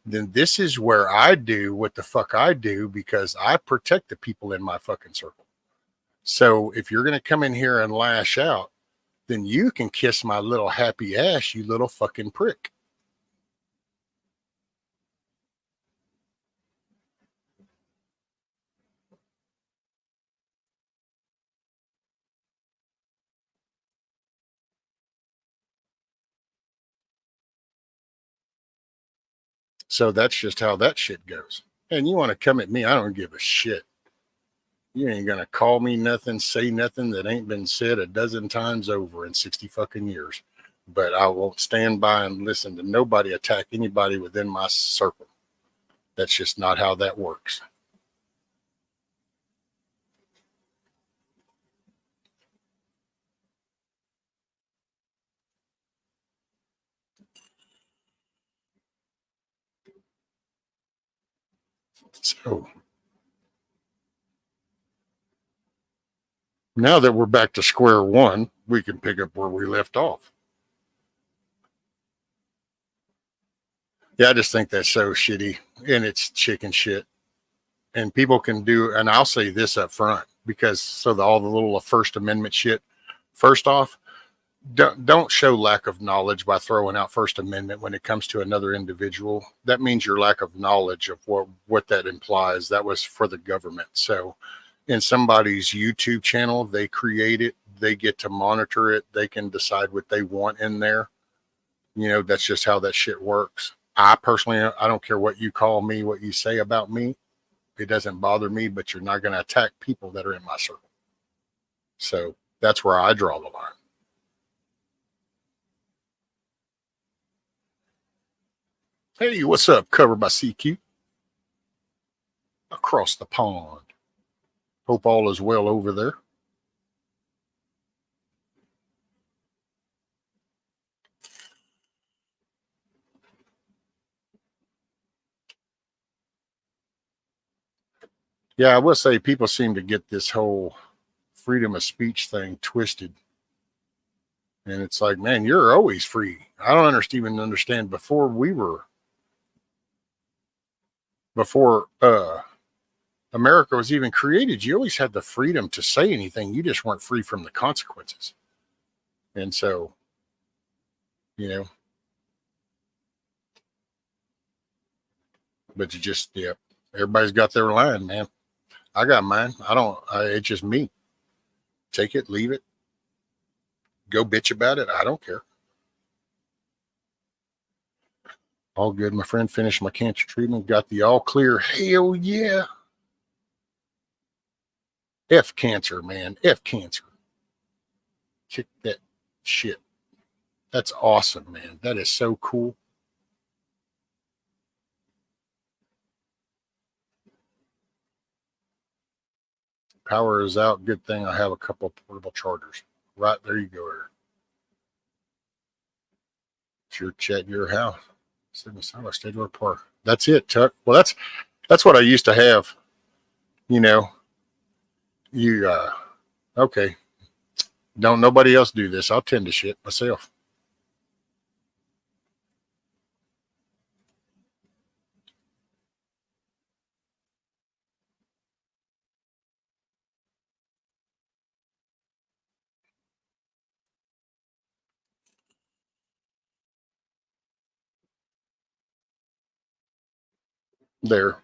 then this is where I do what the fuck I do, because I protect the people in my fucking circle. So if you're going to come in here and lash out, then you can kiss my little happy ass, you little fucking prick. So that's just how that shit goes. And you want to come at me, I don't give a shit. You ain't going to call me nothing, say nothing that ain't been said a dozen times over in 60 fucking years. But I won't stand by and listen to nobody attack anybody within my circle. That's just not how that works. So now that we're back to square one, we can pick up where we left off. Yeah, I just think that's so shitty, and it's chicken shit. And people can do, and I'll say this up front, because all the little First Amendment shit. First off, don't show lack of knowledge by throwing out First Amendment when it comes to another individual. That means your lack of knowledge of what that implies. That was for the government. So in somebody's YouTube channel, they create it, they get to monitor it, they can decide what they want in there. You know, that's just how that shit works. I personally, I don't care what you call me, what you say about me. It doesn't bother me, but you're not going to attack people that are in my circle. So that's where I draw the line. Hey, what's up? Covered by CQ. Across the pond. Hope all is well over there. Yeah, I will say people seem to get this whole freedom of speech thing twisted. And it's like, man, you're always free. I don't even understand. Before America was even created, you always had the freedom to say anything. You just weren't free from the consequences. And so, you know, but everybody's got their line, man. I got mine. It's just me. Take it, leave it, go bitch about it. I don't care. All good. My friend finished my cancer treatment, got the all clear. Hell yeah. F cancer, man. F cancer. Kick that shit. That's awesome, man. That is so cool. Power is out. Good thing I have a couple of portable chargers. Right there you go, Eric. It's your chat, your house. Stadium Park. That's it, Tuck. Well, that's what I used to have. You know, okay. Don't nobody else do this. I'll tend to shit myself. There.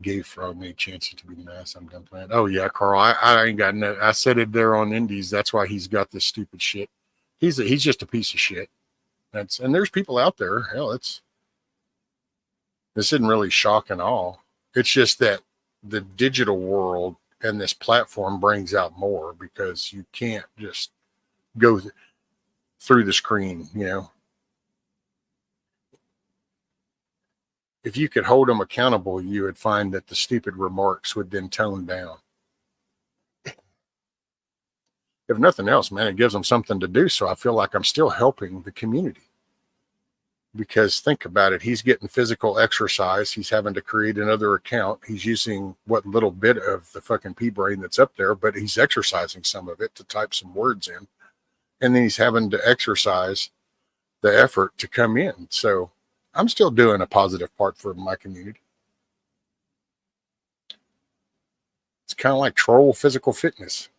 Gave Frog me chances to be nice. I'm done playing. Oh yeah, Carl. I ain't got no. I said it there on Indies. That's why he's got this stupid shit. He's just a piece of shit. And there's people out there. Hell, this isn't really shock and awe. It's just that the digital world and this platform brings out more, because you can't just go through the screen, you know. If you could hold them accountable, you would find that the stupid remarks would then tone down. If nothing else, man, it gives them something to do. So I feel like I'm still helping the community. Because think about it, he's getting physical exercise. He's having to create another account. He's using what little bit of the fucking pea brain that's up there, but he's exercising some of it to type some words in. And then he's having to exercise the effort to come in. So I'm still doing a positive part for my community. It's kind of like troll physical fitness.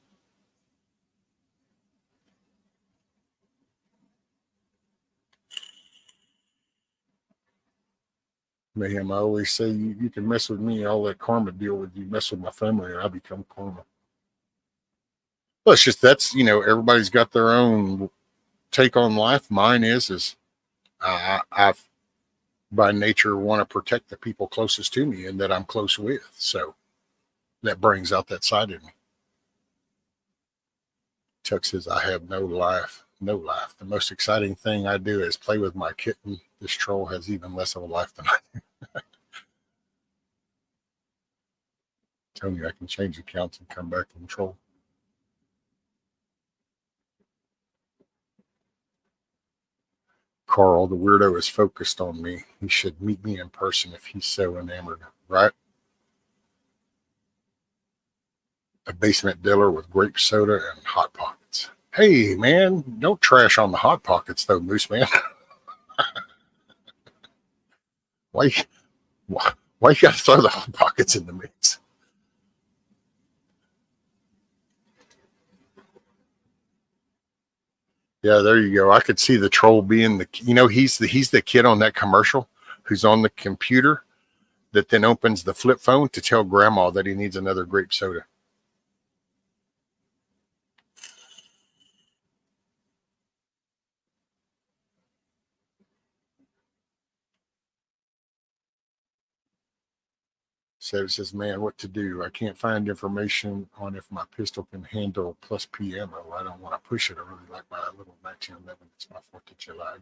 Mayhem, I always say you can mess with me, I'll let karma deal with you. Mess with my family, and I become karma. Well, it's just that's, you know, everybody's got their own take on life. Mine is I by nature want to protect the people closest to me and that I'm close with. So that brings out that side of me. Chuck says, I have no life. No life. The most exciting thing I do is play with my kitten. This troll has even less of a life than I do. Tell me I can change accounts and come back and troll. Carl, the weirdo, is focused on me. He should meet me in person if he's so enamored, right? A basement dealer with grape soda and Hot Pockets. Hey, man, don't trash on the Hot Pockets, though, Moose Man. Why you got to throw the Hot Pockets in the mix? Yeah, there you go. I could see the troll being the, you know, he's the kid on that commercial who's on the computer that then opens the flip phone to tell grandma that he needs another grape soda. So it says, man, what to do? I can't find information on if my pistol can handle plus P ammo. I don't want to push it. I really like my little 1911. It's my 4th of July.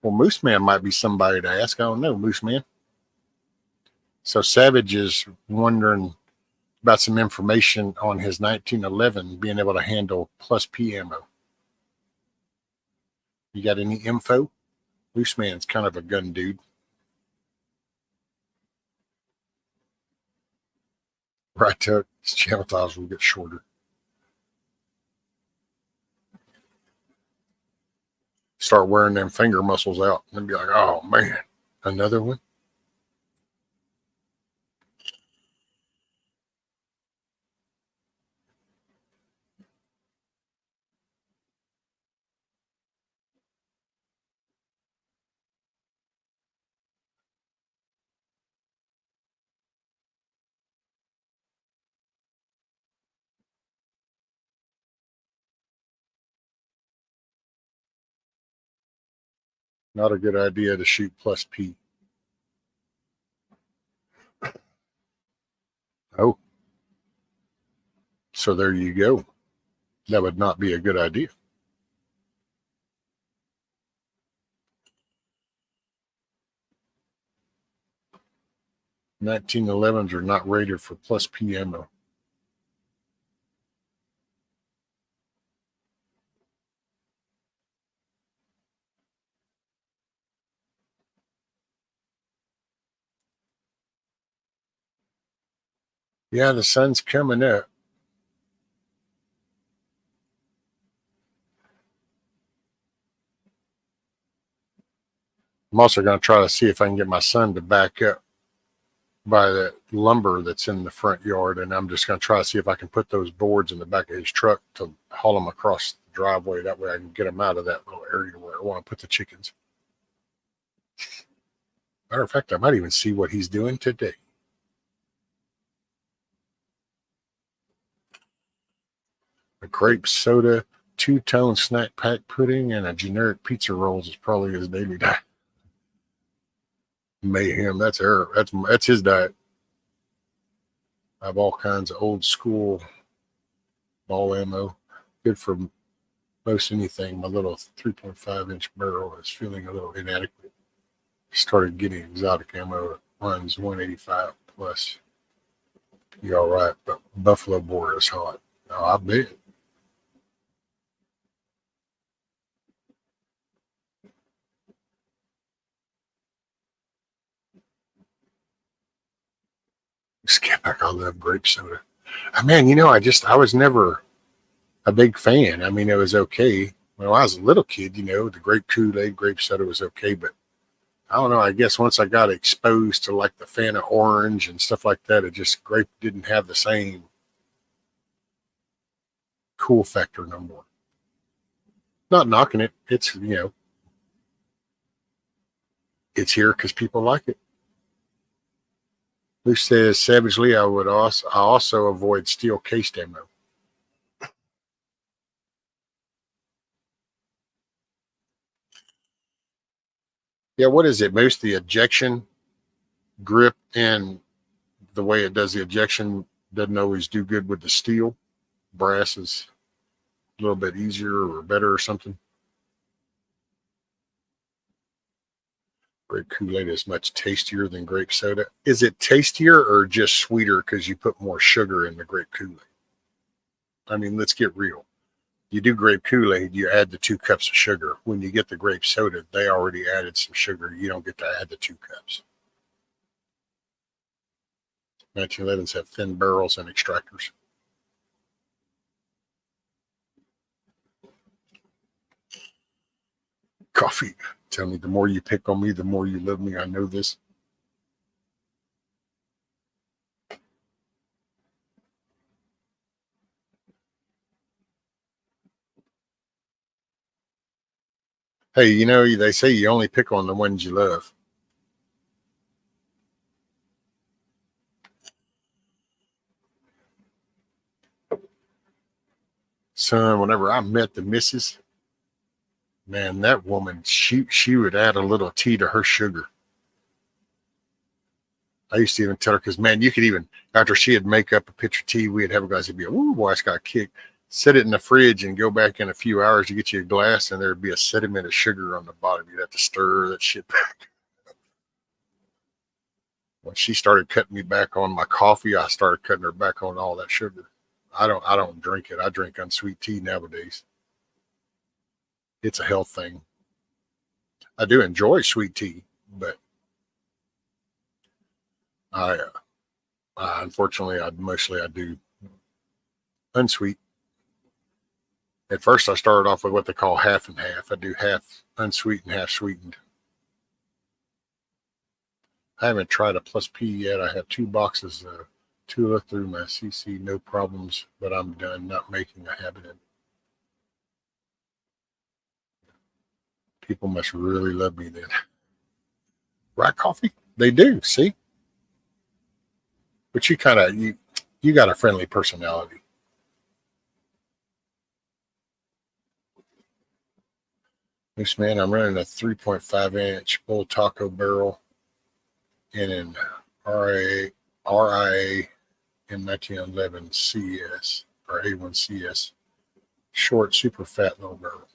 Well, Moose Man might be somebody to ask. I don't know, Moose Man. So Savage is wondering about some information on his 1911 being able to handle plus P ammo. You got any info? Moose Man's kind of a gun dude. Right, Tuck. His channel tiles will get shorter. Start wearing them finger muscles out and be like, oh man, another one. Not a good idea to shoot plus P. Oh, so there you go. That would not be a good idea. 1911s are not rated for plus P ammo. Yeah, the sun's coming up. I'm also going to try to see if I can get my son to back up by the lumber that's in the front yard, and I'm just going to try to see if I can put those boards in the back of his truck to haul them across the driveway. That way I can get them out of that little area where I want to put the chickens. Matter of fact, I might even see what he's doing today. A grape soda, 2-tone snack pack pudding, and a generic pizza rolls is probably his daily diet. Mayhem, that's his diet. I have all kinds of old school ball ammo. Good for most anything. My little 3.5-inch barrel is feeling a little inadequate. Started getting exotic ammo. It runs 185 plus. You're all right, but buffalo boar is hot. Oh, I bet. Skipback, I love grape soda. Man, I was never a big fan. I mean, it was okay. When I was a little kid, the grape Kool-Aid, grape soda was okay, but I don't know. I guess once I got exposed to like the Fanta orange and stuff like that, it just grape didn't have the same cool factor no more. Not knocking it. It's, it's here because people like it. Who says savagely? I also avoid steel cased ammo. Yeah, what is it? Most the ejection grip and the way it does the ejection doesn't always do good with the steel. Brass is a little bit easier or better or something. Grape Kool-Aid is much tastier than grape soda. Is it tastier or just sweeter because you put more sugar in the grape Kool-Aid? I mean, let's get real. You do grape Kool-Aid, you add the 2 cups of sugar. When you get the grape soda, they already added some sugar. You don't get to add the 2 cups. 1911s have thin barrels and extractors. Coffee. Tell me, the more you pick on me, the more you love me. I know this. Hey, they say you only pick on the ones you love. Son, whenever I met the missus, man, that woman, she would add a little tea to her sugar. I used to even tell her, because, man, you could even, after she would make up a pitcher of tea, we'd have a guys that'd be, ooh, boy, it's got kicked. Set it in the fridge and go back in a few hours to get you a glass, and there'd be a sediment of sugar on the bottom. You'd have to stir that shit back. When she started cutting me back on my coffee, I started cutting her back on all that sugar. I don't drink it. I drink unsweet tea nowadays. It's a health thing. I do enjoy sweet tea, but unfortunately, I do unsweet. At first, I started off with what they call half and half. I do half unsweet and half sweetened. I haven't tried a Plus P yet. I have 2 boxes of Tula through my CC, no problems, but I'm done not making a habit of it. People must really love me then. Right, coffee? They do, see? But you got a friendly personality. This man, I'm running a 3.5-inch bull taco barrel in an RIA in 1911 CS or A1 CS, short, super fat little barrel.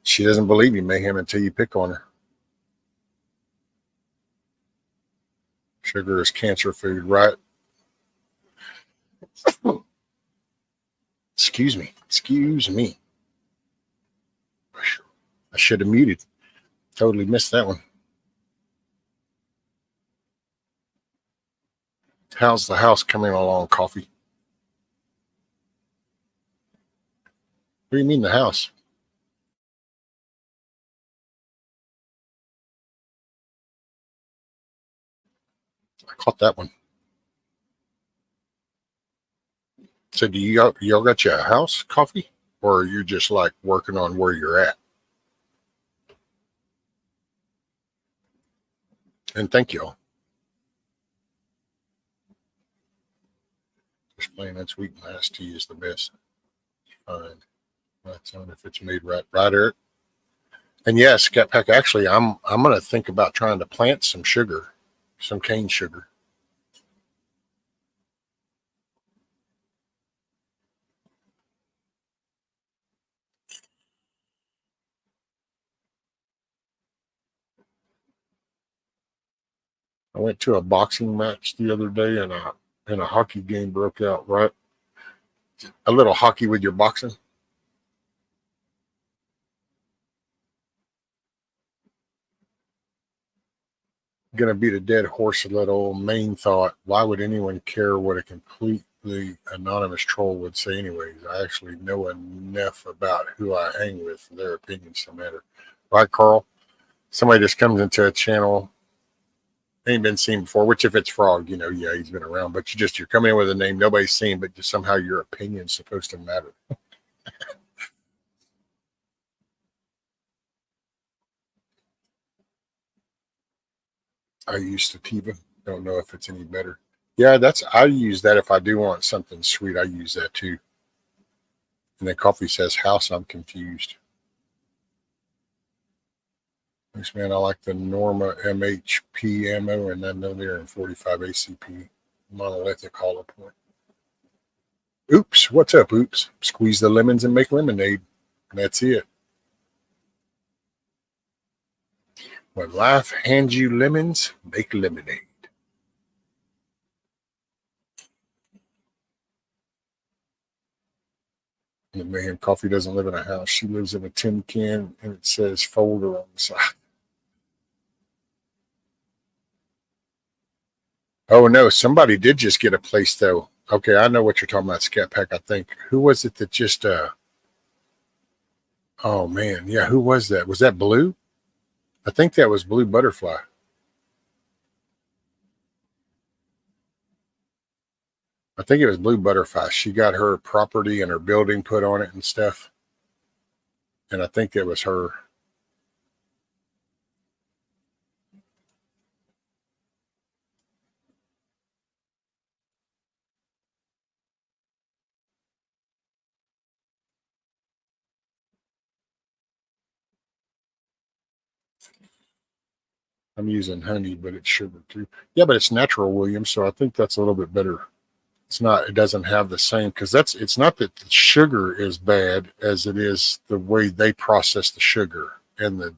She doesn't believe you, Mayhem, until you pick on her. Sugar is cancer food, right? Excuse me. I should have muted. Totally missed that one. How's the house coming along, coffee? What do you mean the house? I caught that one. So do y'all got you a house, coffee? Or are you just like working on where you're at? And thank y'all. Just plain unsweet and iced tea is the best. Fine. That's on if it's made right, Eric. And yes, Scat Pack, actually, I'm gonna think about trying to plant some sugar some cane sugar. I went to a boxing match the other day, and a hockey game broke out. Right, a little hockey with your boxing. Gonna beat a dead horse. A little main thought. Why would anyone care what a completely anonymous troll would say anyways? I actually know enough about who I hang with for their opinions to matter. Right, Carl? Somebody just comes into a channel, ain't been seen before, which if it's Frog, yeah, he's been around, but you're coming in with a name nobody's seen, but just somehow your opinion's supposed to matter. I use sativa. Don't know if it's any better. Yeah, I use that if I do want something sweet. I use that too. And then coffee says house. I'm confused. Thanks, man. I like the Norma MHP ammo and then there in 45 ACP monolithic hollow point. Oops. What's up, Oops? Squeeze the lemons and make lemonade. That's it. When life hands you lemons, make lemonade. The Mayhem Coffee doesn't live in a house. She lives in a tin can, and it says folder on the side. Oh, no. Somebody did just get a place, though. Okay, I know what you're talking about, Scat Pack, I think. Who was it that just... Oh, man. Yeah, who was that? Was that Blue? I think that was Blue Butterfly. I think it was Blue Butterfly. She got her property and her building put on it and stuff. And I think it was her. I'm using honey, but it's sugar too. Yeah, but it's natural, William. So I think that's a little bit better. It doesn't have the same, because it's not that the sugar is bad as it is the way they process the sugar and the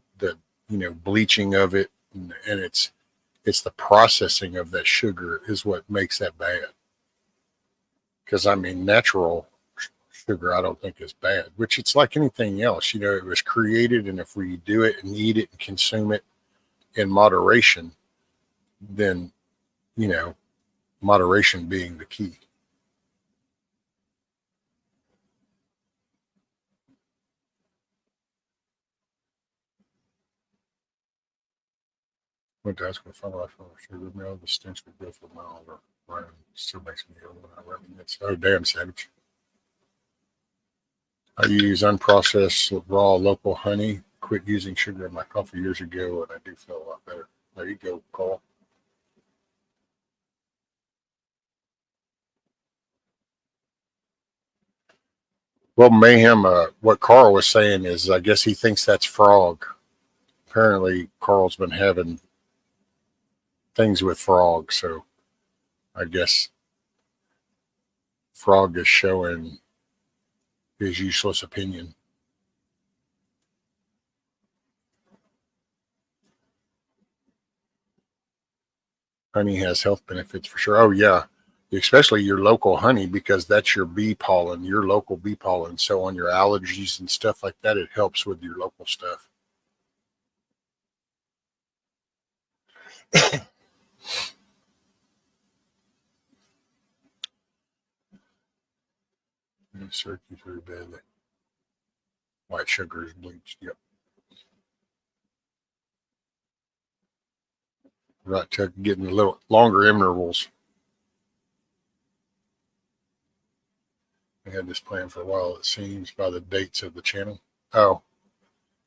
bleaching of it. And it's the processing of that sugar is what makes that bad. Because natural sugar, I don't think is bad, which it's like anything else. It was created, and if we do it and eat it and consume it in moderation, then, moderation being the key. Went to high school, found out sugar mill, the stench would go for a mile or right. Still makes me ill when I run it. Oh, damn, savage. I use unprocessed raw local honey. Quit using sugar in my coffee years ago, and I do feel a lot better. There you go, Carl. Well, Mayhem, what Carl was saying is, I guess he thinks that's Frog. Apparently, Carl's been having things with Frog, so I guess Frog is showing his useless opinion. Honey has health benefits for sure. Oh, yeah. Especially your local honey, because that's your bee pollen, your local bee pollen. So on your allergies and stuff like that, it helps with your local stuff. Circuits very badly. White sugar is bleached. Yep. Right, Chuck, getting a little longer intervals. I had this plan for a while, it seems, by the dates of the channel. Oh,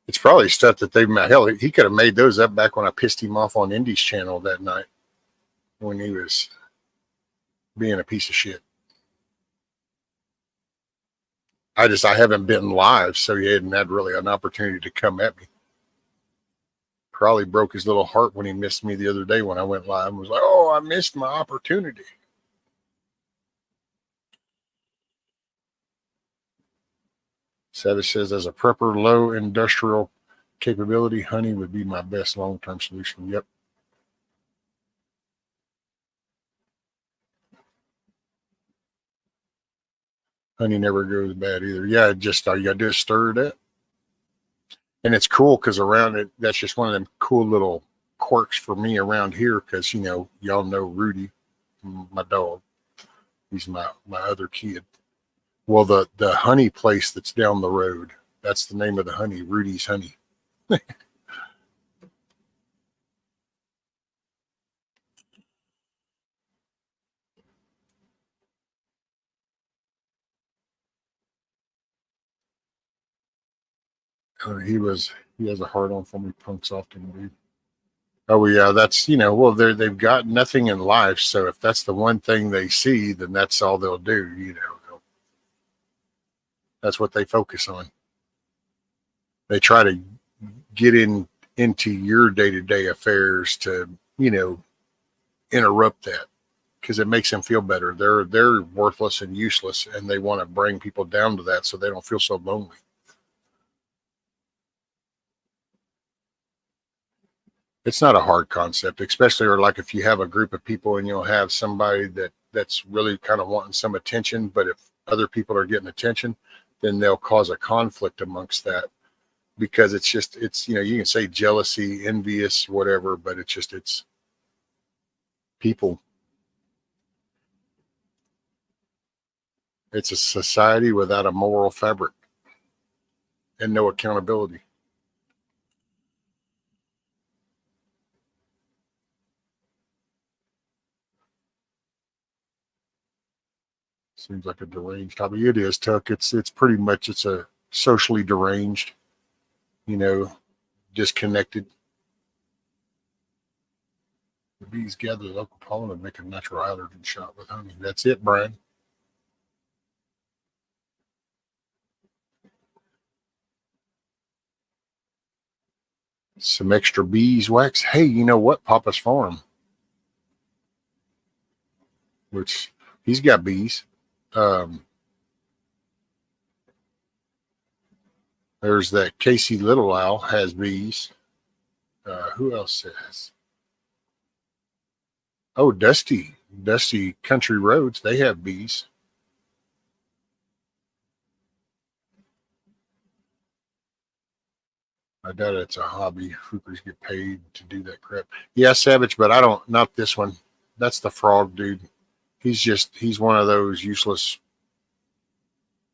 it's probably stuff that they've made. Hell, he could have made those up back when I pissed him off on Indy's channel that night when he was being a piece of shit. I haven't been live, so he hadn't had really an opportunity to come at me. Probably broke his little heart when he missed me the other day when I went live and was like, oh, I missed my opportunity. Savage says, as a prepper, low industrial capability, honey would be my best long-term solution. Yep. Honey never goes bad either. Yeah, just all you gotta do is stir it up. And it's cool because around it, that's just one of them cool little quirks for me around here because, you know, y'all know Rudy, my dog. He's my other kid. Well, the honey place that's down the road, that's the name of the honey, Rudy's Honey. He has a heart on for me punks often, dude. Oh yeah, that's, you know, well, they've got nothing in life, so if that's the one thing they see, then that's all they'll do, you know. That's what they focus on. They try to get into your day-to-day affairs to, you know, interrupt that because it makes them feel better. They're worthless and useless, and they want to bring people down to that so they don't feel so lonely. It's not a hard concept, especially or like if you have a group of people and you'll have somebody that's really kind of wanting some attention, but if other people are getting attention, then they'll cause a conflict amongst that because it's, you know, you can say jealousy, envious, whatever, but it's people. It's a society without a moral fabric and no accountability. Seems like a deranged hobby. It is, Tuck. It's pretty much, it's a socially deranged, you know, disconnected. The bees gather local pollen and make a natural allergen shot with honey. That's it, Brian. Some extra beeswax. Hey, you know what? Papa's Farm, which he's got bees. There's that Casey Little Owl has bees. Who else has? Oh, Dusty Country Roads. They have bees. I doubt it's a hobby. Hoopers get paid to do that crap. Yeah, Savage, but I don't. Not this one. That's the frog dude. He's one of those useless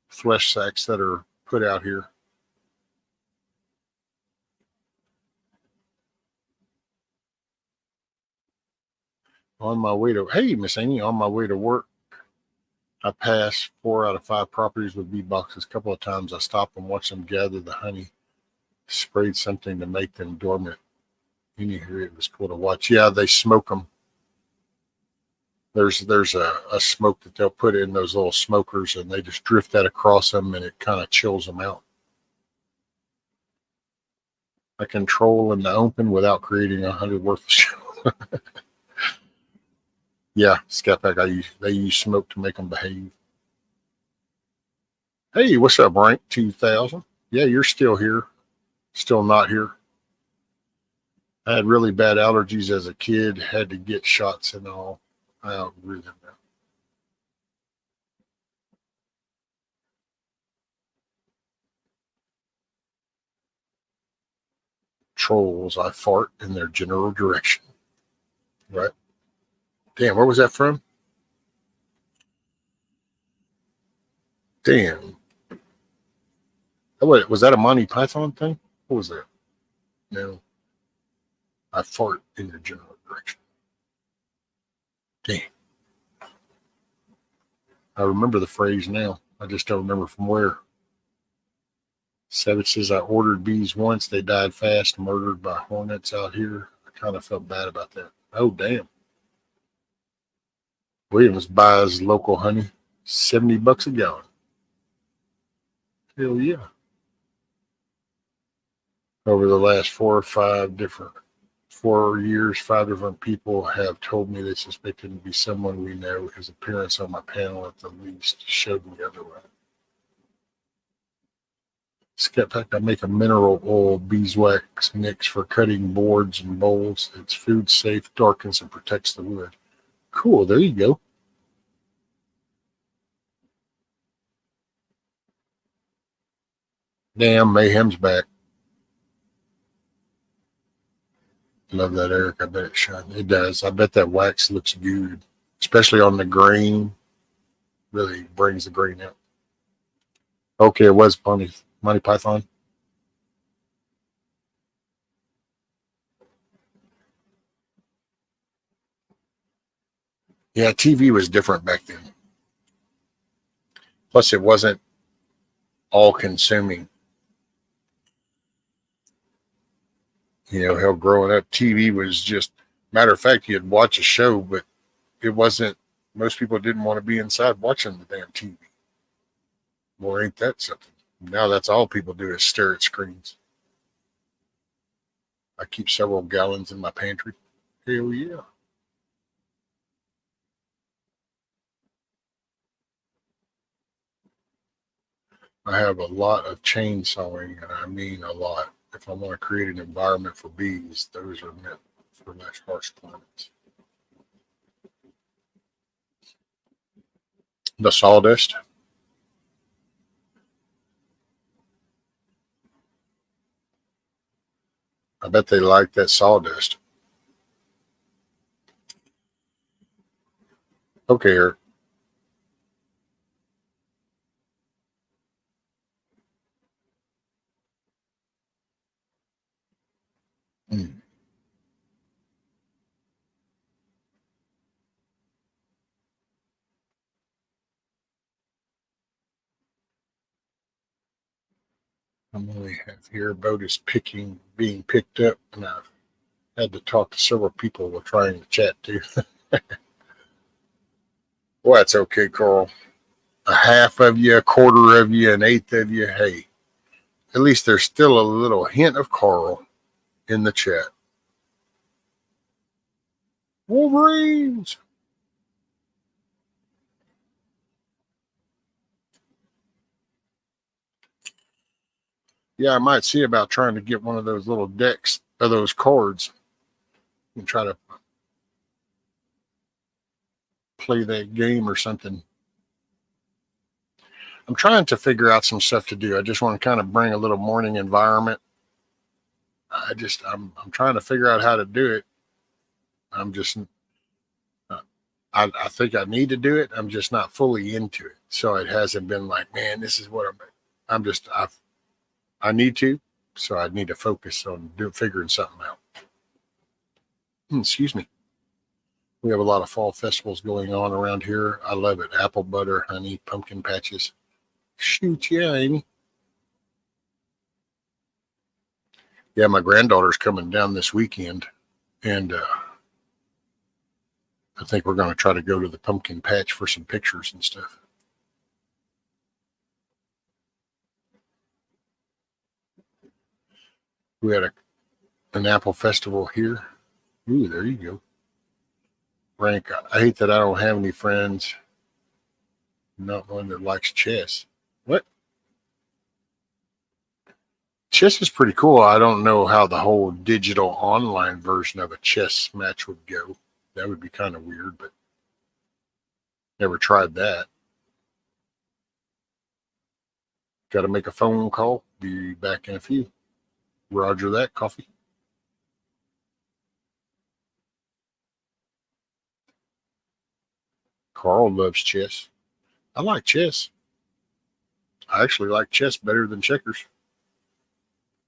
flesh sacks that are put out here. On my way to, hey, Miss Amy, on my way to work, I pass 4 out of 5 properties with bee boxes. A couple of times I stop and watch them gather the honey. Sprayed something to make them dormant. Anywho, it was cool to watch. Yeah, they smoke them. There's a smoke that they'll put in those little smokers, and they just drift that across them, and it kind of chills them out. A control in the open without creating 100 worthless. Yeah, Scat Pack. They use smoke to make them behave. Hey, what's up, Rank 2000? Yeah, you're still here. Still not here. I had really bad allergies as a kid. Had to get shots and all. I outgrew them now. Trolls, I fart in their general direction. Right? Damn, where was that from? Damn. Oh, was that a Monty Python thing? What was that? No. I fart in your general direction. Damn. I remember the phrase now. I just don't remember from where. Savage says, I ordered bees once. They died fast, murdered by hornets out here. I kind of felt bad about that. Oh, damn. Williams buys local honey, $70 a gallon. Hell yeah. Over the last 4 years, 5 different people have told me they suspect him to be someone we know. His appearance on my panel at the least showed me otherwise. Skep Pack, I make a mineral oil beeswax mix for cutting boards and bowls. It's food safe, darkens, and protects the wood. Cool, there you go. Damn, Mayhem's back. Love that, Eric. I bet it shines. It does. I bet that wax looks good, especially on the grain. Really brings the grain out. Okay, it was Monty Python. Yeah, TV was different back then. Plus, it wasn't all consuming. You know, hell, growing up, TV was just, matter of fact, you'd watch a show, but it wasn't, most people didn't want to be inside watching the damn TV. Well, ain't that something? Now that's all people do is stare at screens. I keep several gallons in my pantry. Hell yeah. I have a lot of chainsawing, and I mean a lot. If I want to create an environment for bees, those are meant for less harsh climates. The sawdust. I bet they like that sawdust. Okay, Eric. Mm. I'm only half here. Boat is being picked up, and I've had to talk to several people we're trying to chat to. Well, that's okay, Carl. A half of you, a quarter of you, an eighth of you. Hey, at least there's still a little hint of Carl in the chat. Wolverines. Yeah, I might see about trying to get one of those little decks of those cards and try to play that game or something. I'm trying to figure out some stuff to do. I just want to kind of bring a little morning environment. I'm trying to figure out how to do it. I'm just I think I need to do it. I'm just not fully into it. So it hasn't been like, man, this is what I need to. So I need to focus on figuring something out. Excuse me. We have a lot of fall festivals going on around here. I love it. Apple butter, honey, pumpkin patches. Shoot, yeah, Amy. Yeah, my granddaughter's coming down this weekend, and I think we're going to try to go to the pumpkin patch for some pictures and stuff. We had an apple festival here. Ooh, there you go. Rank, I hate that I don't have any friends. Not one that likes chess. What? Chess is pretty cool. I don't know how the whole digital online version of a chess match would go. That would be kind of weird, but never tried that. Got to make a phone call. Be back in a few. Roger that. Coffee. Carl loves chess. I like chess. I actually like chess better than checkers.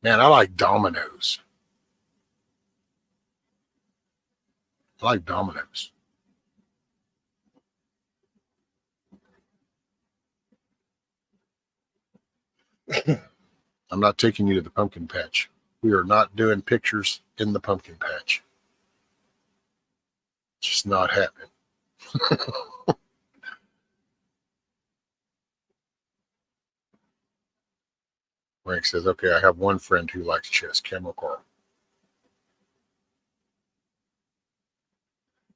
Man, I like dominoes. I like dominoes. I'm not taking you to the pumpkin patch. We are not doing pictures in the pumpkin patch. It's just not happening. Frank says, okay, I have one friend who likes chess, Camel Carl.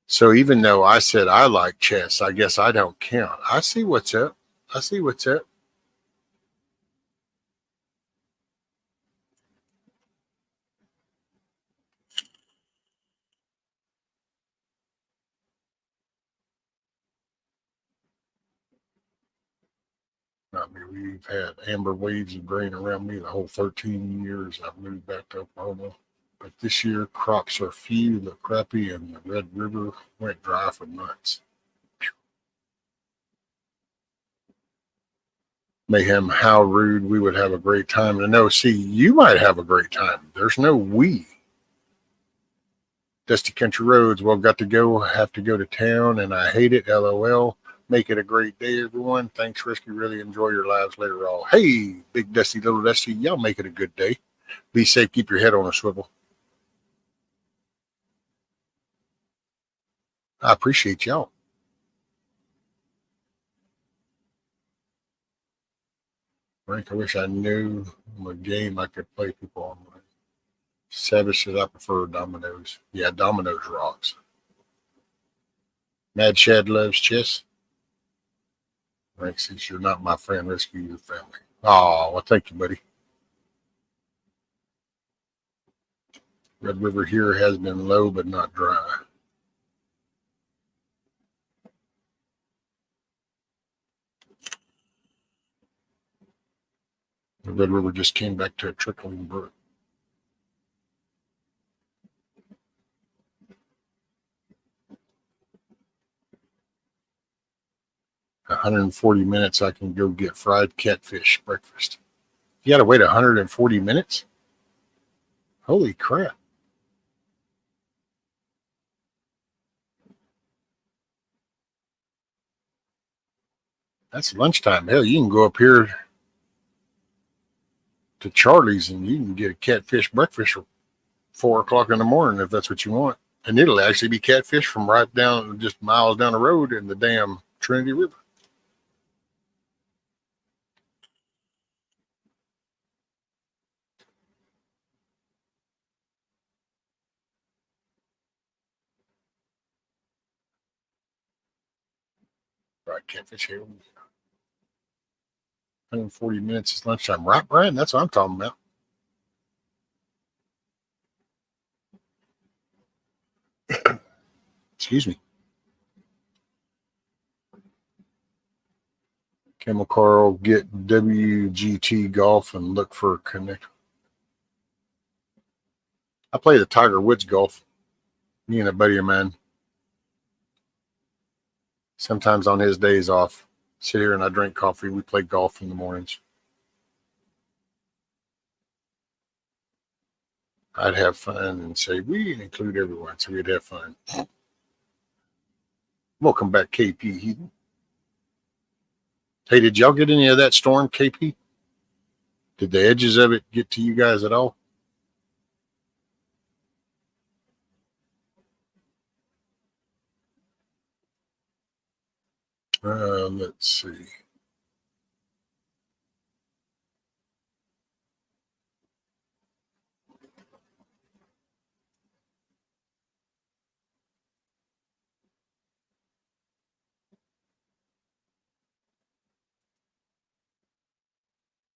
So even though I said I like chess, I guess I don't count. I see what's up. I see what's up. I mean, we've had amber waves of grain around me the whole 13 years I've moved back to Oklahoma. But this year, crops are few, look crappy, and the Red River went dry for months. Mayhem, how rude. We would have a great time. And no, see, you might have a great time. There's no we. Dusty Country Roads, well, got to go, have to go to town, and I hate it, LOL. Make it a great day, everyone. Thanks, Risky. Really enjoy your lives later all. Hey, Big Dusty, Little Dusty, y'all make it a good day. Be safe. Keep your head on a swivel. I appreciate y'all. Frank, I wish I knew a game I could play people online. Savage says I prefer dominoes. Yeah, dominoes rocks. Mad Shad loves chess. Frank says you're not my friend. Rescue your family. Oh, well, thank you, buddy. Red River here has been low but not dry. The Red River just came back to a trickling brook. $140 I can go get fried catfish breakfast. You got to wait 140 minutes? Holy crap. That's lunchtime. Hell, you can go up here to Charlie's and you can get a catfish breakfast for 4 o'clock in the morning if that's what you want. And it'll actually be catfish from right down, just miles down the road in the damn Trinity River. Right, catfish here. 140 minutes is lunchtime. Right, Brian? That's what I'm talking about. Excuse me. Camel Carl, get WGT golf and look for a connect. I play the Tiger Woods golf. Me and a buddy of mine. Sometimes on his days off, sit here and I drink coffee. We play golf in the mornings. I'd have fun and say we include everyone, so we'd have fun. Welcome back, KP Heaton. Hey, did y'all get any of that storm, KP? Did the edges of it get to you guys at all? Let's see.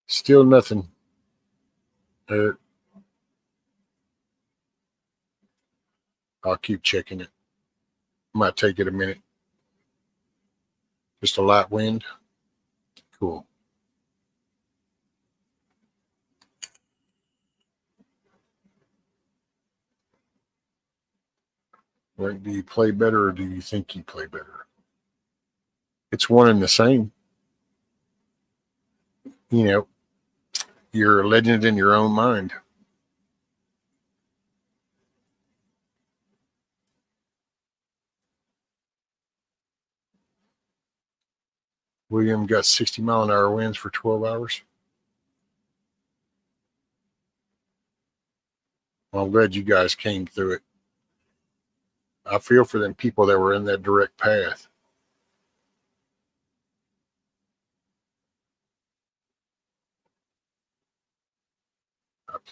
Still nothing. I'll keep checking it. Might take it a minute. Just a light wind. Cool. Right, do you play better or do you think you play better? It's one and the same. You know, you're a legend in your own mind. William got 60-mile-an-hour winds for 12 hours. Well, I'm glad you guys came through it. I feel for them people that were in that direct path.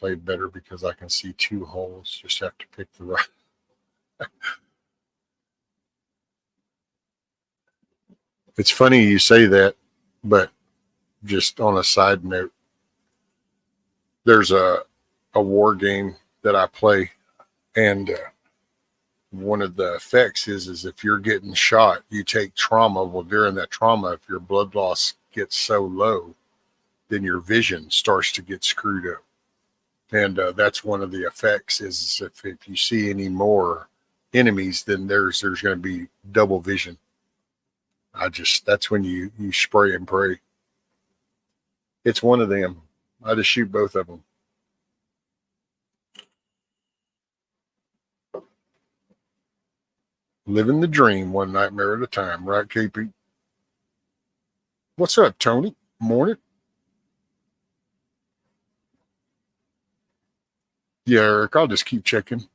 play better because I can see 2 holes. Just have to pick the right. It's funny you say that, but just on a side note, there's a war game that I play, and one of the effects is if you're getting shot, you take trauma. Well, during that trauma, if your blood loss gets so low, then your vision starts to get screwed up. And that's one of the effects is if you see any more enemies, then there's going to be double vision. That's when you spray and pray. It's one of them. I just shoot both of them. Living the dream, one nightmare at a time, right, KP? What's up, Tony? Morning. Yeah, Eric, I'll just keep checking.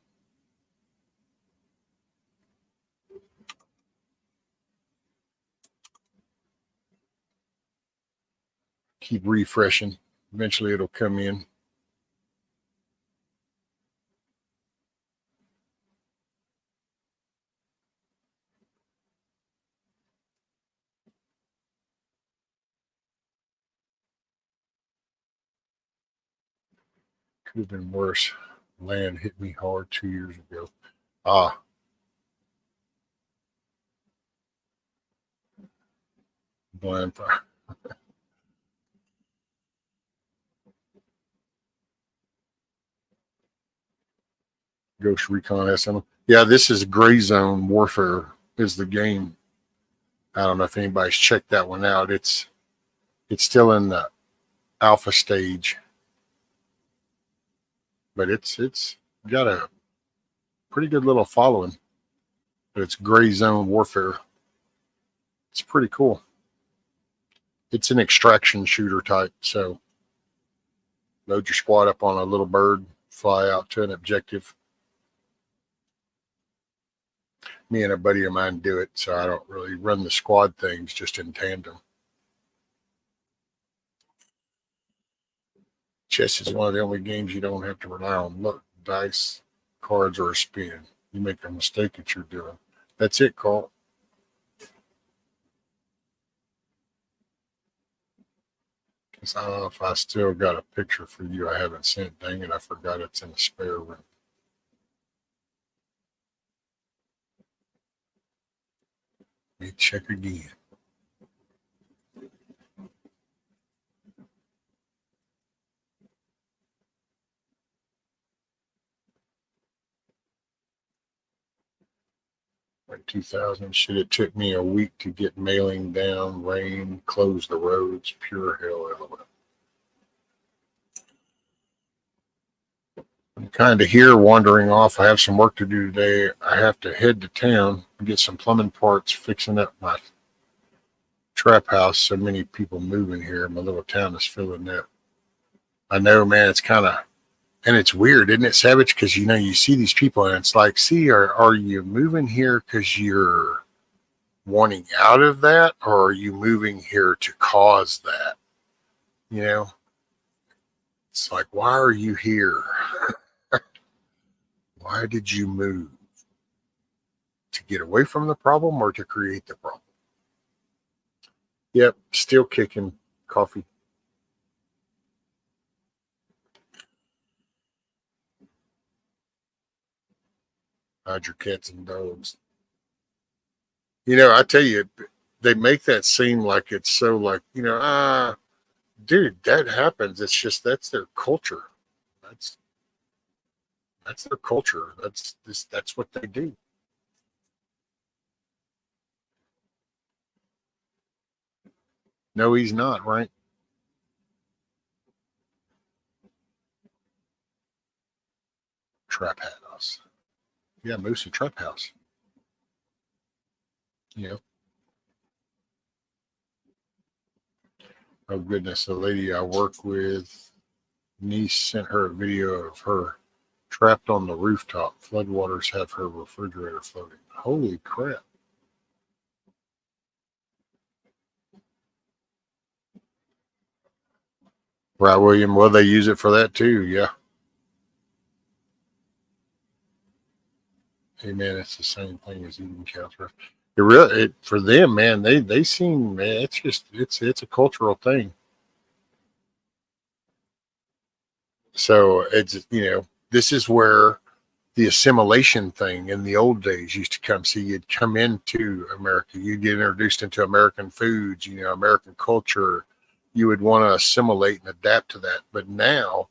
Keep refreshing. Eventually it'll come in. Could have been worse. Land hit me hard 2 years ago. Blind fire. Ghost Recon SM. Yeah, this is Gray Zone Warfare is the game. I don't know if anybody's checked that one out. It's still in the alpha stage, but it's got a pretty good little following. But it's Gray Zone Warfare. It's pretty cool. It's an extraction shooter type. So load your squad up on a little bird, fly out to an objective. Me and a buddy of mine do it, so I don't really run the squad things, just in tandem. Chess is one of the only games you don't have to rely on luck, dice, cards, or a spin. You make a mistake that you're doing. That's it, Carl. Because I don't know if I still got a picture for you I haven't sent. Dang it, I forgot it's in the spare room. Let me check again. Like 2000. Shit, it took me a week to get mailing down, rain, close the roads, pure hell element. I'm kind of here wandering off. I have some work to do today. I have to head to town and get some plumbing parts, fixing up my trap house. So many people moving here. My little town is filling up. I know, man, it's kind of, and it's weird, isn't it, Savage? Because, you know, you see these people and it's like, see, are you moving here because you're wanting out of that, or are you moving here to cause that? You know, it's like, why are you here? Why did you move? To get away from the problem or to create the problem? Yep, still kicking. Coffee. Hide your cats and dogs. You know, I tell you, they make that seem like it's so like, you know, dude, that happens. It's just that's their culture. That's their culture. That's what they do. No, he's not, right? Trap house. Yeah, Moose, a trap house. Yeah. Oh goodness, the lady I work with, niece sent her a video of her trapped on the rooftop. Floodwaters have her refrigerator floating. Holy crap. Right, William. Well, they use it for that too. Yeah. Hey man, it's the same thing as eating cancer. It really, for them, man, they seem, man, it's a cultural thing. So it's, this is where the assimilation thing in the old days used to come. See, you'd come into America, you'd get introduced into American foods, American culture. You would want to assimilate and adapt to that. But now,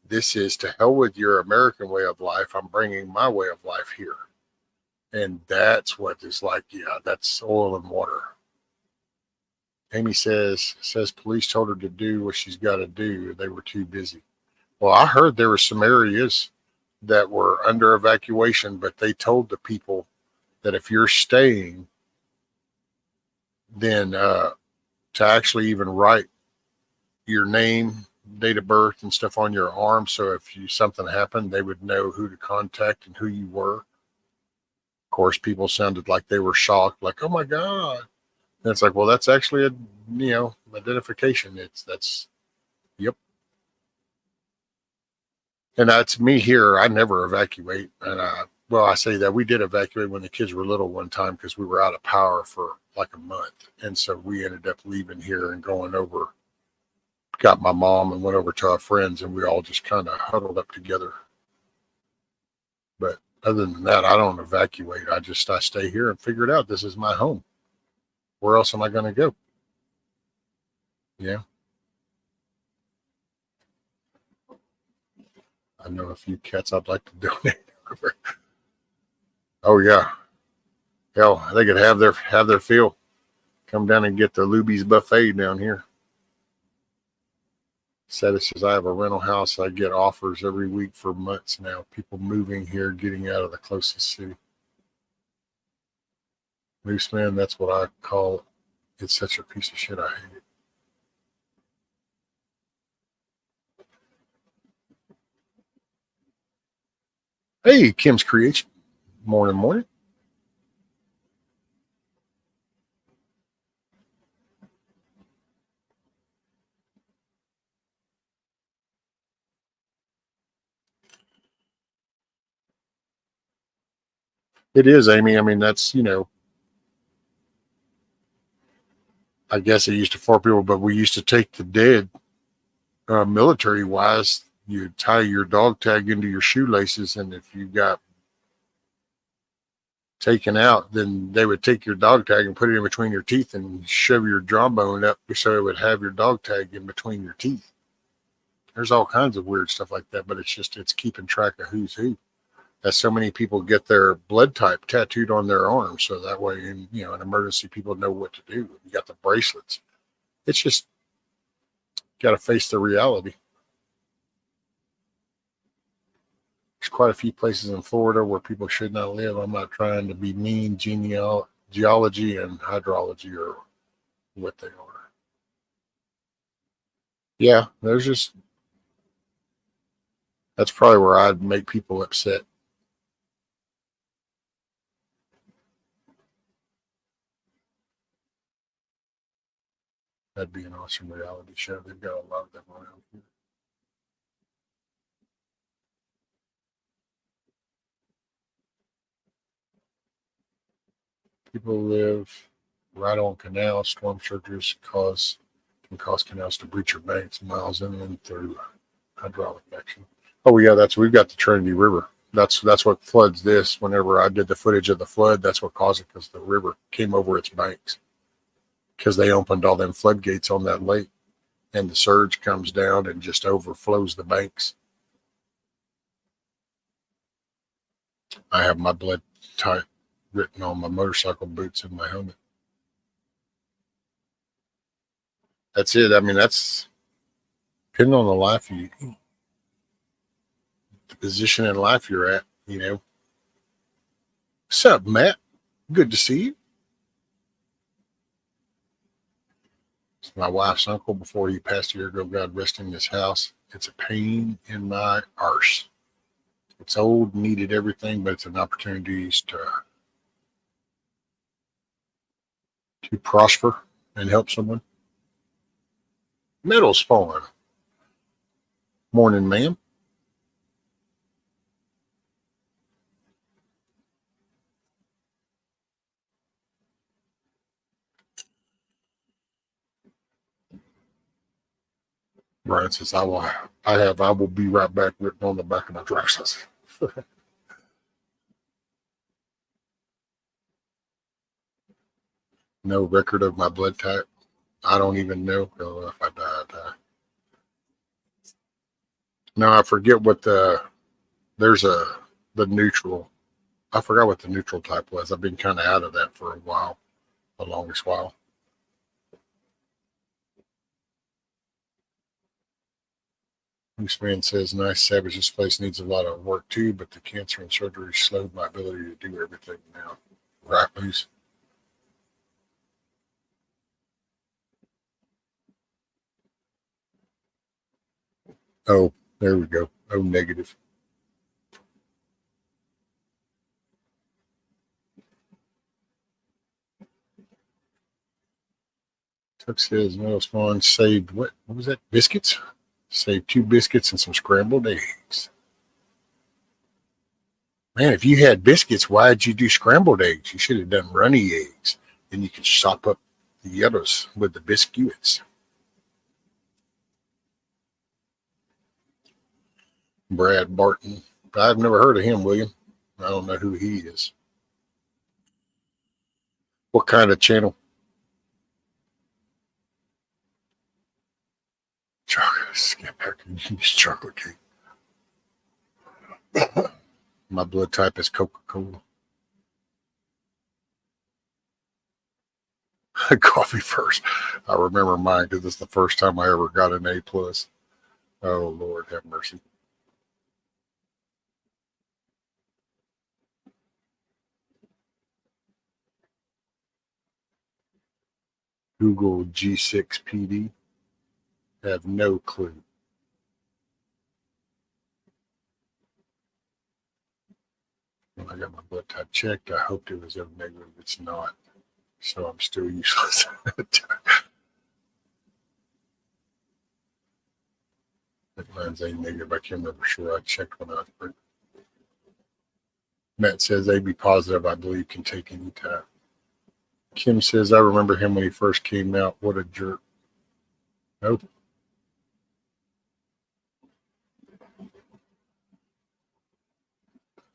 this is to hell with your American way of life. I'm bringing my way of life here. And that's what is like, yeah, that's oil and water. Amy says police told her to do what she's got to do. They were too busy. Well, I heard there were some areas that were under evacuation, but they told the people that if you're staying, then to actually even write your name, date of birth, and stuff on your arm. So if something happened, they would know who to contact and who you were. Of course, people sounded like they were shocked, like, "Oh my God!" And it's like, well, that's actually a identification. Yep. And that's me here. I never evacuate. And I say that we did evacuate when the kids were little one time because we were out of power for like a month. And so we ended up leaving here and going over, got my mom and went over to our friends, and we all just kind of huddled up together. But other than that, I don't evacuate. I stay here and figure it out. This is my home. Where else am I going to go? Yeah. I know a few cats I'd like to donate. Oh yeah. Hell, they could have their fill. Come down and get the Luby's buffet down here. Seta says, I have a rental house. I get offers every week for months now. People moving here, getting out of the closest city. Moose man, that's what I call it. It's such a piece of shit. I hate it. Hey, Kim's Creation. Morning. It is, Amy. I mean, that's, I guess it used to for people, but we used to take the dead military wise. You tie your dog tag into your shoelaces, and if you got taken out, then they would take your dog tag and put it in between your teeth and shove your jawbone up so it would have your dog tag in between your teeth. There's all kinds of weird stuff like that, but it's keeping track of who's who. As so many people get their blood type tattooed on their arms, so that way, in an emergency, people know what to do. You got the bracelets. It's just got to face the reality. There's quite a few places in Florida where people should not live. I'm not trying to be mean. Geology and hydrology are what they are. Yeah, that's probably where I'd make people upset. That'd be an awesome reality show. They've got a lot of them around here. People live right on canals. Storm surges can cause canals to breach your banks miles inland through hydraulic action. Oh yeah, we've got the Trinity River. That's what floods this. Whenever I did the footage of the flood, that's what caused it, because the river came over its banks. Because they opened all them floodgates on that lake, and the surge comes down and just overflows the banks. I have my blood type written on my motorcycle boots and my helmet. That's it. I mean, that's depending on the life the position in life you're at, What's up, Matt? Good to see you. It's my wife's uncle before he passed a year ago. God rest him in his house. It's a pain in my arse. It's old, needed everything, but it's an opportunity to prosper and help someone. Metal spawn. Morning, ma'am. Brian says, I will be right back written on the back of my driver's license. No record of my blood type. I don't even know if I died. No, I forget what the neutral. I forgot what the neutral type was. I've been kind of out of that for a while, the longest while. This man says, nice Savage, this place needs a lot of work too, but the cancer and surgery slowed my ability to do everything now. Right, please. Oh, there we go. Oh, negative. Tuck says, Metal Spawn saved, what was that? Biscuits? Saved 2 biscuits and some scrambled eggs. Man, if you had biscuits, why did you do scrambled eggs? You should have done runny eggs. Then you could chop up the others with the biscuits. Brad Barton. I've never heard of him, William. I don't know who he is. What kind of channel? Chocolate. Skip back and use chocolate cake. My blood type is Coca-Cola. Coffee first. I remember mine because it's the first time I ever got an A+. Oh, Lord, have mercy. Google G6PD. Have no clue. When I got my blood type checked, I hoped it was O negative. It's not. So I'm still useless. Mine's A negative. I can't remember sure. I checked when I was pregnant. Matt says AB positive, I believe, can take any time. Kim says, I remember him when he first came out. What a jerk. Nope.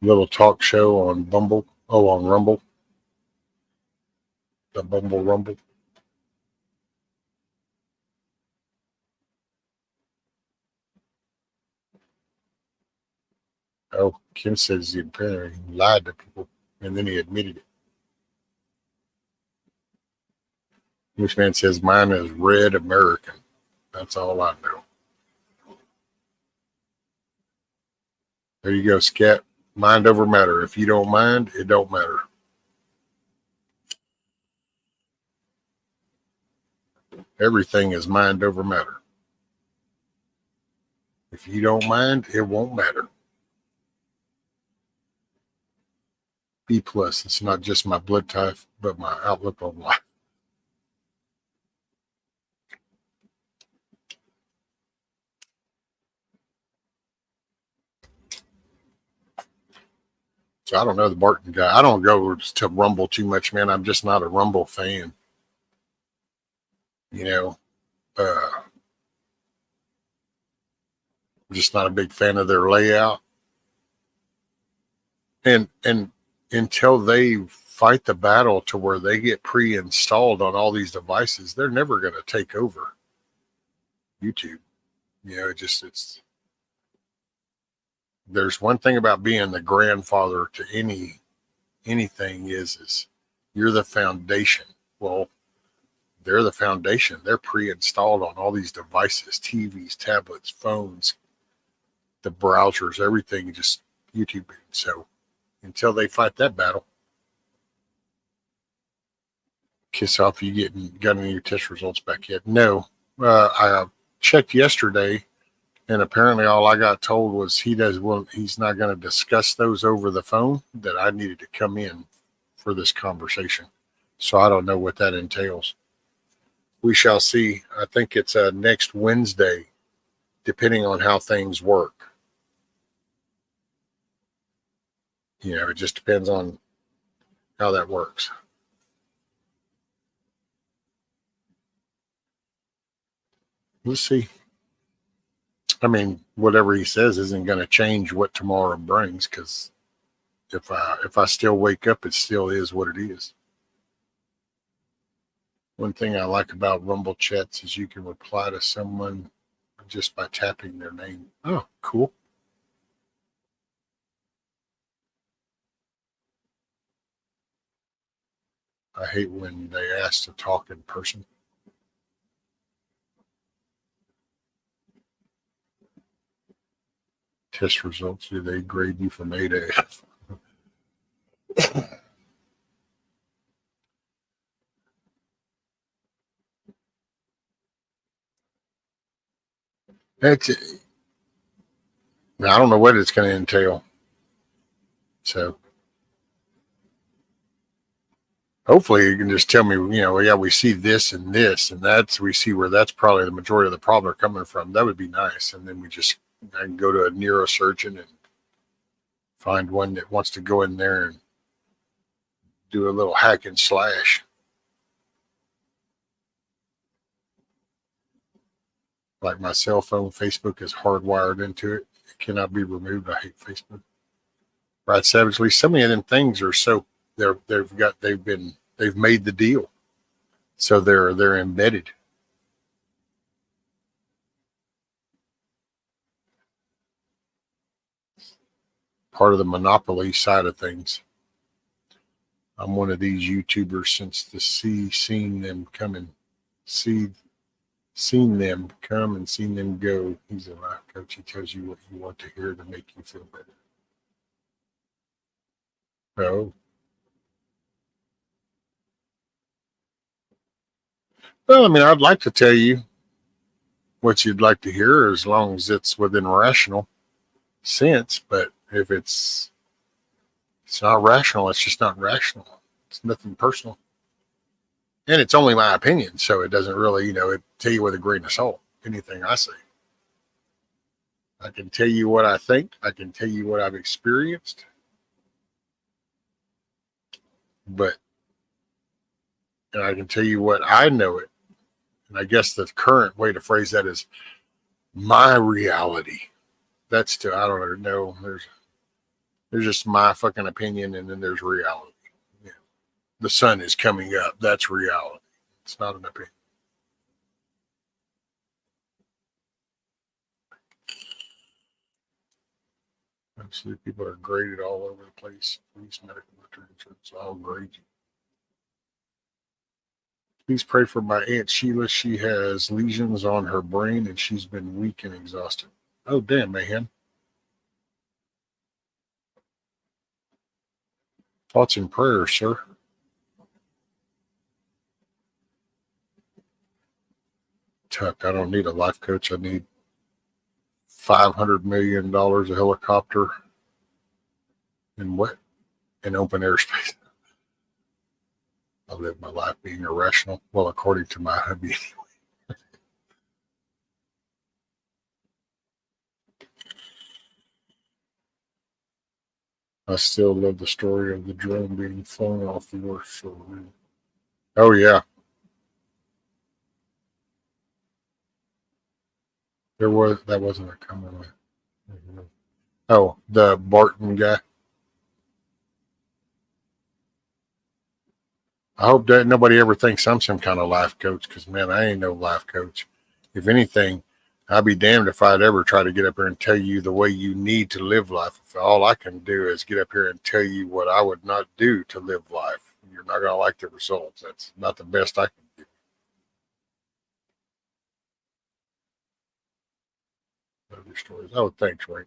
Little talk show on Bumble. Oh, on Rumble. The Bumble Rumble. Oh, Kim says he apparently lied to people and then he admitted it. This man says mine is Red American. That's all I know. There you go, Scat. Mind over matter. If you don't mind, it don't matter. Everything is mind over matter. If you don't mind, it won't matter. B+. It's not just my blood type, but my outlook on life. So I don't know the Barton guy. I don't go to Rumble too much, man. I'm just not a Rumble fan. You know, I'm just not a big fan of their layout. And until they fight the battle to where they get pre-installed on all these devices, they're never going to take over YouTube. You know, it's there's one thing about being the grandfather to anything is you're the foundation. Well, they're the foundation. They're pre-installed on all these devices, TVs, tablets, phones, the browsers, everything, just YouTube. So until they fight that battle, kiss off. You got any of your test results back yet? No. I checked yesterday, and apparently all I got told was he's not going to discuss those over the phone, that I needed to come in for this conversation. So I don't know what that entails. We shall see. I think it's next Wednesday, depending on how things work. You know, it just depends on how that works. We'll see. I mean, whatever he says isn't going to change what tomorrow brings, because if I still wake up, it still is what it is. One thing I like about Rumble chats is you can reply to someone just by tapping their name. Oh, cool. I hate when they ask to talk in person. Test results, do they grade you from A to F? That's, I don't know what it's going to entail. So hopefully you can just tell me, yeah, we see this and this, and we see where that's probably the majority of the problem are coming from. That would be nice. And then I can go to a neurosurgeon and find one that wants to go in there and do a little hack and slash. Like my cell phone, Facebook is hardwired into it. It cannot be removed. I hate Facebook. Right, savagely. So many of them things are so they've made the deal, so they're embedded. Part of the monopoly side of things. I'm one of these YouTubers since seen them come and seen them go. He's a life coach. He tells you what you want to hear to make you feel better. Oh. Well, I mean, I'd like to tell you what you'd like to hear as long as it's within rational sense. But if it's not rational, it's just not rational. It's nothing personal. And it's only my opinion, so it doesn't really, it tell you with a grain of salt, anything I say. I can tell you what I think. I can tell you what I've experienced. And I can tell you what I know it. And I guess the current way to phrase that is my reality. That's I don't know. There's just my fucking opinion, and then there's reality. The sun is coming up. That's reality. It's not an opinion. Actually, people are graded all over the place. Police, medical, insurance, all grade you. Please pray for my Aunt Sheila. She has lesions on her brain, and she's been weak and exhausted. Oh, damn, man. Thoughts and prayers, sir. Tuck, I don't need a life coach. I need $500 million, a helicopter, and what? In open airspace. I live my life being irrational. Well, according to my hubby, anyway. I still love the story of the drone being flown off the North Shore. Oh, yeah. That wasn't a comment. Oh, the Barton guy. I hope that nobody ever thinks I'm some kind of life coach, because, man, I ain't no life coach. If anything, I'd be damned if I'd ever try to get up here and tell you the way you need to live life. If all I can do is get up here and tell you what I would not do to live life, you're not going to like the results. That's not the best I can do. Love your stories. Oh, thanks, Ray.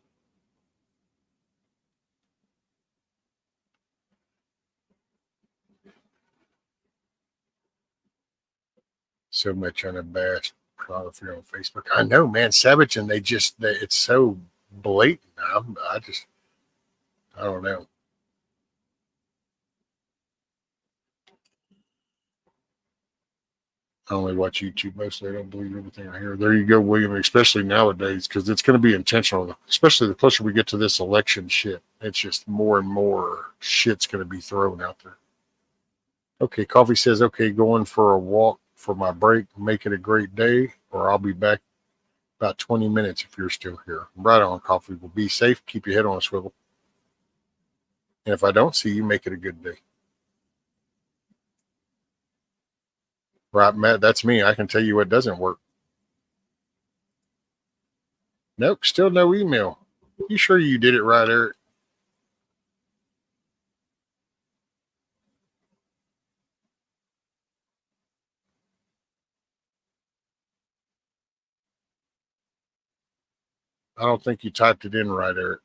So much unabashed pornography on Facebook. I know, man. Savage, and it's so blatant. I don't know. I only watch YouTube mostly. I don't believe everything I hear. There you go, William, especially nowadays, because it's going to be intentional, especially the closer we get to this election shit. It's just more and more shit's going to be thrown out there. Okay, Coffee says, okay, going for a walk for my break. Make it a great day, or I'll be back about 20 minutes if you're still here. Right on, Coffee. Will be safe. Keep your head on a swivel. And if I don't see you, make it a good day. Right, Matt, that's me. I can tell you what doesn't work. Nope, still no email. You sure you did it right, Eric? I don't think you typed it in right, Eric.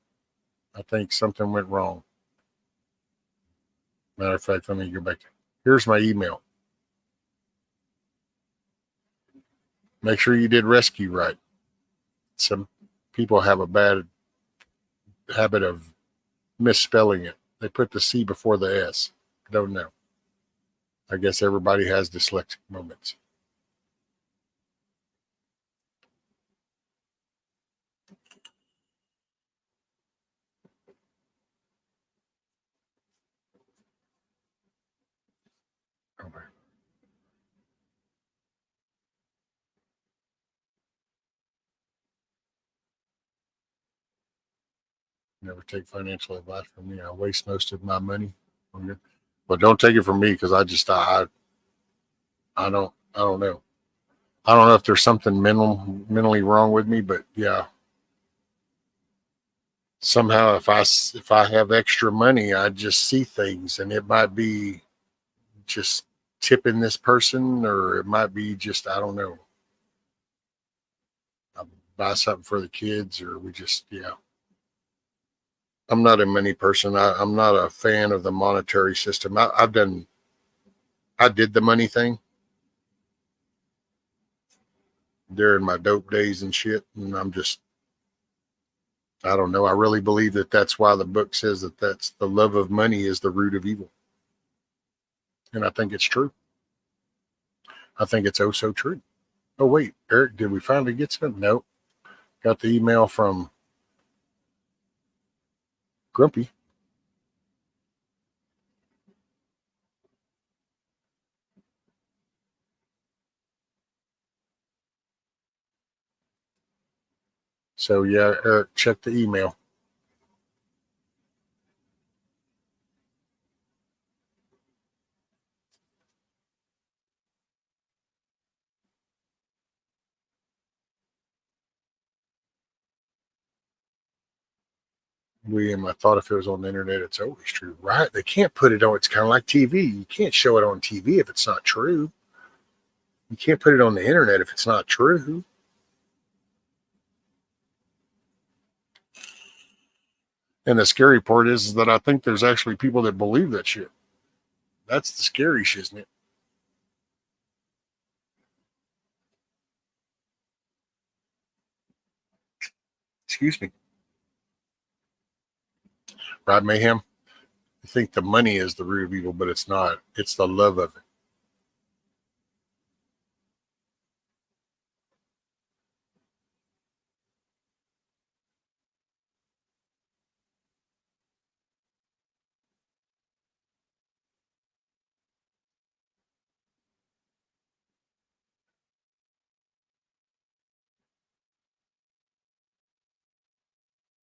I think something went wrong. Matter of fact, let me go back. Here's my email. Make sure you did rescue right. Some people have a bad habit of misspelling it. They put the C before the S. Don't know. I guess everybody has dyslexic moments. Okay. Never take financial advice from me. I waste most of my money. But don't take it from me because I don't know. I don't know if there's something mentally wrong with me, but yeah. Somehow if I have extra money, I just see things, and it might be just tipping this person, or it might be just, I don't know. I buy something for the kids, or we just, yeah. I'm not a money person. I'm not a fan of the monetary system. I did the money thing during my dope days and shit, and I don't know. I really believe that that's why the book says that that's the love of money is the root of evil. And I think it's true. I think it's oh so true. Oh, wait, Eric, did we finally get some? Nope. Got the email from Grumpy. So, yeah, Eric, check the email. I thought if it was on the internet, it's always true, right? They can't put it on. It's kind of like TV. You can't show it on TV if it's not true. You can't put it on the internet if it's not true. And the scary part is that I think there's actually people that believe that shit. That's the scary shit, isn't it? Excuse me. Right, Mayhem? I think the money is the root of evil, but it's not. It's the love of it.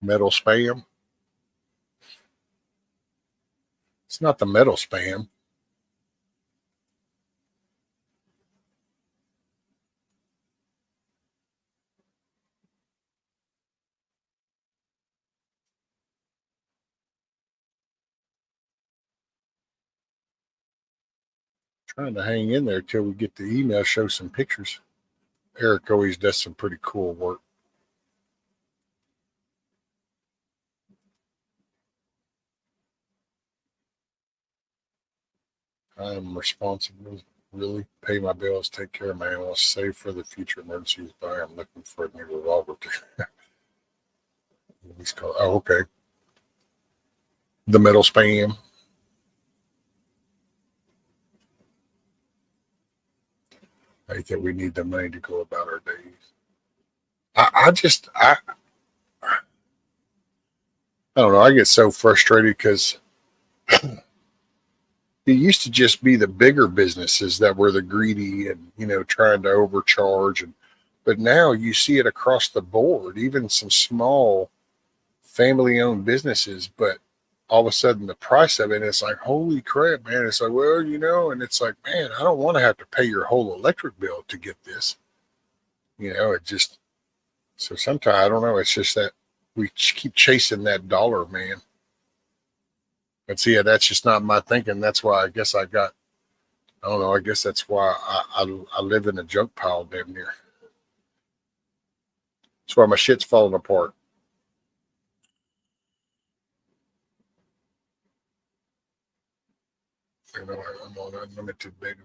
Metal spam. It's not the metal spam. Trying to hang in there till we get the email, show some pictures. Eric always does some pretty cool work. I am responsible. Really pay my bills, take care of my animals, save for the future emergencies. But I am looking for a new revolver. Oh, okay. The metal spam. I think that we need the money to go about our days. I don't know. I get so frustrated because it used to just be the bigger businesses that were the greedy and, trying to overcharge. But now you see it across the board, even some small family-owned businesses, but all of a sudden the price of it, it's like, holy crap, man. It's like, well, and it's like, man, I don't want to have to pay your whole electric bill to get this. It just, so sometimes, I don't know, it's just that we keep chasing that dollar, man. But see, that's just not my thinking. That's why I guess I don't know, I guess that's why I live in a junk pile damn near. That's why my shit's falling apart. I'm on unlimited data.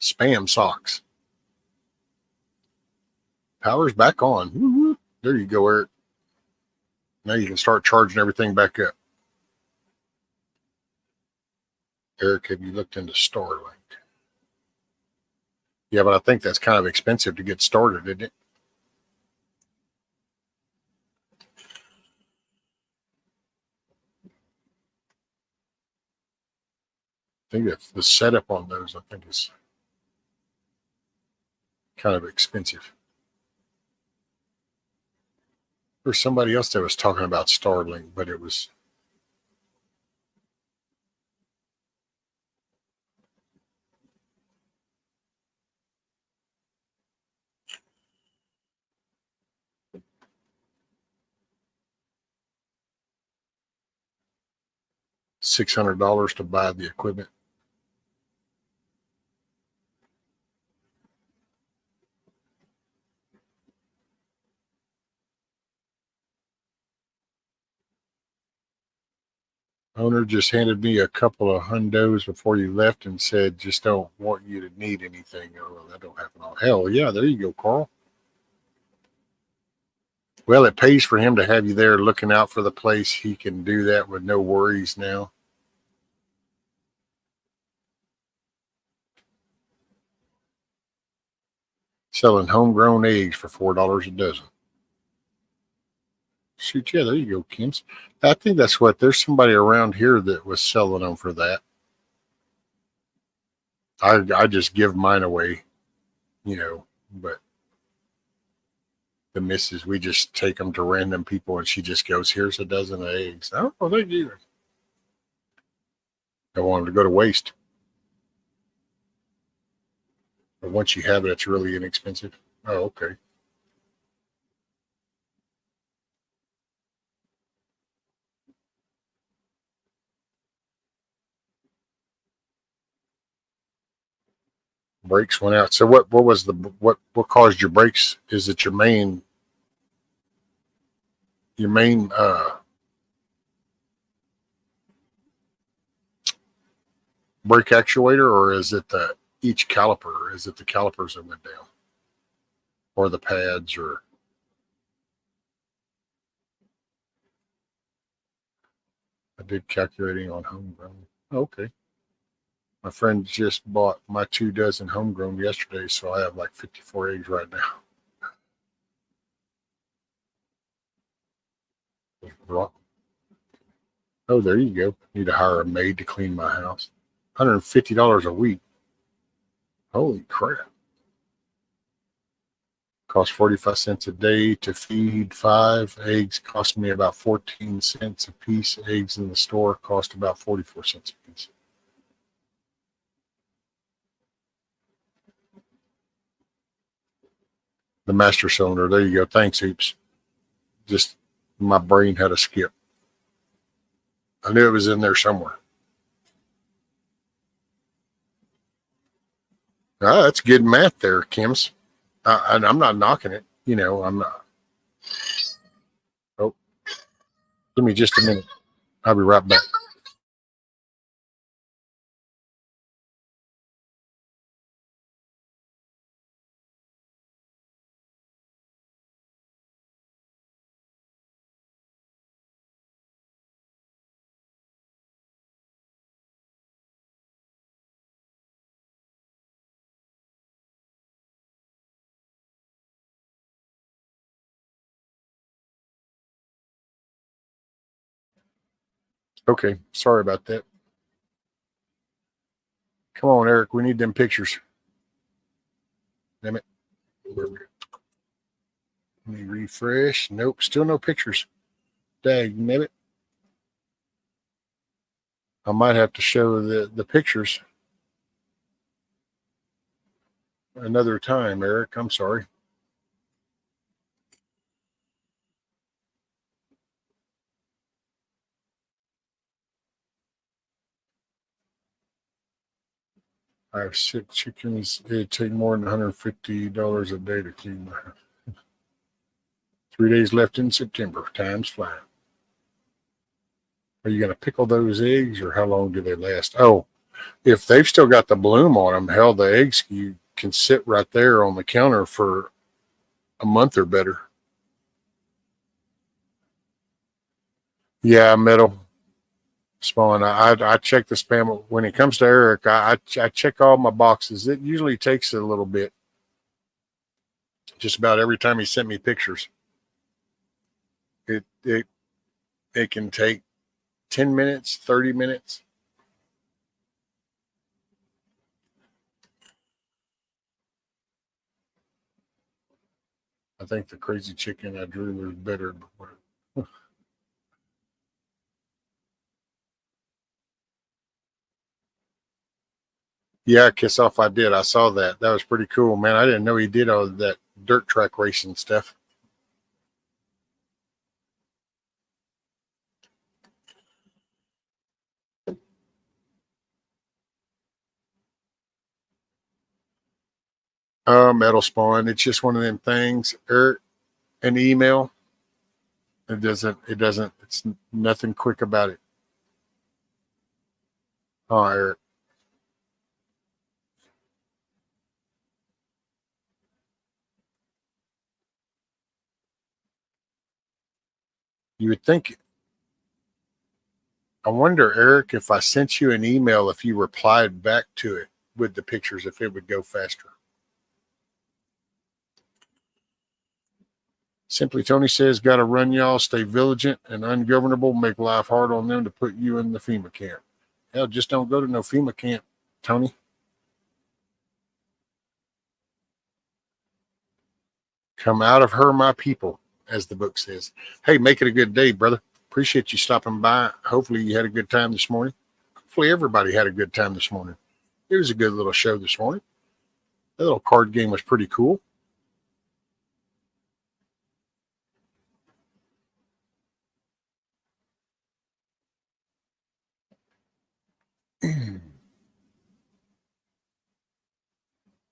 Spam socks. Power's back on. Woo-hoo. There you go, Eric. Now you can start charging everything back up. Eric, have you looked into Starlink? Yeah, but I think that's kind of expensive to get started, isn't it? I think that the setup on those, I think, is kind of expensive. There's somebody else that was talking about Starlink, but it was $600 to buy the equipment. Owner just handed me a couple of hundos before you left and said, just don't want you to need anything. Oh, well, that don't happen. Oh, hell yeah, there you go, Carl. Well, it pays for him to have you there looking out for the place. He can do that with no worries now. Selling homegrown eggs for $4 a dozen. Shoot, yeah, there you go, Kim's. I think that's what, there's somebody around here that was selling them for that. I just give mine away, but the missus, we just take them to random people and she just goes, here's a dozen of eggs. I don't know, thank you. Don't want them to go to waste. But once you have it, it's really inexpensive. Oh, okay. Brakes went out. So what was what caused your brakes? Is it your main brake actuator, or is it each caliper? Is it the calipers that went down, or the pads, or? I did calculating on homegrown. Okay. My friend just bought my 2 dozen homegrown yesterday, so I have like 54 eggs right now. Oh, there you go. Need to hire a maid to clean my house. $150 a week. Holy crap. Cost 45 cents a day to feed 5 eggs. Cost me about 14 cents a piece. Eggs in the store cost about 44 cents a piece. The master cylinder. There you go. Thanks, Oops. Just my brain had a skip. I knew it was in there somewhere. Ah, that's good math there, Kim's. I'm not knocking it. I'm not. Oh, give me just a minute. I'll be right back. Okay, sorry about that. Come on, Eric. We need them pictures. Damn it. Let me refresh. Nope, still no pictures. Dang, damn it. I might have to show the pictures another time, Eric. I'm sorry. I have 6 chickens. It'd take more than $150 a day to clean my house. 3 days left in September. Time's flying. Are you going to pickle those eggs, or how long do they last? Oh, if they've still got the bloom on them, hell, the eggs you can sit right there on the counter for a month or better. Yeah, metal spawn. I check the spam when it comes to Eric. I check all my boxes. It usually takes a little bit. Just about every time he sent me pictures, it can take 10 minutes, 30 minutes. I think the crazy chicken I drew was better before. Yeah, Kiss Off, I did. I saw that. That was pretty cool, man. I didn't know he did all that dirt track racing stuff. Metal Spawn. It's just one of them things. An email. It's nothing quick about it. Oh, Eric. You would think, I wonder, Eric, if I sent you an email, if you replied back to it with the pictures, if it would go faster. Simply Tony says, got to run, y'all. Stay vigilant and ungovernable. Make life hard on them to put you in the FEMA camp. Hell, just don't go to no FEMA camp, Tony. Come out of her, my people, as the book says. Hey, make it a good day, brother. Appreciate you stopping by. Hopefully you had a good time this morning. Hopefully everybody had a good time this morning. It was a good little show this morning. That little card game was pretty cool.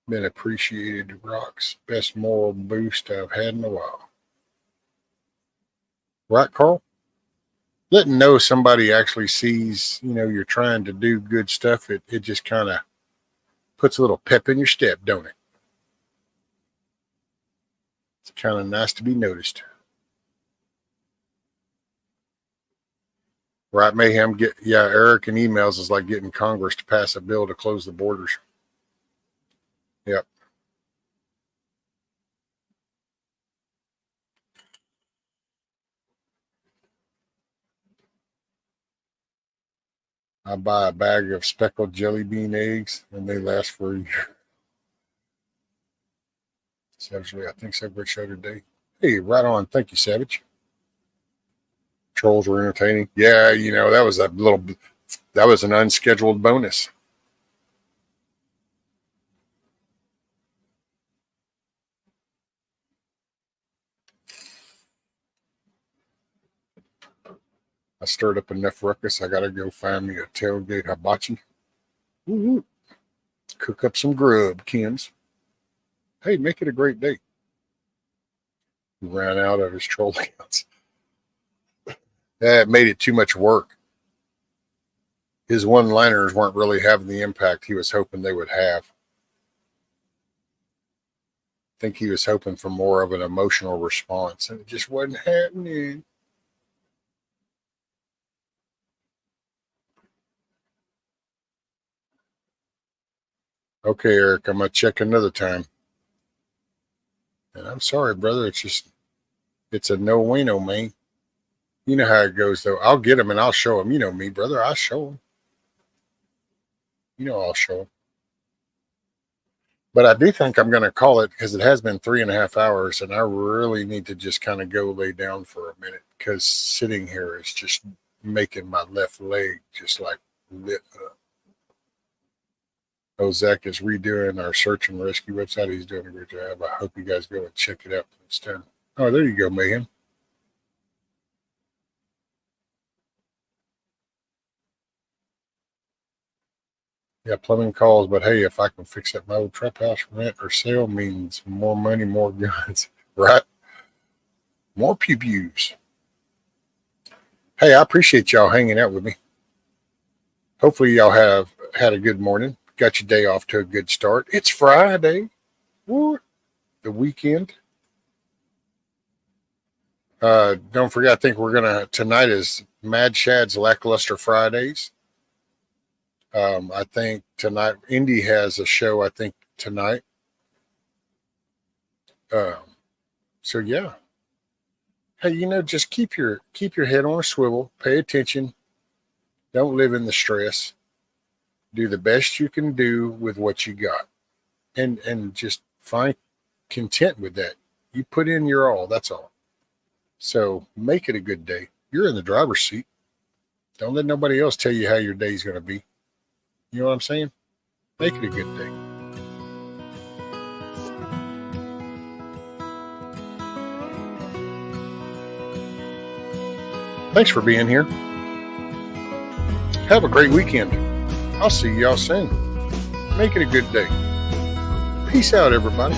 Been appreciated, Rock's best moral boost I've had in a while. Right, Carl? Letting know somebody actually sees, you're trying to do good stuff, it just kind of puts a little pep in your step, don't it? It's kind of nice to be noticed. Right, Mayhem, Eric and emails is like getting Congress to pass a bill to close the borders. Yep. I buy a bag of speckled jelly bean eggs, and they last for a year. Savage, I think Savage show today. Hey, right on. Thank you, Savage. Trolls were entertaining. Yeah, that was an unscheduled bonus. I stirred up enough ruckus. I got to go find me a tailgate hibachi. Woo-hoo. Cook up some grub, Kims. Hey, make it a great day. He ran out of his troll accounts. That made it too much work. His one-liners weren't really having the impact he was hoping they would have. I think he was hoping for more of an emotional response, and it just wasn't happening. Okay, Eric, I'm going to check another time. And I'm sorry, brother. It's a no-wino, man. You know how it goes, though. I'll get him and I'll show him. You know me, brother. I'll show him. I'll show him. But I do think I'm going to call it because it has been 3.5 hours, and I really need to just kind of go lay down for a minute because sitting here is just making my left leg just like lit up. Oh, Zach is redoing our search and rescue website. He's doing a great job. I hope you guys go and check it out when it's done. Oh, there you go, Mayhem. Yeah, plumbing calls, but hey, if I can fix up my old trap house, rent or sale means more money, more guns, right? More pew-pews. Hey, I appreciate y'all hanging out with me. Hopefully y'all have had a good morning. Got your day off to a good start. It's Friday. Woo, the weekend. Don't forget, I think tonight is Mad Shad's Lackluster Fridays. I think tonight, Indy has a show, I think, tonight. So yeah. Hey, just keep your head on a swivel, pay attention. Don't live in the stress. Do the best you can do with what you got. And just find content with that. You put in your all, that's all. So make it a good day. You're in the driver's seat. Don't let nobody else tell you how your day's going to be. You know what I'm saying? Make it a good day. Thanks for being here. Have a great weekend. I'll see y'all soon. Make it a good day. Peace out, everybody.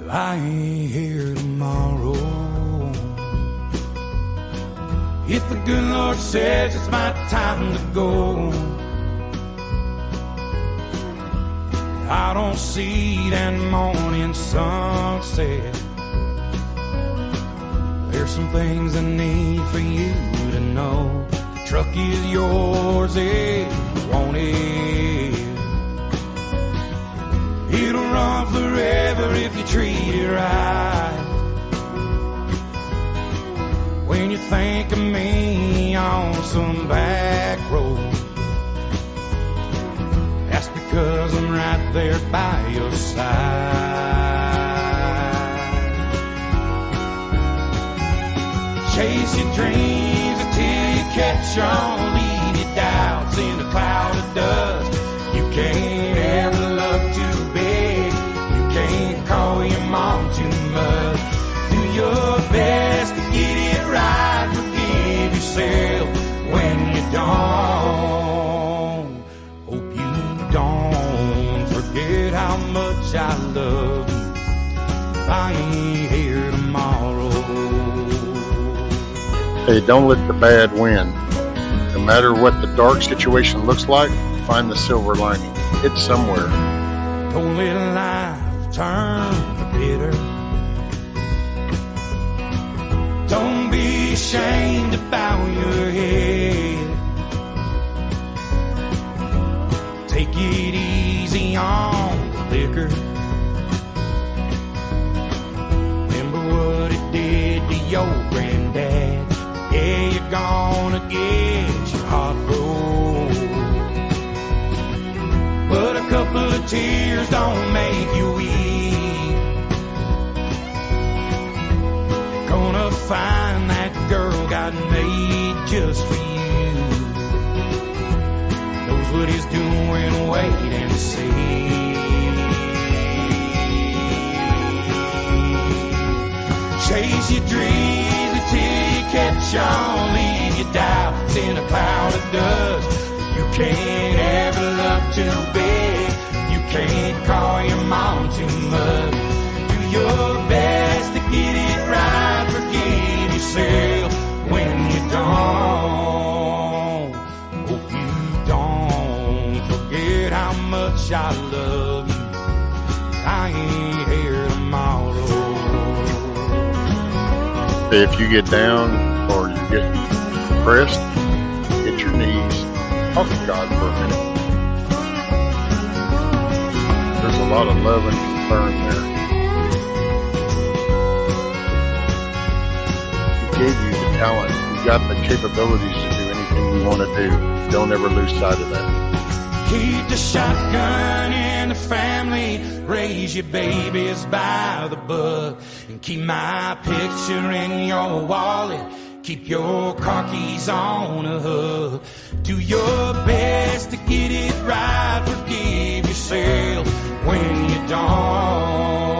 I ain't here tomorrow. If the good Lord says it's my time to go, I don't see that morning sunset. There's some things I need for you to know. The truck is yours if you want it. It'll run forever if you treat it right. When you think of me on some back road, that's because I'm right there by your side. Chase your dreams until you catch on. Leave your doubts in a cloud of dust. You can't ever love too big. You can't call your mom too much. Do your best to get it right. Forgive yourself when you don't. Hope you don't forget how much I love you. I ain't here tomorrow. Hey, don't let the bad win. No matter what the dark situation looks like, find the silver lining. It's somewhere. Don't let life turn bitter. Don't be ashamed to bow your head. Take it easy on the liquor. Remember what it did to your granddad. Yeah, you're gonna get your heart broke. But a couple of tears don't make you weep. You're gonna find that girl God made just for you. Knows what he's doing, wait and see. Chase your dreams until you catch on. Leave your doubts in a cloud of dust. You can't ever love too big. You can't call your mom too much. Do your best to get it right. Forgive yourself when you don't. Hope you don't forget how much I love you. I ain't here tomorrow. If you get down or you get depressed, hit your knees. Talk to God for a minute. There's a lot of love and concern there. He gave you the talent. You got the capabilities to do anything you you want to do. Don't ever lose sight of that. Keep the shotgun in the family, raise your babies by the book, and keep my picture in your wallet, keep your car keys on a hook. Do your best to get it right, forgive yourself when you don't.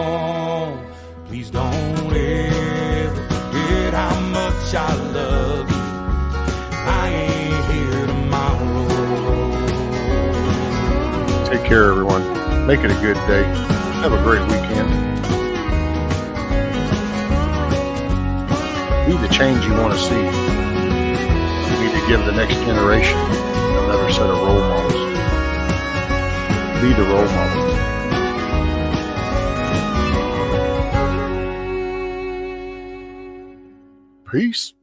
Please don't ever forget how much I love you. I ain't here tomorrow. Take care, everyone. Make it a good day. Have a great weekend. Be the change you want to see. You need to give the next generation another set of role models. Be the role model. Peace.